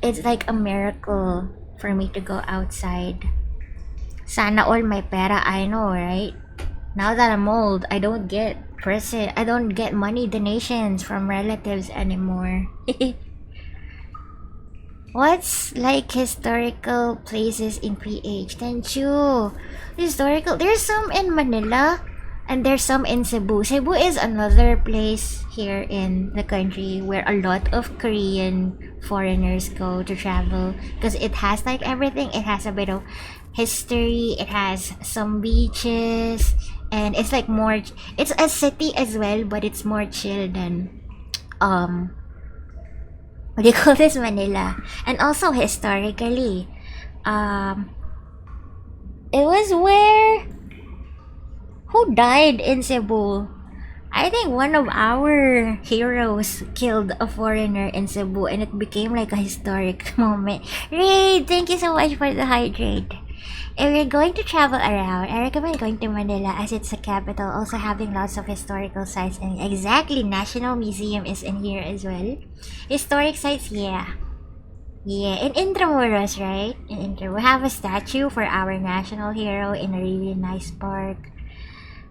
It's like a miracle for me to go outside. Sana all my pera, I know, right? Now that I'm old, I don't get money donations from relatives anymore. What's like historical places in PH? Thank you. Historical, there's some in Manila and there's some in Cebu. Cebu is another place here in the country where a lot of Korean foreigners go to travel because it has like everything. It has a bit of history, it has some beaches, and it's like more, it's a city as well, but it's more chill than what do you call this, Manila. And also historically, it was where, who died in Cebu? I think one of our heroes killed a foreigner in Cebu and it became like a historic moment. Raid, thank you so much for the hydrate. If you're going to travel around, I recommend going to Manila as it's a capital, also having lots of historical sites. And exactly, National Museum is in here as well. Historic sites, yeah. Yeah, in Intramuros, right? In Intramuros, we have a statue for our national hero in a really nice park.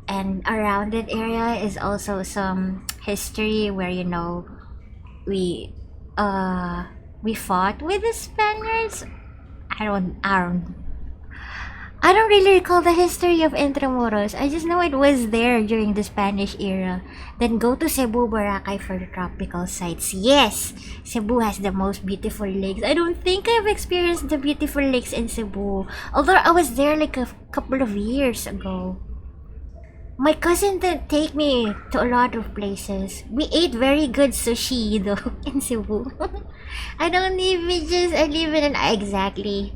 And around that area is also some history where, you know, we fought with the Spaniards. I don't really recall the history of Intramuros. I just know it was there during the Spanish era. Then go to Cebu, Boracay for the tropical sites. Yes! Cebu has the most beautiful lakes. I don't think I've experienced the beautiful lakes in Cebu. Although I was there like a couple of years ago. My cousin did take me to a lot of places. We ate very good sushi though in Cebu. I don't live beaches, I live in an... Exactly.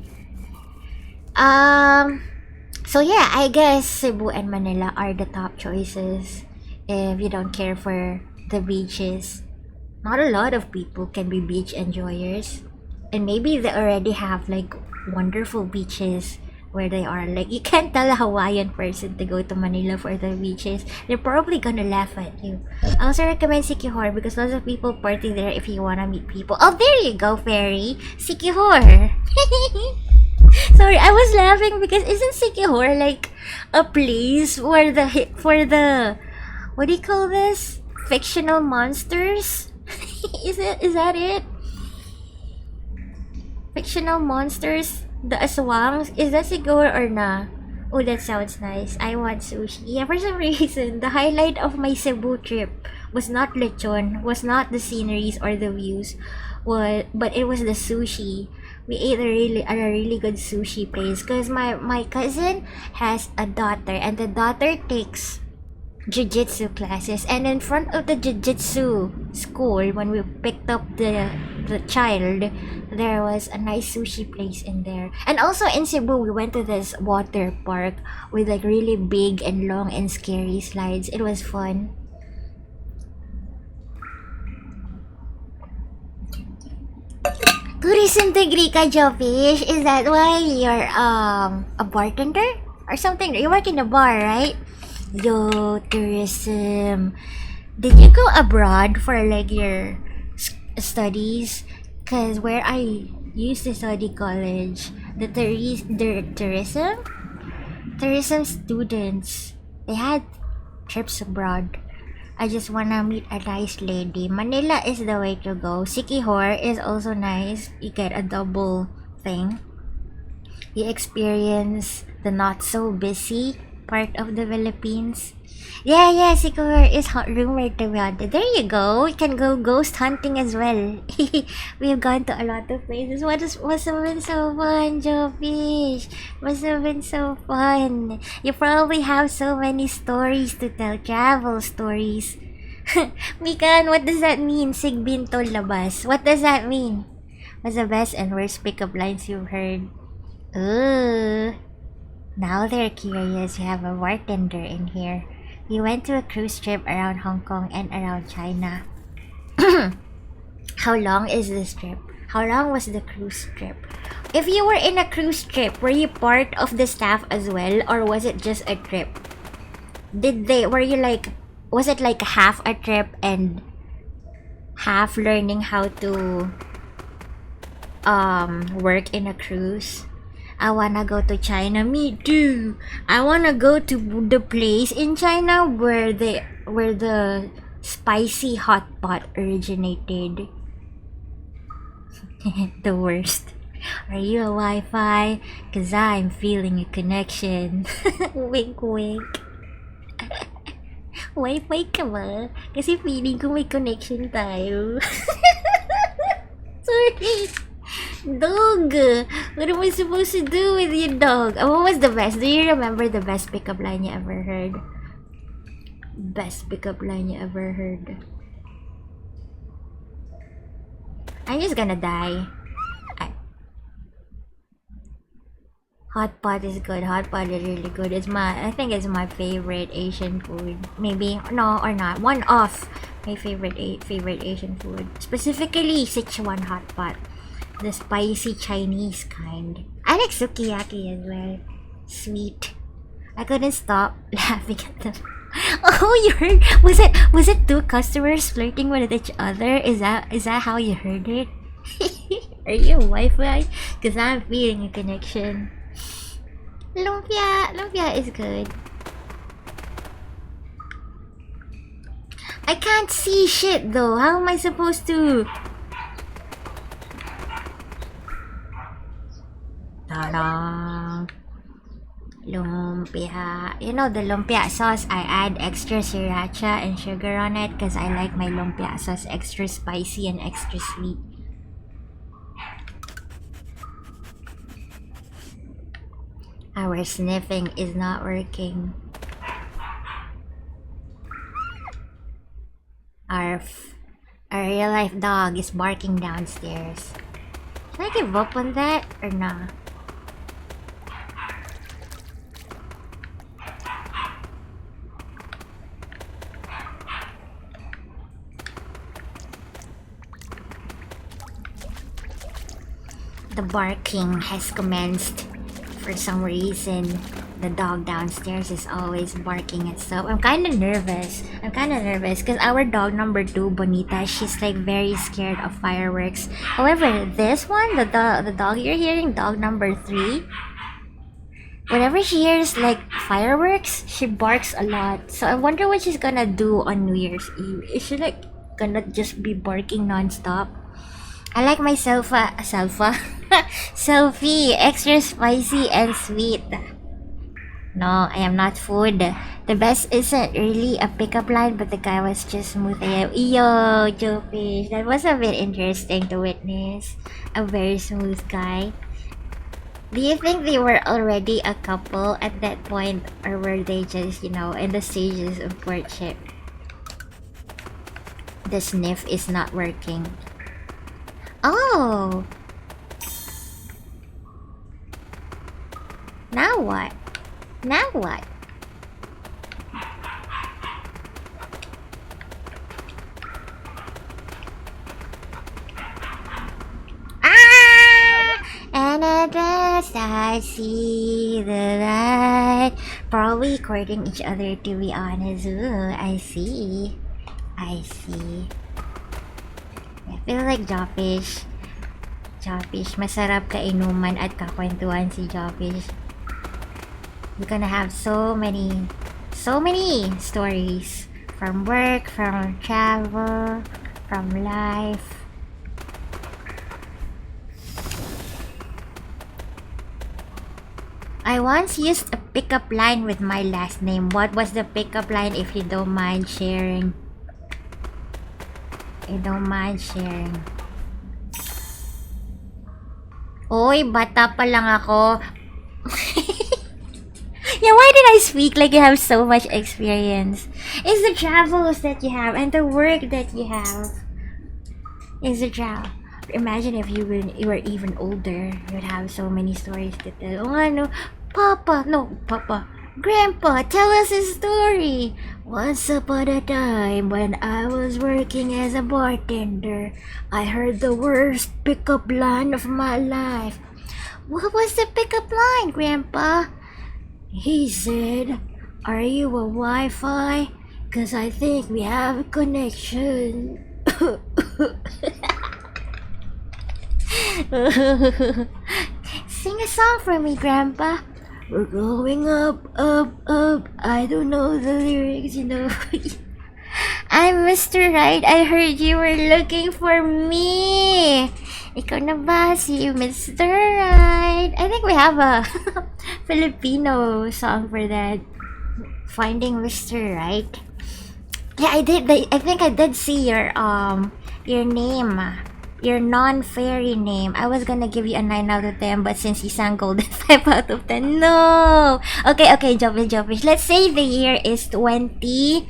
So yeah, I guess Cebu and Manila are the top choices if you don't care for the beaches. Not a lot of people can be beach enjoyers, and maybe they already have like wonderful beaches where they are. Like, you can't tell a Hawaiian person to go to Manila for the beaches. They're probably gonna laugh at you. I also recommend Sikihor because lots of people party there if you wanna meet people. Oh, there you go, Fairy! Sikihor! Sorry, I was laughing because isn't Sikihor like a place where the what do you call this? Fictional monsters? Is that it? Fictional monsters? The aswangs? Is that Sikihor or na? Oh, that sounds nice. I want sushi. Yeah, for some reason, the highlight of my Cebu trip was not lechon, was not the sceneries or the views, but it was the sushi. We ate at a really good sushi place because my cousin has a daughter and the daughter takes jiu-jitsu classes, and in front of the jiu-jitsu school, when we picked up the child, there was a nice sushi place in there. And also in Cebu, we went to this water park with like really big and long and scary slides. It was fun. Tourism degree ka, Jofish? Is that why you're a bartender or something? You work in a bar, right? Yo, tourism. Did you go abroad for like your studies? Cause where I used to study college, the tourism students, they had trips abroad. I just wanna meet a nice lady. Manila is the way to go. Sikihor is also nice. You get a double thing. You experience the not so busy part of the Philippines. Yeah, Sikor is rumored to be haunted. There you go. You can go ghost hunting as well. We've gone to a lot of places. Must have been so fun, Jofish. Must have been so fun. You probably have so many stories to tell. Travel stories. Mikan, what does that mean? Sigbinto labas. What does that mean? What's the best and worst pickup lines you've heard? Ooh. Now they're curious. You have a bartender in here. We went to a cruise trip around Hong Kong and around China. How long is this trip? How long was the cruise trip? If you were in a cruise trip, were you part of the staff as well, or was it just a trip? Was it like half a trip and half learning how to work in a cruise? I wanna go to China. Me too. I wanna go to the place in China where the spicy hot pot originated. The worst. Are you a Wi-Fi? Cause I'm feeling a connection. Wink wink. Wi-Fi ka ba? Kasi feeling ko may connection tayo. Sorry. Dog! What am I supposed to do with your dog? What was the best? Do you remember the best pickup line you ever heard? Best pickup line you ever heard? I'm just gonna die. Hot pot is good. Hot pot is really good. I think it's my favorite Asian food. Maybe no or not. One off my favorite Asian food. Specifically Sichuan hot pot. The spicy Chinese kind. I like sukiyaki as well. Sweet. I couldn't stop laughing at them. Oh, you heard? Was it two customers flirting with each other? Is that how you heard it? Are you Wi-Fi? Cause I'm feeling a connection. Lumpia is good. I can't see shit though. How am I supposed to? Ta-da! Lumpia. You know the lumpia sauce, I add extra sriracha and sugar on it because I like my lumpia sauce extra spicy and extra sweet. Our sniffing is not working. Our real life dog is barking downstairs. Should I give up on that or nah? The barking has commenced. For some reason, the dog downstairs is always barking at stuff. I'm kind of nervous because our dog number 2, Bonita, she's like very scared of fireworks. However, this one, the dog you're hearing, dog number 3, whenever she hears like fireworks, she barks a lot. So I wonder what she's gonna do on New Year's Eve. Is she like gonna just be barking non-stop? I like my Celphy, extra spicy and sweet. No, I am not food. The best isn't really a pickup line, but the guy was just smooth. Yo, Joefish, that was a bit interesting to witness. A very smooth guy. Do you think they were already a couple at that point, or were they just, in the stages of courtship? The sniff is not working. Oh! Now what? Now what? Ah! And at last I see the light. Probably courting each other, to be honest. Ooh, I see. I feel like Jawfish. Masarap kainuman at kakwentuhan si Jawfish. We're gonna have so many stories. From work, from travel, from life. I once used a pickup line with my last name. What was the pickup line, if you don't mind sharing? I don't mind sharing. Oy, bata pa lang ako. Yeah, why did I speak like you have so much experience? It's the travels that you have and the work that you have. It's the travel. Imagine if you were even older, you'd have so many stories to tell. Oh, no, Papa, Grandpa, tell us a story. Once upon a time, when I was working as a bartender, I heard the worst pickup line of my life. What was the pickup line, Grandpa? He said, "Are you a Wi-Fi? 'Cause I think we have a connection." Sing a song for me, Grandpa. We're going up, up, up. I don't know the lyrics, you know. I'm Mr. Right. I heard you were looking for me. Ikaw na ba si Mr. Right? I think we have a Filipino song for that. Finding Mr. Right. Yeah, I did. I think I did see your name. Your non-fairy name. I was gonna give you a 9 out of 10, but since you sang golden, 5 out of 10. No! Okay, Jovish. Let's say the year is 2050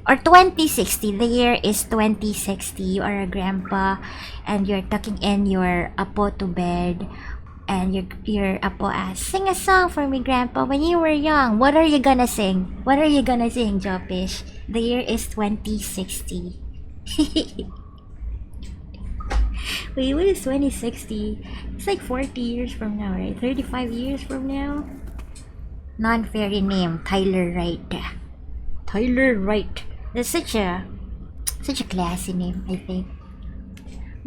or 2060. The year is 2060. You are a grandpa and you're tucking in your apo to bed. And your apo asks, "Sing a song for me, Grandpa. When you were young, what are you gonna sing? What are you gonna sing, Jovish? The year is 2060. Wait, what is 2060? It's like 40 years from now, right? 35 years from now? Non-fairy name, Tyler Wright. Tyler Wright. That's such a classy name, I think.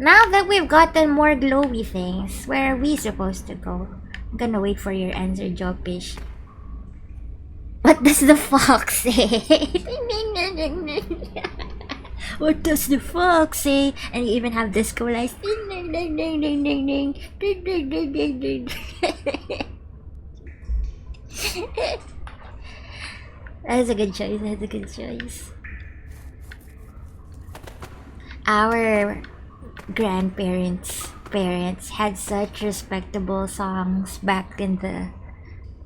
Now that we've gotten more glowy things, where are we supposed to go? I'm gonna wait for your answer, Jopish. What does the fox say? What does the fox say? And you even have disco lights. Ding, ding, ding, ding, ding, ding, ding, ding, ding, ding, ding. That's a good choice. Our parents had such respectable songs back in the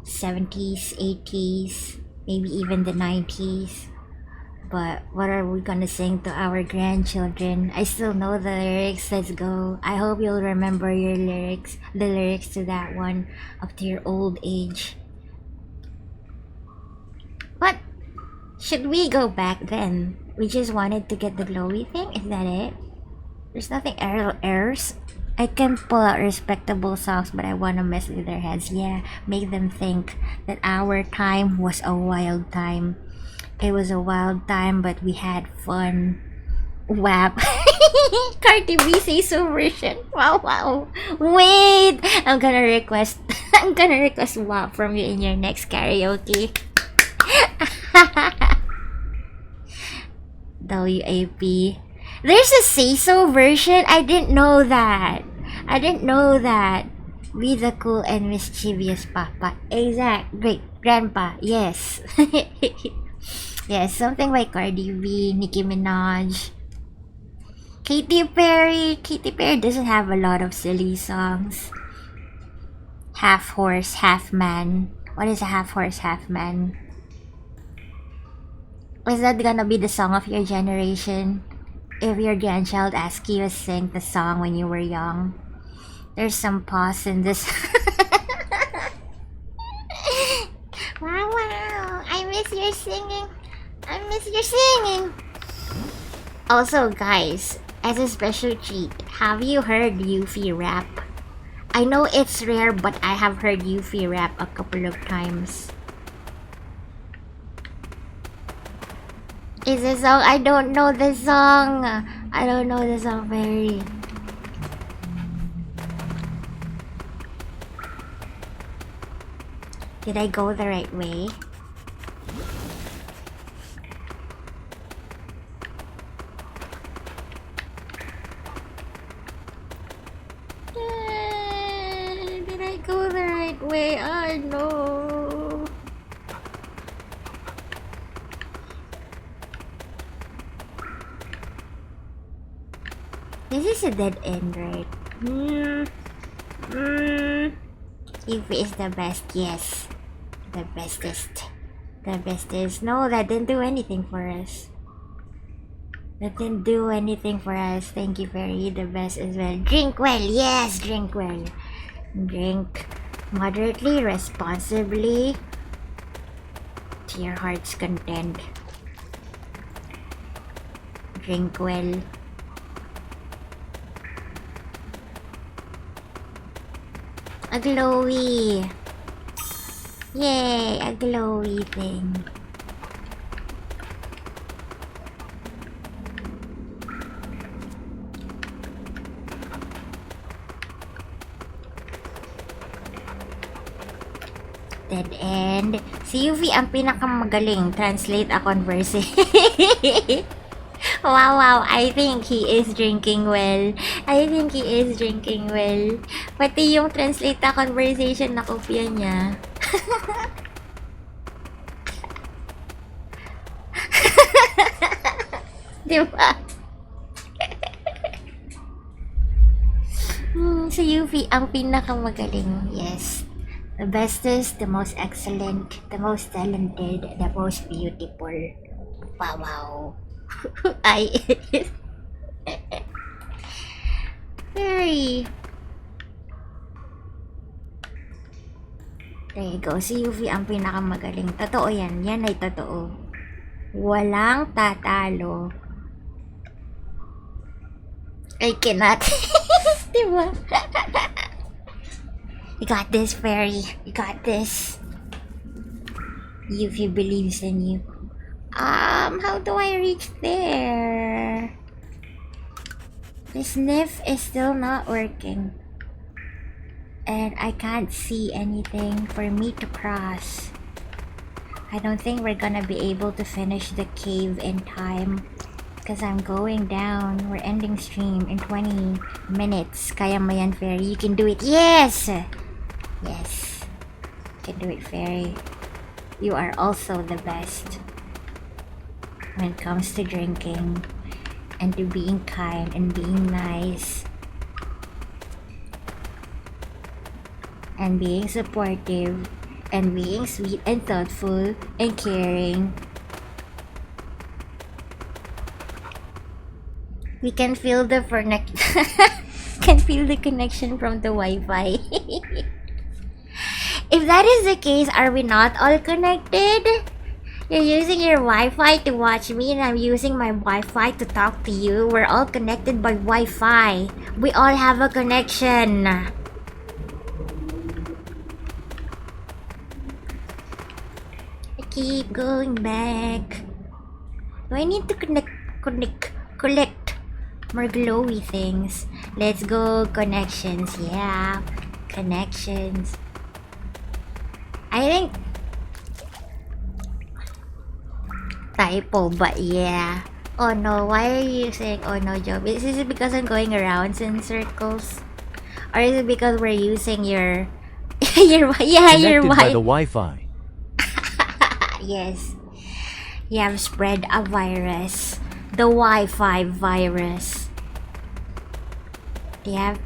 70s, 80s, maybe even the 90s. But what are we gonna sing to our grandchildren? I still know the lyrics. Let's go. I hope you'll remember the lyrics to that one up to your old age. But should we go back then? We just wanted to get the glowy thing? Is that it? There's nothing else. I can pull out respectable songs, but I want to mess with their heads. Yeah, make them think that our time was a wild time. It was a wild time, but we had fun. WAP. Cardi B say so version. Wow. Wait, I'm gonna request WAP from you in your next karaoke. WAP. There's a say so version. I didn't know that. Be the cool and mischievous papa. Exact. Great. Grandpa. Yes. Yes, something by Cardi B, Nicki Minaj. Katy Perry doesn't have a lot of silly songs. Half horse, half man. What is a half horse, half man? Is that gonna be the song of your generation? If your grandchild asks you to sing the song when you were young. There's some pause in this. Wow, I miss your singing. Also, guys, as a special treat, have you heard Yuffie rap? I know it's rare, but I have heard Yuffie rap a couple of times. Is this song? I don't know the song. Very. Did I go the right way? Did I go the This is a dead end, right? Celphy is the best, yes. The bestest. The bestest. No, that didn't do anything for us. That didn't do anything for us. Thank you, Fairy. The best as well. Drink well, yes, drink well. Drink moderately, responsibly, to your heart's content. Drink well. A glowy. Yay, a glowy thing. Dead end. Si Yuvi ang pinakamagaling translate a conversation. Wow, I think he is drinking well. I think he is drinking well. Pati yung translate a conversation na kopya niya. Diba? Si Yuvi ang pinakamagaling. Yes. The bestest, the most excellent, the most talented, the most beautiful. Wow. I very. There you go. Si Yuvi ang pinakamagaling. Totoo yan. Yan ay totoo. Walang tatalo. I cannot. Diba? You got this, Fairy. You got this. Yuvi believes in you. How do I reach there? The sniff is still not working. And I can't see anything for me to cross. I don't think we're gonna be able to finish the cave in time. Because I'm going down. We're ending stream in 20 minutes. Kaya mo yan, Fairy. You can do it. Yes! Yes. You can do it, Fairy. You are also the best. When it comes to drinking. And to being kind and being nice. And being supportive. And being sweet and thoughtful and caring. We can feel the can feel the connection from the Wi-Fi. If that is the case, are we not all connected? You're using your Wi-Fi to watch me and I'm using my Wi-Fi to talk to you. We're all connected by Wi-Fi. We all have a connection. I keep going back. Do I need to collect more glowy things? Let's go connections. Yeah, connections. I think typo, but yeah. Oh no, why are you saying oh no, Job? Is it because I'm going around in circles? Or is it because we're using your your Connected by Wi-Fi? the Wi-Fi. Yes. You have spread a virus. The Wi-Fi virus. Yeah.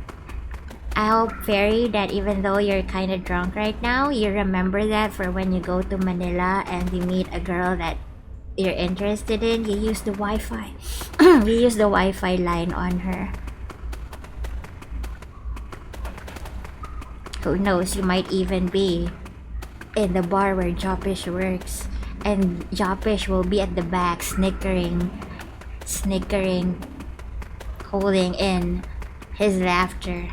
I hope, Fairy, that even though you're kind of drunk right now, you remember that for when you go to Manila and you meet a girl that you're interested in, you use the Wi-Fi. You use the Wi-Fi line on her. Who knows, you might even be in the bar where Jopish works. And Jopish will be at the back snickering, holding in his laughter.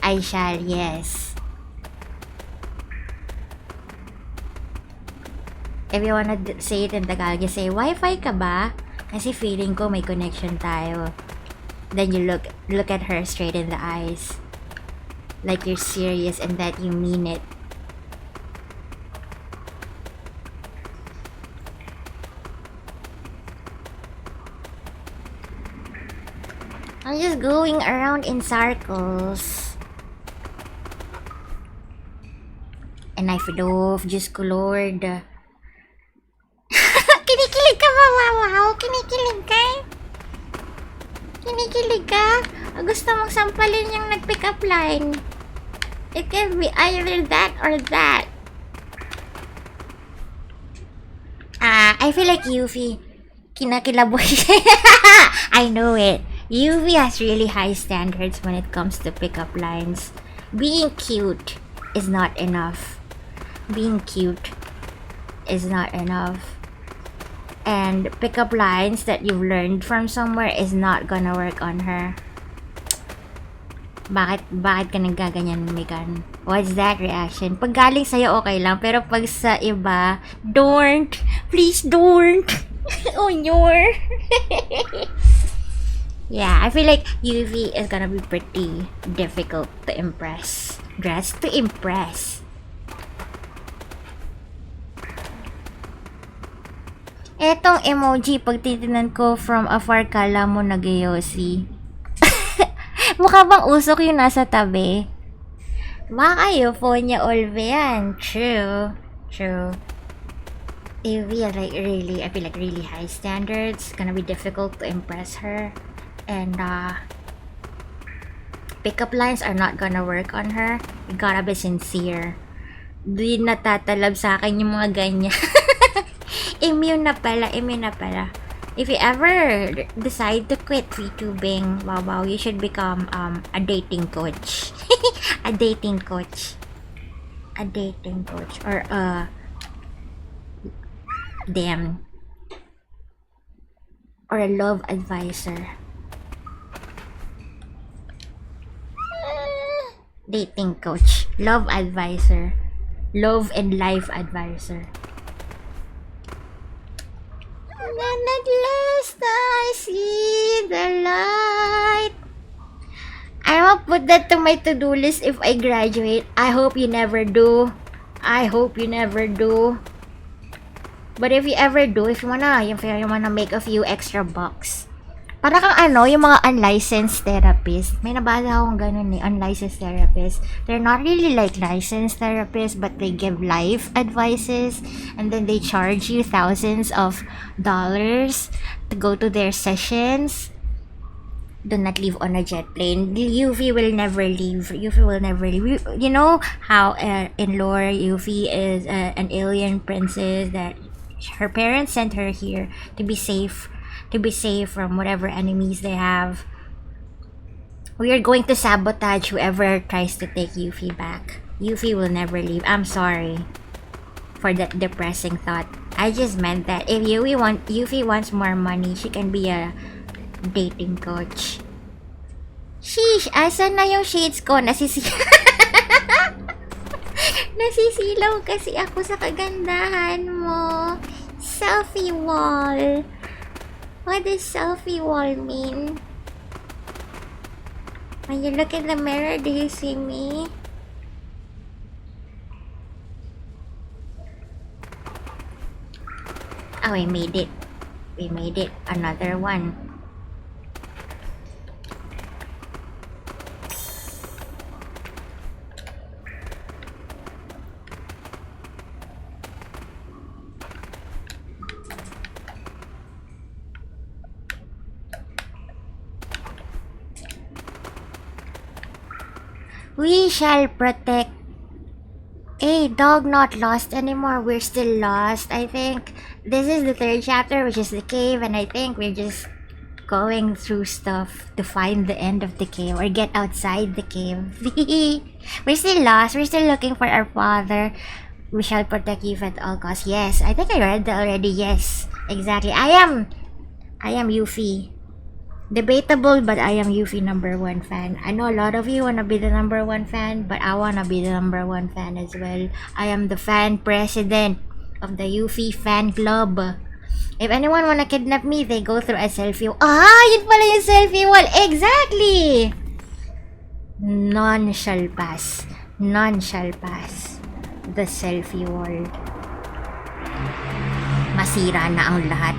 I shall, yes. If you wanna say it in Tagalog, you say, Wi-Fi ka ba? Kasi feeling ko may connection tayo. Then you look at her straight in the eyes. Like you're serious and that you mean it. I'm just going around in circles. And I feel Diyos ko Lord. Kinikilig ka ba, wow? Kinikilig ka? Kinikilig ka? O gusto mong sampalin yung nag-pick up line? It can be either that or that. I feel like Yuffie kinakilaboy. I know it. Yuffie has really high standards when it comes to pickup lines. Being cute is not enough. Being cute is not enough. And pickup lines that you've learned from somewhere is not gonna work on her. Bakit ka nagaganyan, Megan? What's that reaction? Pag galing sa'yo, okay lang. Pero pag sa iba, don't. Please don't. Oh, you're. Yeah, I feel like Yuffie is gonna be pretty difficult to impress. Dressed to impress. Etong emoji, pag titinan ko from afar, kala mo nag-yosi. Mukha bang usok yung nasa tabi? Baka euphonia Olve yan. True. True. Evie, like really, I feel like really high standards. Gonna be difficult to impress her. And pickup lines are not gonna work on her. You gotta be sincere. Di natatalab sa akin yung mga ganyan. Immune na pala. If you ever decide to quit VTubing, wow, you should become a dating coach. A dating coach. Or or a love advisor. Dating coach, love advisor, love and life advisor. And at last I see the light. I will put that to my to-do list if I graduate. I hope you never do. But if you ever do, if you wanna make a few extra bucks. Para kang yung mga unlicensed therapists. May nabasa akong ganun unlicensed therapists. They're not really like licensed therapists, but they give life advices, and then they charge you thousands of dollars to go to their sessions. Do not leave on a jet plane. Yuffie will never leave. You know how in lore, Yuffie is an alien princess that her parents sent her here to be safe from whatever enemies they have. We are going to sabotage whoever tries to take Yuffie back. Yuffie will never leave. I'm sorry for that depressing thought. I just meant that if Yuffie wants more money, she can be a dating coach. Sheesh! Asan na yung shades ko? Nasisilaw kasi ako sa kagandahan mo. Selfie wall. What does selfie wall mean? When you look in the mirror, do you see me? Oh, we made it. Another one. We shall protect. Hey, dog, not lost anymore. We're still lost. I think this is the third chapter, which is the cave, and I think we're just going through stuff to find the end of the cave or get outside the cave. We're still lost. We're still looking for our father. We shall protect you at all costs. Yes, I think I read that already. Yes, exactly. I am Yuffie. Debatable, but I am Yuffie #1 fan. I know a lot of you wanna be the #1 fan, but I wanna be the #1 fan as well. I am the fan president of the Yuffie fan club. If anyone wanna kidnap me, they go through a selfie. Yun pala yung selfie wall. Exactly! None shall pass. The selfie wall. Masira na ang lahat.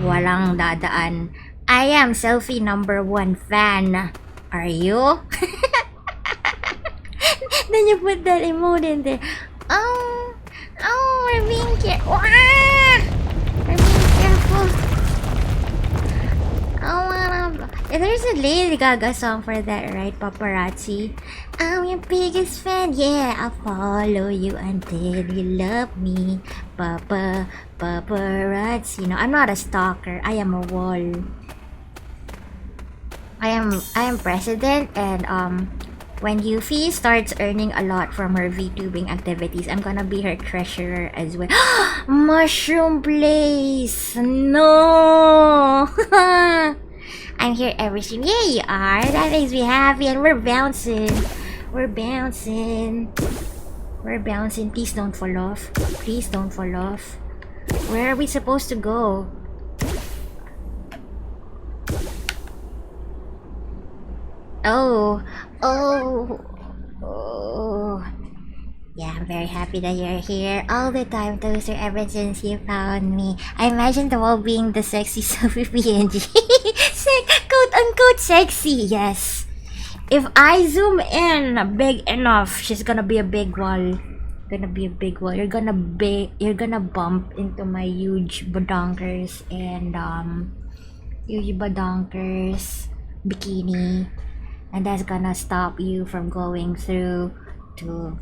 Walang dadaan. I am Celphy #1 fan. Are you? Then you put that emote in there. Oh, we're being careful. We're being careful. There's a Lady Gaga song for that, right? Paparazzi. I'm your biggest fan. Yeah, I'll follow you until you love me. Paparazzi. No, I'm not a stalker. I am a wall. I am president, and when Yuffie starts earning a lot from her VTubing activities, I'm gonna be her treasurer as well. Mushroom Blaze! No! I'm here every stream. Yeah, you are. That makes me happy, and we're bouncing. We're bouncing. We're bouncing. Please don't fall off. Please don't fall off. Where are we supposed to go? Oh. Yeah, I'm very happy that you're here all the time, Toaster, ever since you found me. I imagine the wall being the sexy Celphy PNG. Quote-unquote sexy, yes. If I zoom in big enough, she's gonna be a big wall. Gonna be a big wall. You're gonna bump into my huge badonkers and huge badonkers bikini. And that's gonna stop you from going through to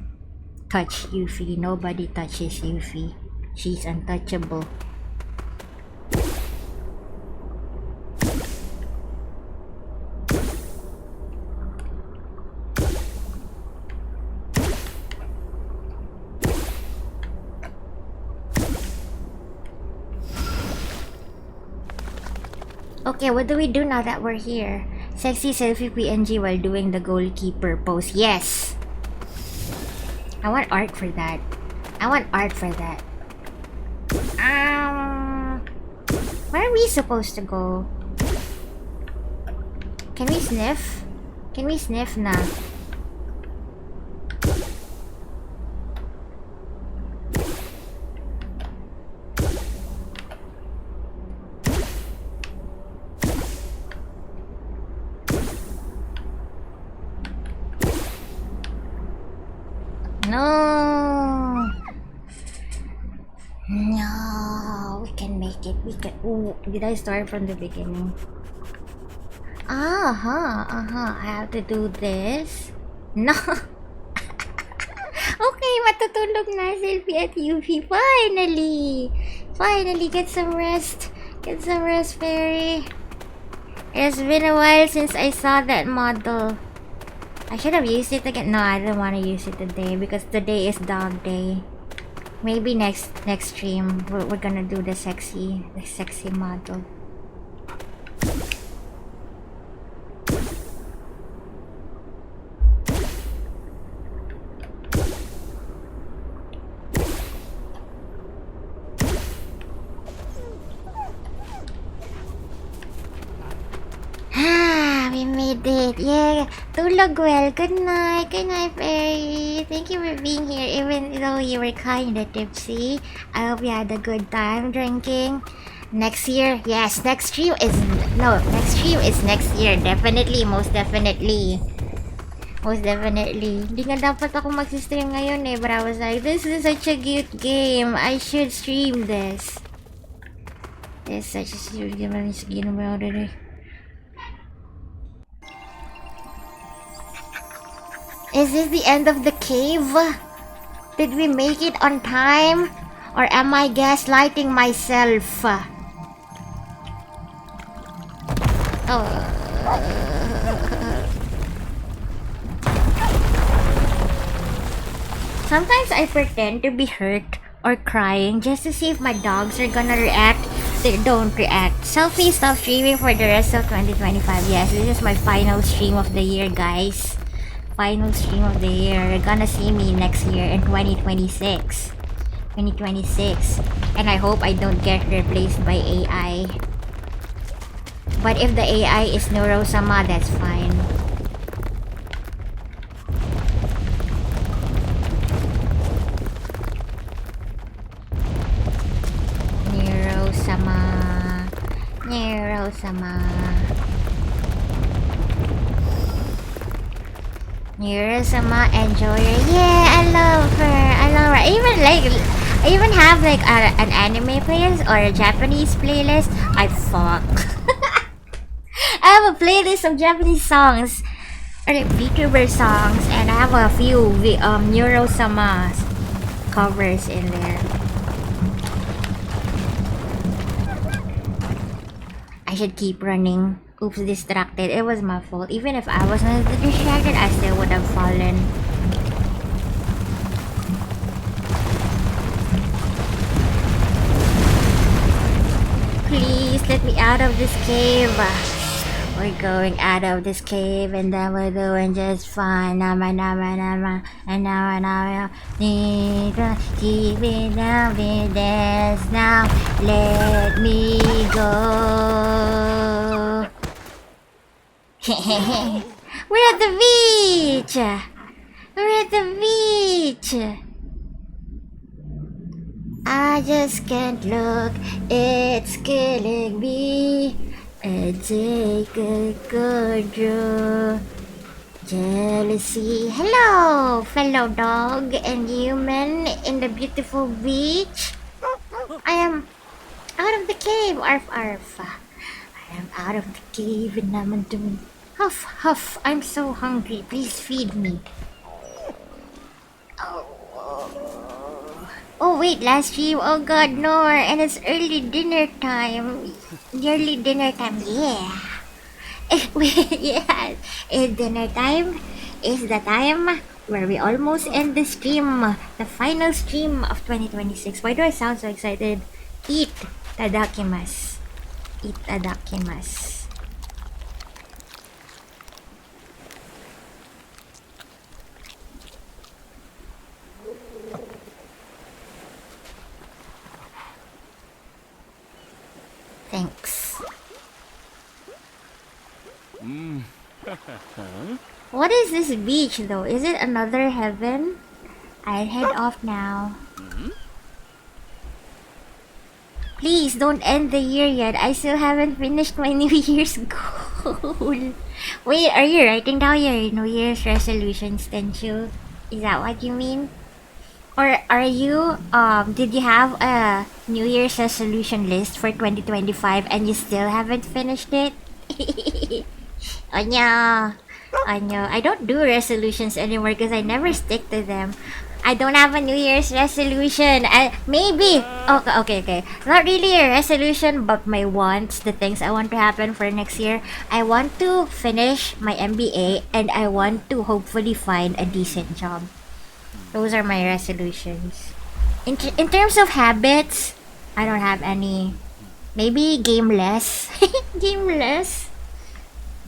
touch Yuffie. Nobody touches Yuffie. She's untouchable. Okay, what do we do now that we're here? Sexy Celphy PNG while doing the goalkeeper pose. Yes! I want art for that. Where are we supposed to go? Can we sniff? Can we sniff na? No, we can make it. We can. Ooh, did I start from the beginning? I have to do this. No. Okay, matutulog na Celphy at Yuffie. Finally, get some rest. Fairy. It's been a while since I saw that model. I should have used it again. No, I didn't want to use it today because today is dog day. Maybe next stream we're gonna do the sexy model. We made it. Yeah. Tulog well. Good night, Fairy. Thank you for being here, even though you were kinda tipsy. I hope you had a good time drinking. Next year, yes. Next stream is next year. Definitely, most definitely. Hindi nga dapat ako mag-stream ngayon eh, but I was like, this is such a cute game. I should stream this. It's such a cute game. Is this the end of the cave? Did we make it on time? Or am I gaslighting myself? Sometimes I pretend to be hurt or crying just to see if my dogs are gonna react. They don't react. Celphy, stop streaming for the rest of 2025. Yes, this is my final stream of the year, guys. Final stream of the year. You're gonna see me next year in 2026. And I hope I don't get replaced by AI. But if the AI is Neuro-sama, that's fine. Neuro-sama enjoyer. Yeah, I love her. I even have like an anime playlist or a Japanese playlist. I fuck. I have a playlist of Japanese songs, or like VTuber songs, and I have a few Neuro-sama covers in there. I should keep running. Oops, distracted. It was my fault. Even if I was not distracted, I still would have fallen. Please let me out of this cave. We're going out of this cave and then we're doing just fine. Nama nama nama and now need to keep it down with this now. Let me go. We're at the beach. We're at the beach. I just can't look, it's killing me. And take a good draw. Jealousy. Hello, fellow dog and human in the beautiful beach. I am out of the cave, arf arf. I am out of the cave and I'm doing huff huff. I'm so hungry, please feed me. Oh wait, last stream. Oh god, no, and it's early dinner time. Early dinner time, yeah. Yeah, it's dinner time. It's the time where we almost end the stream, the final stream of 2026. Why do I sound so excited? Eat tadakimasu. Eat tadakimasu. Thanks. What is this beach though? Is it another heaven? I'll head off now. Please don't end the year yet. I still haven't finished my New Year's goal. Wait, are you writing down your New Year's resolutions, Tenchu? Is that what you mean? Or are you, did you have a New Year's resolution list for 2025 and you still haven't finished it? Oh no. Oh no. I don't do resolutions anymore because I never stick to them. I don't have a New Year's resolution. Maybe. Okay. Not really a resolution, but my wants, the things I want to happen for next year. I want to finish my MBA and I want to hopefully find a decent job. Those are my resolutions. In terms of habits, I don't have any. Maybe game less. Game less?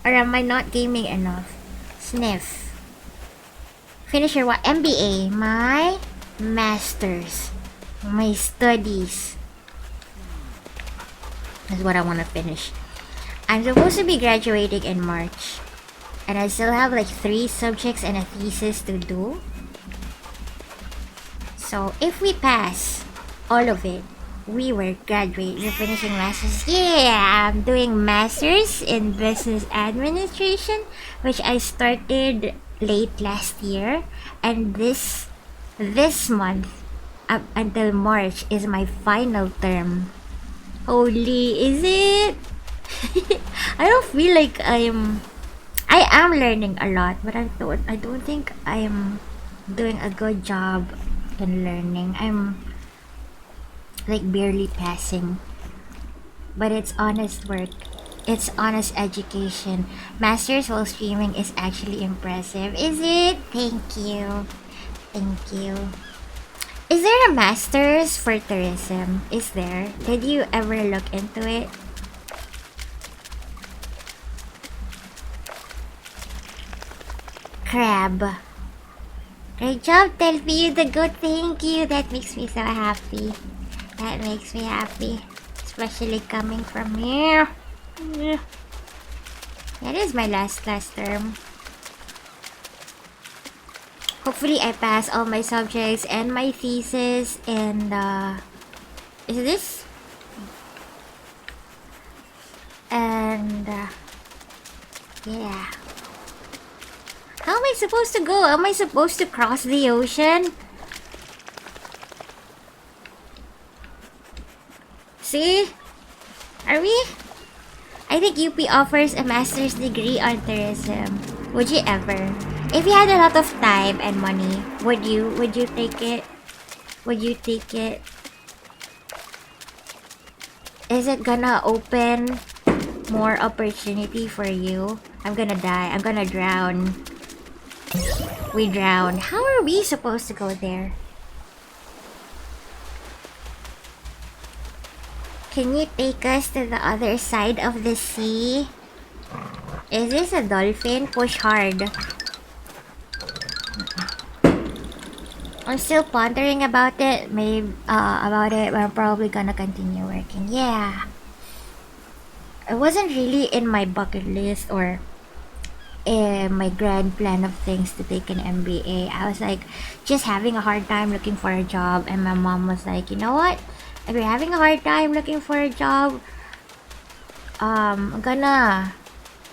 Or am I not gaming enough? Sniff. Finish your what? MBA. My masters. My studies. That's what I want to finish. I'm supposed to be graduating in March. And I still have like 3 subjects and a thesis to do. So if we pass all of it, we will graduate. We're finishing masters. Yeah, I'm doing masters in business administration, which I started late last year, and this month up until March is my final term. Holy, is it? I don't feel like I am learning a lot, but I don't think I am doing a good job in learning. I'm like barely passing, but it's honest work. It's honest education. Masters while streaming is actually impressive. Is it? Thank you. Is there a masters for tourism? Is there? Did you ever look into it? Crab. Great job, Celphy. You the good. Thank you. That makes me so happy. That makes me happy. Especially coming from you. That is my last term. Hopefully I pass all my subjects and my thesis and is this? And yeah. How am I supposed to go? Am I supposed to cross the ocean? See? Are we? I think UP offers a master's degree on tourism. Would you ever? If you had a lot of time and money, would you take it? Would you take it? Is it gonna open more opportunity for you? I'm gonna die. I'm gonna drown. We drown. How are we supposed to go there? Can you take us to the other side of the sea? Is this a dolphin? Push hard. I'm still pondering about it. Maybe about it. But I'm probably gonna continue working. Yeah. It wasn't really in my bucket list or in my grand plan of things to take an MBA. I was like just having a hard time looking for a job, and my mom was like, you know what? If you're having a hard time looking for a job, I'm gonna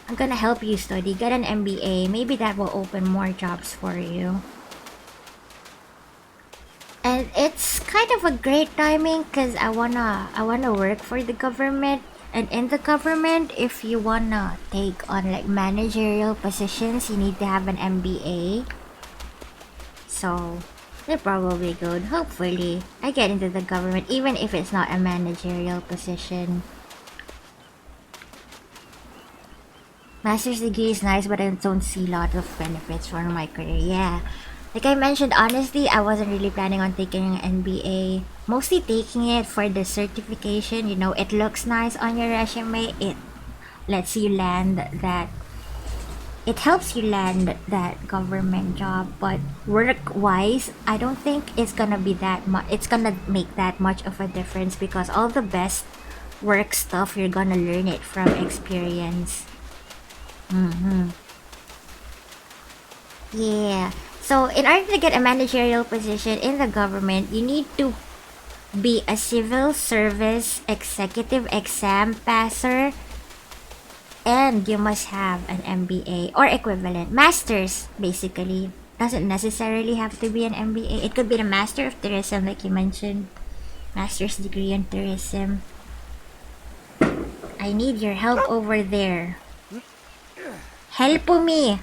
help you study. Get an MBA. Maybe that will open more jobs for you. And it's kind of a great timing because I wanna work for the government. And in the government, if you wanna take on like managerial positions, you need to have an MBA. So they're probably good. Hopefully, I get into the government, even if it's not a managerial position. Master's degree is nice, but I don't see a lot of benefits for my career. Yeah. Like I mentioned, honestly, I wasn't really planning on taking an MBA. Mostly taking it for the certification. You know, it looks nice on your resume. It lets you land that. It helps you land that government job. But work-wise, I don't think it's gonna be that much. It's gonna make that much of a difference because all the best work stuff you're gonna learn it from experience. Yeah. So in order to get a managerial position in the government, you need to be a civil service executive exam passer, and you must have an MBA or equivalent. Masters, basically. Doesn't necessarily have to be an MBA. It could be the Master of Tourism, like you mentioned. Master's degree in tourism. I need your help over there. Help me!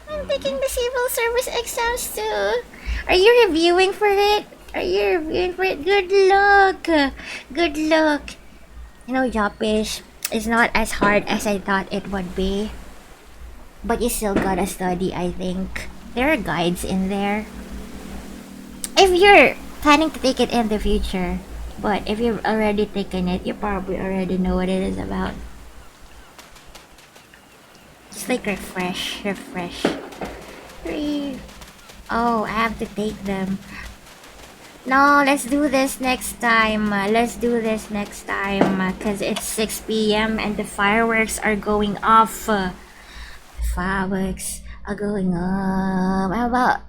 I'm taking the civil service exams too. Are you reviewing for it? Good luck. Good luck. You know, Yopish is not as hard as I thought it would be. But you still gotta study, I think. There are guides in there. If you're planning to take it in the future, but if you've already taken it, you probably already know what it is about. Just like refresh. Oh, I have to take them. No, let's do this next time. Cause it's 6 p.m. and the fireworks are going off. Fireworks are going off.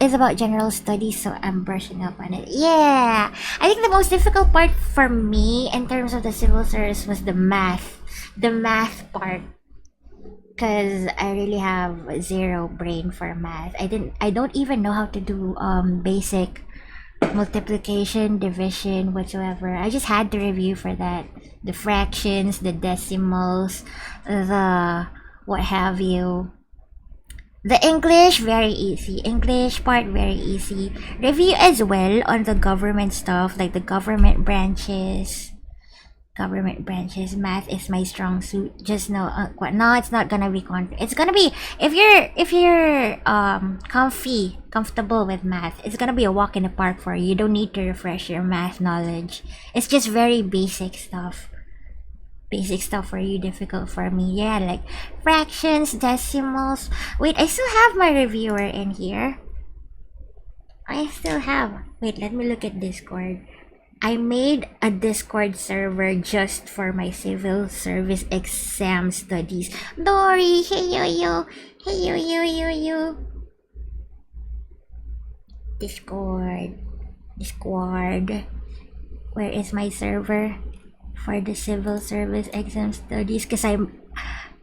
It's about general studies, so I'm brushing up on it. Yeah, I think the most difficult part for me in terms of the civil service was the math part. Cause I really have zero brain for math. I don't even know how to do basic multiplication, division, whatsoever. I just had to review for that. The fractions, the decimals, the what have you. The English, very easy. English part, very easy. Review as well on the government stuff, like the government branches. Math is my strong suit. Just know, no, it's not gonna be it's gonna be, if you're comfortable with math, it's gonna be a walk in the park for you. You don't need to refresh your math knowledge. It's just very basic stuff. For you, difficult for me. Yeah, like fractions, decimals. Wait, I still have my reviewer in here. Wait, let me look at Discord. I made a Discord server just for my civil service exam studies. Dory, hey yo. Discord. Where is my server for the civil service exam studies? Cause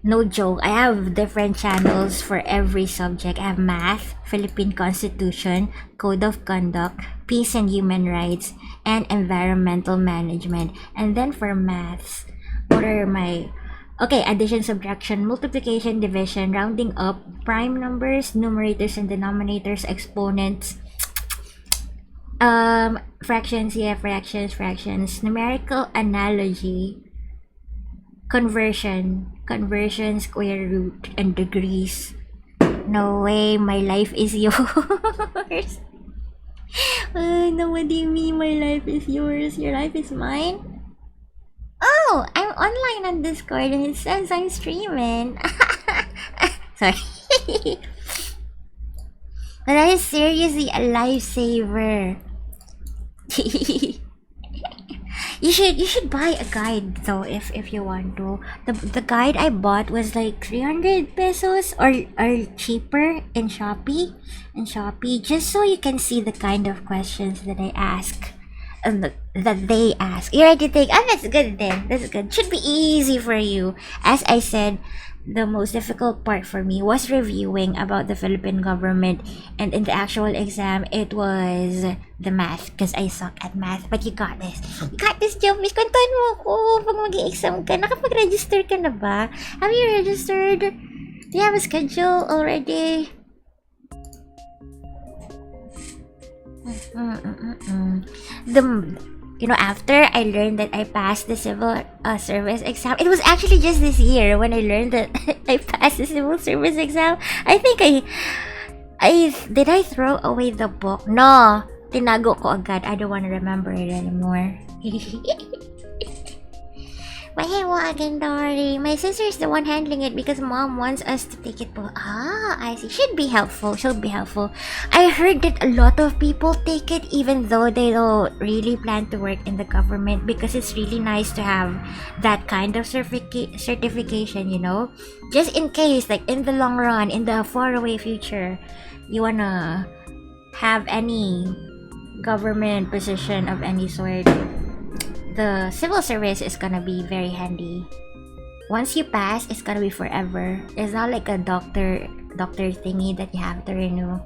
No joke, I have different channels for every subject. I have math, Philippine Constitution, Code of Conduct, Peace and Human Rights, and Environmental Management. And then for maths, what are my... Okay, addition, subtraction, multiplication, division, rounding up, prime numbers, numerators and denominators, exponents, fractions, fractions, numerical analogy, conversion, square root, and degrees. No way, my life is yours. No, what do you mean my life is yours? Your life is mine? Oh, I'm online on Discord and it says I'm streaming. Sorry. But that is seriously a lifesaver. You should buy a guide though if you want to. The guide I bought was like 300 pesos or cheaper in Shopee. Just so you can see the kind of questions that I ask. That they ask. You already think, that's good then. That's good. Should be easy for you. As I said, the most difficult part for me was reviewing about the Philippine government, and in the actual exam, it was the math because I suck at math. But you got this. You got this, Jomis. Kwentuhan mo ako pag mag-exam ka. Nakapag-register ka na ba? Have you registered? Do you have a schedule already? After I learned that I passed the civil service exam, it was actually just this year when I learned that I passed the civil service exam. I think did I throw away the book? No, tinago ko agad. I don't want to remember it anymore. But hey, again, Dory. My sister's the one handling it because mom wants us to take it. I see. She'll be helpful. I heard that a lot of people take it even though they don't really plan to work in the government because it's really nice to have that kind of certification, Just in case, like in the long run, in the faraway future, you wanna have any government position of any sort. The civil service is gonna be very handy. Once you pass, it's gonna be forever. It's not like a doctor thingy that you have to renew.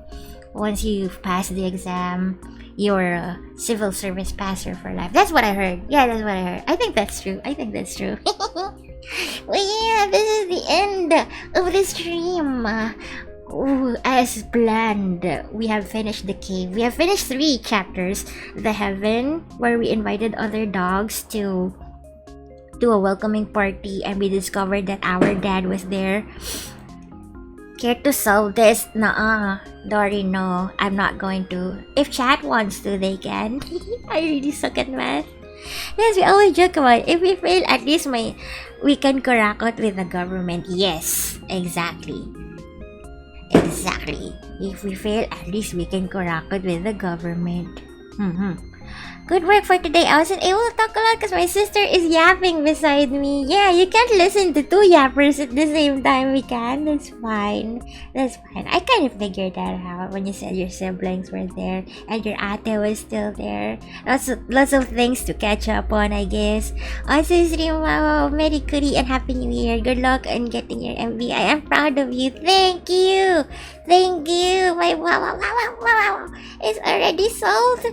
Once you've passed the exam, you're a civil service passer for life. That's what I heard. Yeah, that's what I heard. I think that's true. Well, yeah, this is the end of the stream. As planned, we have finished the cave. We have finished 3 chapters. The heaven, where we invited other dogs to a welcoming party, and we discovered that our dad was there. Care to solve this? Nuh-uh. Dory, no. I'm not going to. If chat wants to, they can. I really suck at math. Yes, we always joke about it. If we fail, at least we can karakot with the government. Yes, exactly. If we fail, at least we can karakot with the government. Good work for today. I wasn't able to talk a lot because my sister is yapping beside me. Yeah, you can't listen to 2 yappers at the same time. We can. That's fine. I kind of figured that out when you said your siblings were there and your ate was still there. Lots of things to catch up on, I guess. Also, stream, wow, Merry Kuri and Happy New Year. Good luck on getting your MV. I am proud of you. Thank you. My wow. It's already sold.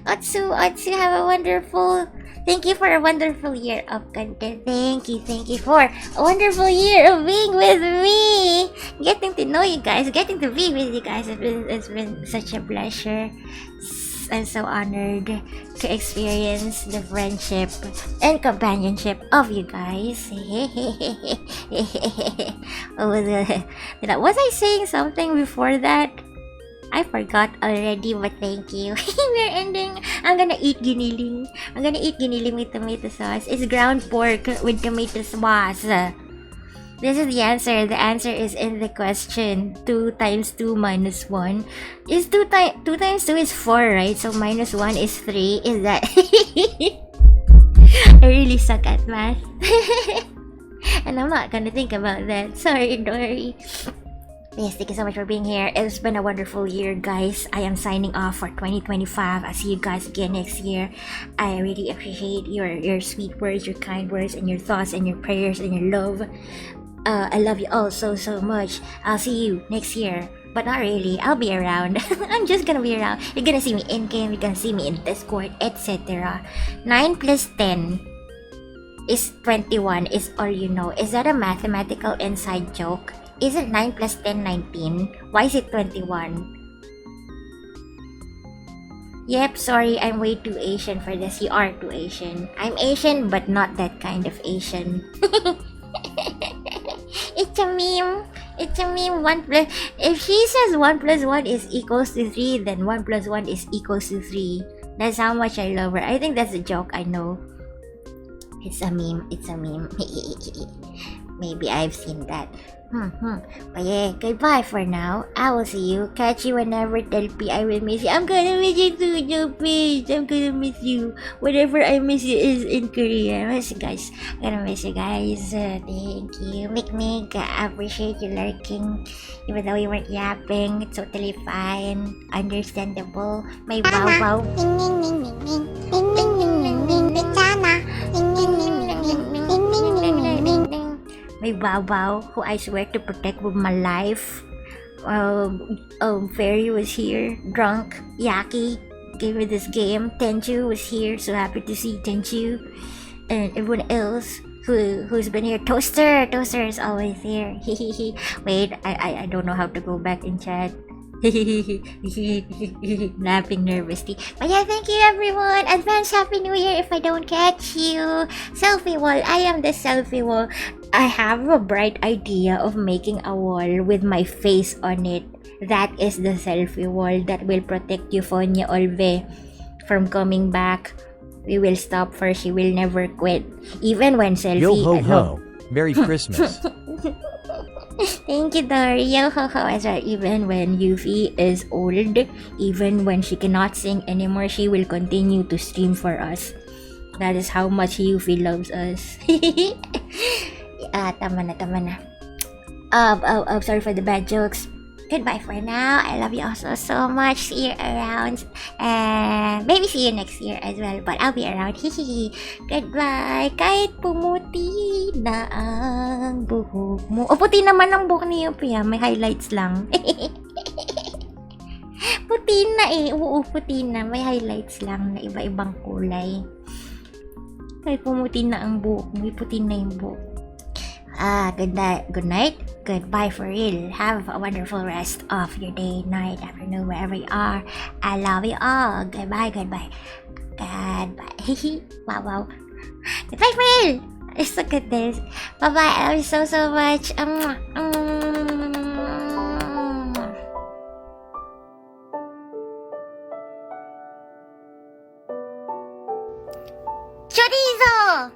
Otsu, have a wonderful... Thank you for a wonderful year of content. Thank you for a wonderful year of being with me. Getting to know you guys, getting to be with you guys. It's been such a pleasure. I'm so honored to experience the friendship and companionship of you guys. Was I saying something before that? I forgot already, but thank you. We're ending. I'm gonna eat giniling. With tomato sauce. It's ground pork with tomato sauce. This is the answer. The answer is in the question. 2 times 2 minus 1 is 2 times 2 is 4, right? So minus 1 is 3. Is that? I really suck at math. And I'm not gonna think about that. Sorry, Dory. Yes, thank you so much for being here. It's been a wonderful year, guys. I am signing off for 2025. I'll see you guys again next year. I really appreciate your sweet words, your kind words, and your thoughts, and your prayers, and your love. I love you all so much. I'll see you next year. But not really. I'll be around. I'm just gonna be around. You're gonna see me in game. You're gonna see me in Discord, etc. 9 plus 10 is 21 is all you know. Is that a mathematical inside joke? Isn't 9 plus 10 19? Why is it 21? Yep, sorry, I'm way too Asian for this. You are too Asian. I'm Asian, but not that kind of Asian. It's a meme. It's a meme. If she says 1 plus 1 is equals to 3, then 1 plus 1 is equals to 3. That's how much I love her. I think that's a joke, I know. It's a meme. It's a meme. Maybe I've seen that. But yeah, goodbye for now. I will see you. Catch you whenever, Celphy. I will miss you. I'm gonna miss you too, Celphy. I'm gonna miss you. Whatever I miss you is in Korea. I miss you guys. I'm gonna miss you guys. Thank you. Mig, I appreciate you lurking. Even though you weren't yapping, it's totally fine. Understandable. May wow. May Bao, who I swear to protect with my life. Fairy was here, drunk. Yaki gave me this game. Tenchu was here, so happy to see Tenchu. And everyone else who's been here. Toaster is always here. Wait, I don't know how to go back in chat. Laughing nervously. But yeah, thank you everyone. Advance Happy New Year if I don't catch you. Selfie wall. I am the selfie wall. I have a bright idea of making a wall with my face on it. That is the selfie wall that will protect Euphonia Olve from coming back. We will stop her. She will never quit. Even when selfie... Yo ho ho. Merry Christmas. Thank you, Dory. Yo ho ho as well. Even when Yuffie is old, even when she cannot sing anymore, she will continue to stream for us. That is how much Yuffie loves us. Tama na. Sorry for the bad jokes. Goodbye for now. I love you also so much. See you around. And maybe see you next year as well. But I'll be around. Goodbye. Kahit pumuti na ang buhok mo. O, puti naman ang buhok ni Yuppie. May highlights lang. Puti na eh. Oo, puti na. May highlights lang na iba-ibang kulay. Kahit pumuti na ang buhok mo. Puti na yung buhok. Good night. Goodbye for real. Have a wonderful rest of your day, night, afternoon, wherever you are. I love you all. Goodbye. Wow. Goodbye for real. Let's look at this. Bye. I love you so much. Chorizo!